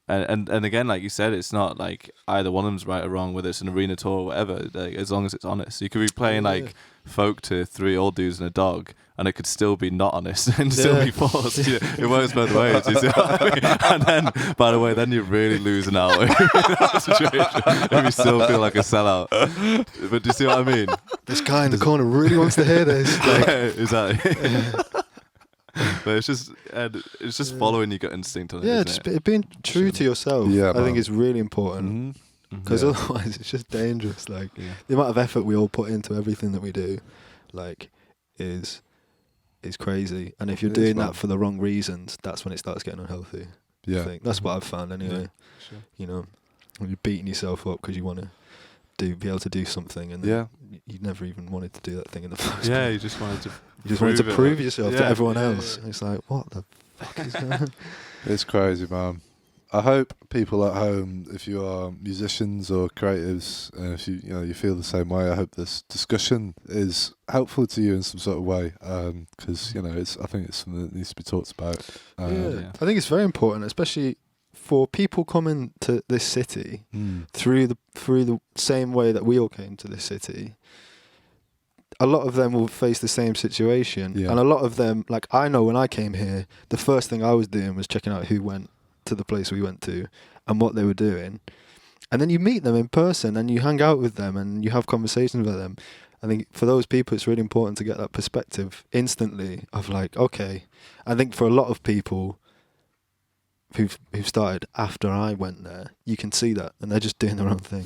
and again, like you said, it's not like either one of them's right or wrong, whether it's an arena tour or whatever. Like, as long as it's honest, you could be playing like folk to 3 old dudes and a dog, and it could still be not honest and still be forced. You know, it works both ways. You see what I mean? And then, by the way, then you're really losing out in that situation if you still feel like a sellout. But do you see what I mean? This guy in the corner really wants to hear this. Like, exactly. But it's just following your gut instinct on it. Yeah, isn't just being true to yourself. Yeah, I think is really important. Because otherwise it's just dangerous. Like the amount of effort we all put into everything that we do, like, is crazy. And if you're doing that for the wrong reasons, that's when it starts getting unhealthy. Yeah, I think that's what I've found anyway. Yeah, sure. You know, when you're beating yourself up because you want to be able to do something, and you never even wanted to do that thing in the first place. Yeah, you just wanted to. Prove yourself to everyone else. It's like, what the fuck is going on? It's crazy, man. I hope people at home, if you are musicians or creatives, and if you feel the same way, I hope this discussion is helpful to you in some sort of way, because I think it's something that needs to be talked about. I think it's very important, especially for people coming to this city through the same way that we all came to this city. A lot of them will face the same situation, and a lot of them, like I know when I came here, the first thing I was doing was checking out who went to the place we went to and what they were doing. and then you meet them in person and you hang out with them and you have conversations with them. I think for those people, it's really important to get that perspective instantly of like, okay. I think for a lot of people who've started after I went there, you can see that, and they're just doing their own thing,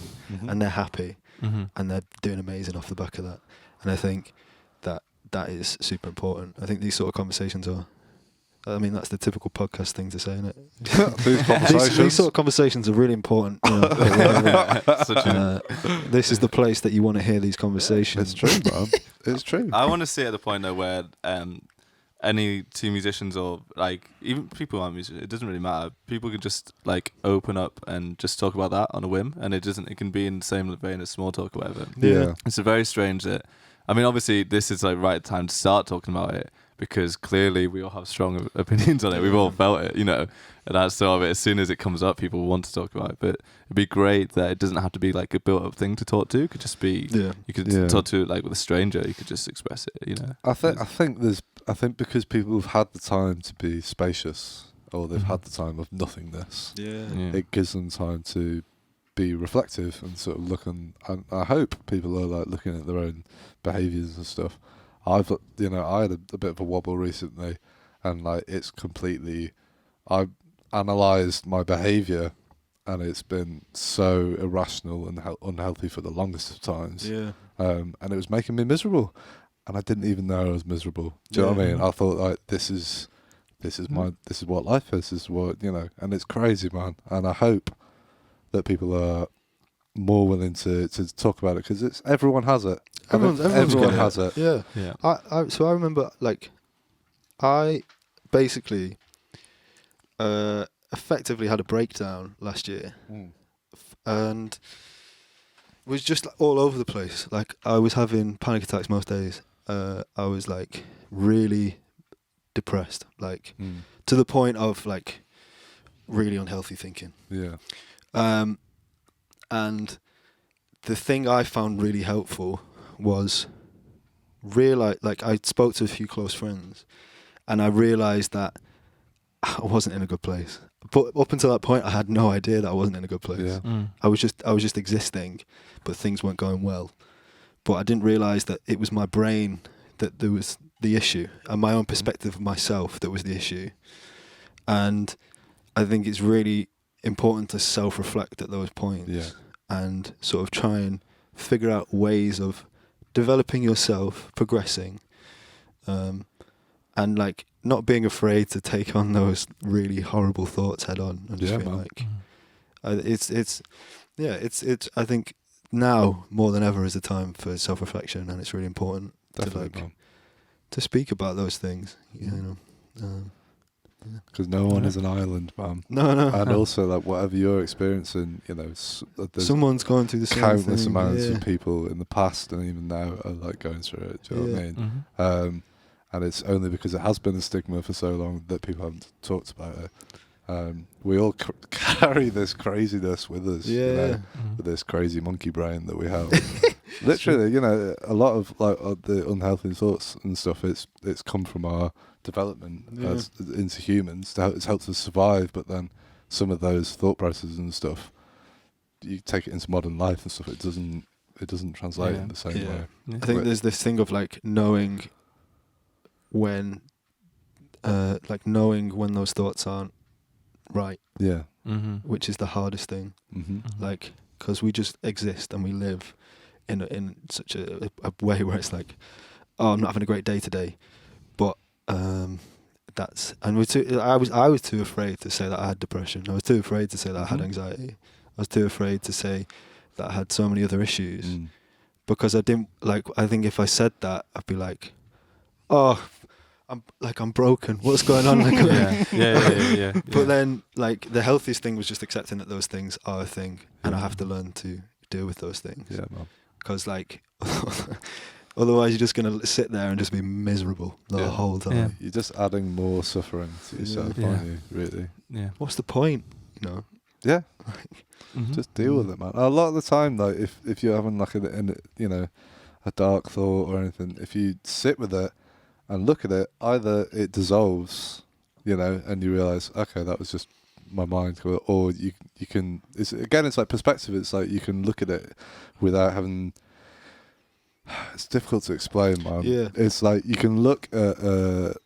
and they're happy, and they're doing amazing off the back of that. And I think that is super important. I think these sort of conversations are. I mean, that's the typical podcast thing to say, isn't it? These sort of conversations are really important. You know, this is the place that you want to hear these conversations. It's true, man. It's true. I want to see at the point though where any two musicians or like even people who aren't musicians, it doesn't really matter. People can just like open up and just talk about that on a whim, and it can be in the same vein as small talk or whatever. Yeah. It's a very strange that. I mean, obviously, this is like right time to start talking about it because clearly we all have strong opinions on it. We've all felt it, you know, and that's sort of it. As soon as it comes up, people want to talk about it. But it'd be great that it doesn't have to be like a built-up thing to talk to. It could just be, you could talk to it like with a stranger. You could just express it, you know. I think because people have had the time to be spacious, or they've had the time of nothingness. It gives them time to be reflective and sort of look and I hope people are like looking at their own behaviours and stuff. I had a bit of a wobble recently, and like I analysed my behaviour, and it's been so irrational and unhealthy for the longest of times. And it was making me miserable, and I didn't even know I was miserable. Do you know what I mean? I thought like this is what life is. This is what, you know, and it's crazy, man. And I hope that people are more willing to talk about it because everyone has it. Everyone has it. Yeah. So I remember, like, I basically effectively had a breakdown last year, and was just like, all over the place. Like, I was having panic attacks most days. I was like really depressed, like to the point of like really unhealthy thinking. And the thing I found really helpful was like I spoke to a few close friends, and I realised that I wasn't in a good place. But up until that point, I had no idea that I wasn't in a good place. I was just existing, but things weren't going well. But I didn't realise that it was my brain that there was the issue, and my own perspective of myself that was the issue. And I think it's really important to self-reflect at those points and sort of try and figure out ways of developing yourself, progressing, and like not being afraid to take on those really horrible thoughts head on and just feel like it's I think now more than ever is a time for self-reflection, and it's really important to speak about those things, you know. Because no one is an island, man. No. And also, like, whatever you're experiencing, you know, there's someone's going through the same countless thing. amounts of people in the past and even now are like going through it. Do you know what I mean? And it's only because it has been a stigma for so long that people haven't talked about it. We all carry this craziness with us, you know, with this crazy monkey brain that we have. Literally, you know, a lot of like the unhealthy thoughts and stuff. It's come from our development into humans. It's helped us survive, but then some of those thought processes and stuff, you take it into modern life and stuff. It doesn't translate in the same way. I think there's this thing of like knowing when those thoughts aren't right. Which is the hardest thing. Like, because we just exist and we live in such a way where it's like, oh, I'm not having a great day today, but I was too afraid to say that I had depression. I was too afraid to say that I had anxiety. I was too afraid to say that I had so many other issues because I didn't like. I think if I said that, I'd be like, oh, I'm broken. What's going on? Like, But then, like, the healthiest thing was just accepting that those things are a thing, and I have to learn to deal with those things. Yeah, man. Because like, otherwise you're just gonna sit there and just be miserable the whole time. Yeah. You're just adding more suffering to yourself, aren't you? Really. Yeah. What's the point? You know. Yeah. Just deal with it, man. A lot of the time, though, if you're having like a dark thought or anything, if you sit with it and look at it, either it dissolves, you know, and you realise, okay, that was just my mind, or you can. It's like perspective. It's like you can look at it without having. It's difficult to explain, man. Yeah. It's like you can look at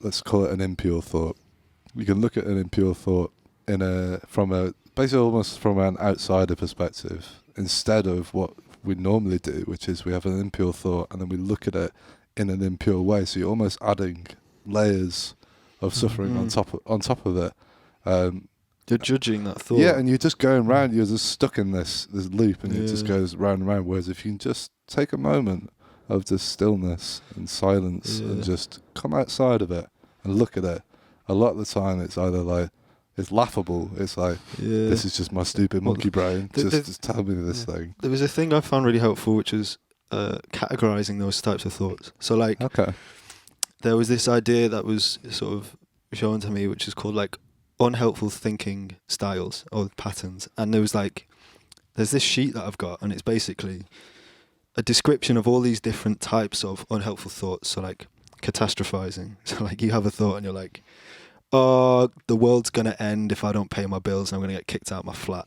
let's call it an impure thought. You can look at an impure thought basically almost from an outsider perspective, instead of what we normally do, which is we have an impure thought and then we look at it in an impure way. So you're almost adding layers of suffering on top of it. You're judging that thought. Yeah, and you're just going round. You're just stuck in this loop, and it just goes round and round. Whereas if you can just take a moment of just stillness and silence and just come outside of it and look at it, a lot of the time it's either like it's laughable. It's like this is just my stupid monkey brain. Just tell me this thing. There was a thing I found really helpful, which was categorizing those types of thoughts. So like, there was this idea that was sort of shown to me, which is called like unhelpful thinking styles or patterns. And there's this sheet that I've got, and it's basically a description of all these different types of unhelpful thoughts. So like catastrophizing. So like you have a thought and you're like, oh, the world's gonna end if I don't pay my bills and I'm gonna get kicked out of my flat.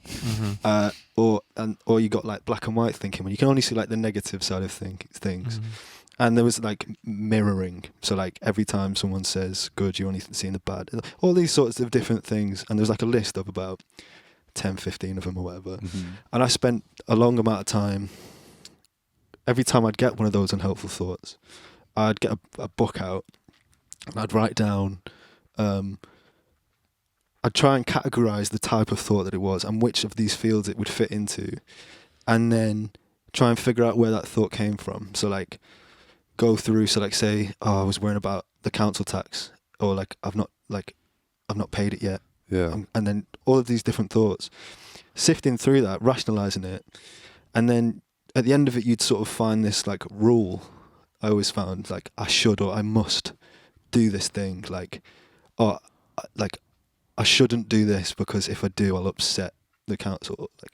Or you got like black and white thinking, when you can only see like the negative side of things. And there was like mirroring. So like every time someone says good, you're only seeing the bad. All these sorts of different things. And there's like a list of about 10, 15 of them or whatever. And I spent a long amount of time, every time I'd get one of those unhelpful thoughts, I'd get a book out and I'd write down, I'd try and categorize the type of thought that it was and which of these fields it would fit into, and then try and figure out where that thought came from. So like go through, so like say, I was worrying about the council tax, or like I've not paid it yet. Yeah. And then all of these different thoughts, sifting through that, rationalizing it, and then at the end of it you'd sort of find this like rule. I always found like I should or I must do this thing, like, or like I shouldn't do this because if I do I'll upset the council, like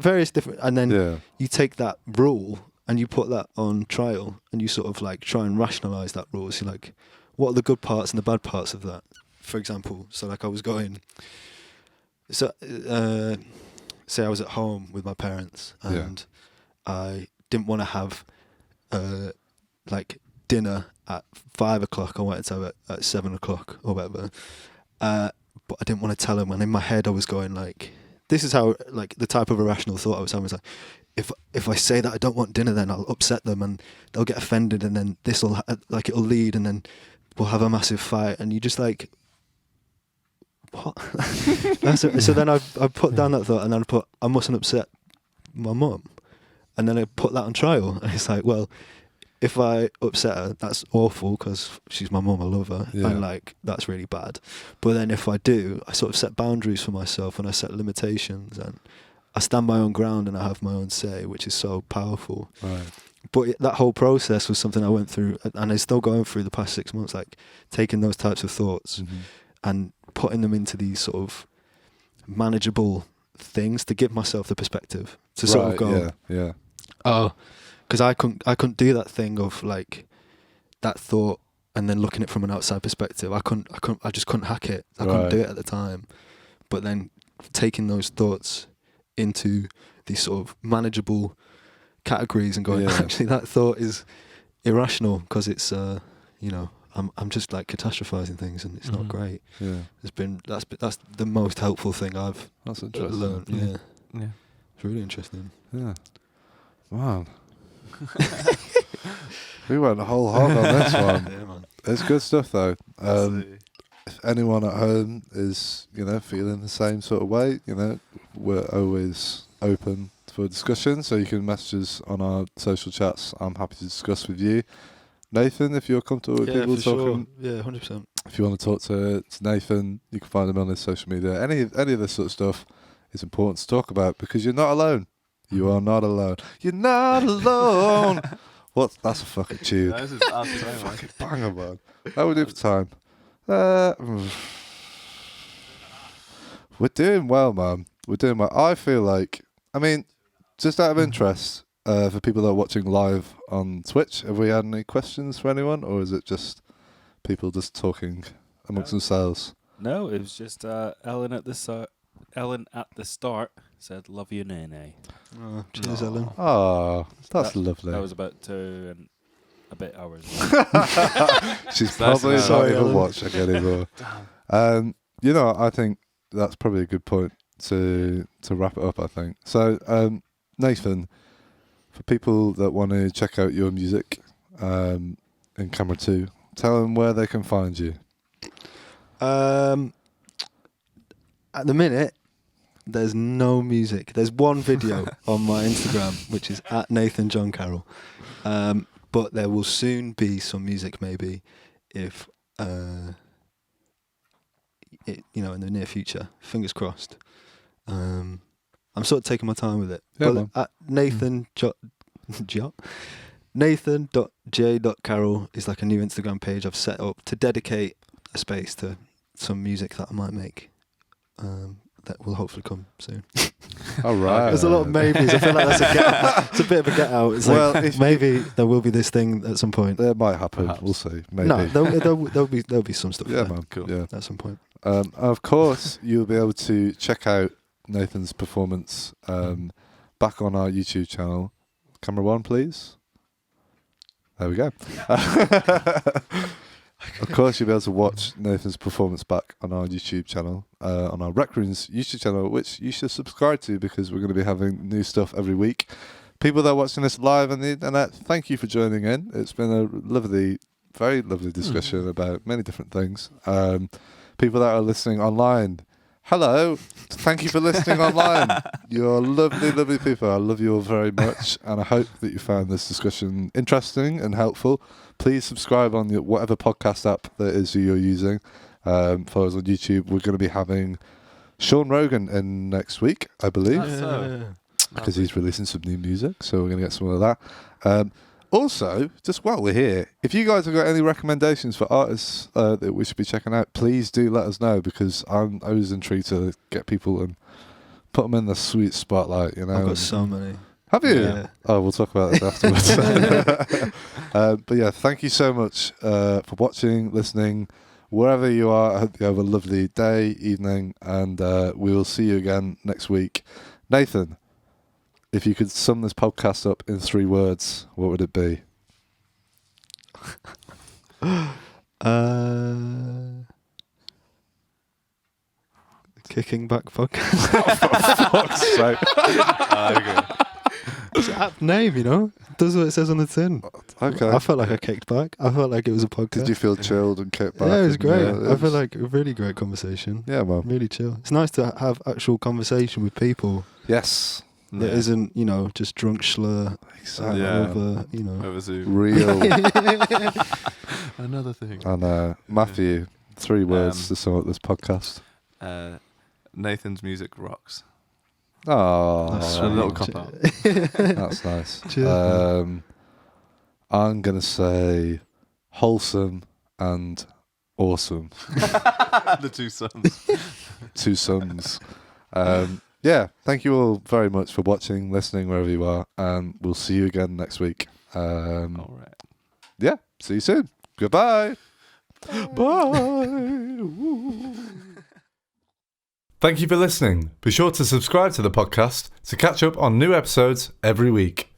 various different, and then you take that rule and you put that on trial and you sort of like try and rationalize that rule. So like, what are the good parts and the bad parts of that? For example, so like I was going, so say I was at home with my parents and I didn't want to have like dinner at 5 o'clock. I wanted to have it at 7 o'clock or whatever. But I didn't want to tell them. And in my head, I was going like, this is how, like, the type of irrational thought I was having was like, if I say that I don't want dinner, then I'll upset them and they'll get offended, and then this will like it'll lead, and then we'll have a massive fight. And you just like, what? So then I put down that thought, and then I put, I mustn't upset my mum, and then I put that on trial. And it's like, well, if I upset her, that's awful because she's my mum, I love her, and like that's really bad. But then if I do, I sort of set boundaries for myself and I set limitations and I stand my own ground and I have my own say, which is so powerful. Right. But that whole process was something I went through, and I'm still going through the past 6 months, like taking those types of thoughts and putting them into these sort of manageable things to give myself the perspective to sort of go, oh, because I couldn't do that thing of like that thought and then looking at it from an outside perspective. I just couldn't hack it. I couldn't do it at the time. But then taking those thoughts into these sort of manageable categories and going, actually that thought is irrational because it's I'm just like catastrophizing things and it's not great. That's the most helpful thing I've learned. Yeah, it's really interesting. Yeah, wow. We went a whole hog on this one. Yeah, man. It's good stuff though. If anyone at home is, feeling the same sort of way, we're always open for discussion. So you can message us on our social chats. I'm happy to discuss with you. Nathan, if you're comfortable with people talking, yeah, 100%. if you want to talk to Nathan, you can find him on his social media. Any of this sort of stuff is important to talk about because you're not alone. You are not alone. You're not alone. What? That's a fucking tune. That's a fucking banger, man. How we do for time? We're doing well, man. We're doing well. I feel like, just out of interest, for people that are watching live on Twitch, have we had any questions for anyone, or is it just people just talking amongst themselves? No, it was just Ellen at the Ellen at the start said, "Love you, Nene." Oh, cheers, Ellen. Oh, that's lovely. That was about 2 and a bit hours. She's nice probably to know. not Sorry, even Ellen. watching anymore. I think that's probably a good point to wrap it up, I think. So, Nathan, for people that want to check out your music in Camera 2, tell them where they can find you. At the minute, there's no music. There's one video on my Instagram, which is at Nathan John Carroll. But there will soon be some music, maybe, if in the near future. Fingers crossed. I'm sort of taking my time with it. Yeah, But man. at Nathan.j.carroll is like a new Instagram page I've set up to dedicate a space to some music that I might make. That will hopefully come soon. All right. There's a lot of maybes. I feel like that's it's a bit of a get out. It's Well, like if- maybe there will be this thing at some point. That might happen. Perhaps. We'll see. Maybe. No, there'll be some stuff Yeah, there man. Cool. Yeah. at some point. Of course, you'll be able to check out Nathan's performance back on our YouTube channel. Camera 1, please. There we go. Of course, you'll be able to watch Nathan's performance back on our YouTube channel, on our RecRooms YouTube channel, which you should subscribe to because we're going to be having new stuff every week. People that are watching this live on the internet, thank you for joining in. It's been a lovely, very lovely discussion about many different things. People that are listening online, hello. Thank you for listening online. You're lovely, lovely people. I love you all very much. And I hope that you found this discussion interesting and helpful. Please subscribe on whatever podcast app that is you're using. Follow us on YouTube. We're going to be having Sean Rogan in next week, I believe, because he's releasing some new music. So we're going to get some of that. Also, just while we're here, if you guys have got any recommendations for artists that we should be checking out, please do let us know because I'm always intrigued to get people and put them in the sweet spotlight. You know, I've got so many. Have you? Yeah. Oh, we'll talk about that afterwards. But yeah, thank you so much for watching, listening, wherever you are. I hope you have a lovely day, evening, and we will see you again next week. Nathan, if you could sum this podcast up in 3 words, what would it be? Kicking Back Podcast. Fuck's sake. It's an apt name, you know. It does what it says on the tin. Okay. I felt like I kicked back. I felt like it was a podcast. Did you feel chilled and kicked back? Yeah, it was and, great. it I feel was- like a really great conversation. Yeah, man. Really chill. It's nice to have actual conversation with people Yes. that isn't, just drunk slur Exactly. Yeah. over, Over Zoom. Real. Another thing. And Matthew, 3 words Um, to sum up this podcast. Nathan's music rocks. Oh, That's a little sweet. cop out. that's nice. Cheers. I'm going to say wholesome and awesome. The 2 sons. 2 sums. Yeah, thank you all very much for watching, listening, wherever you are, and we'll see you again next week. All right. Yeah, see you soon. Goodbye. Bye. Thank you for listening. Be sure to subscribe to the podcast to catch up on new episodes every week.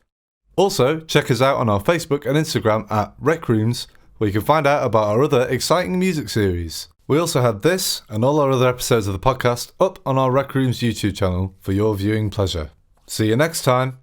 Also, check us out on our Facebook and Instagram at RecRooms, where you can find out about our other exciting music series. We also have this and all our other episodes of the podcast up on our RecRooms YouTube channel for your viewing pleasure. See you next time.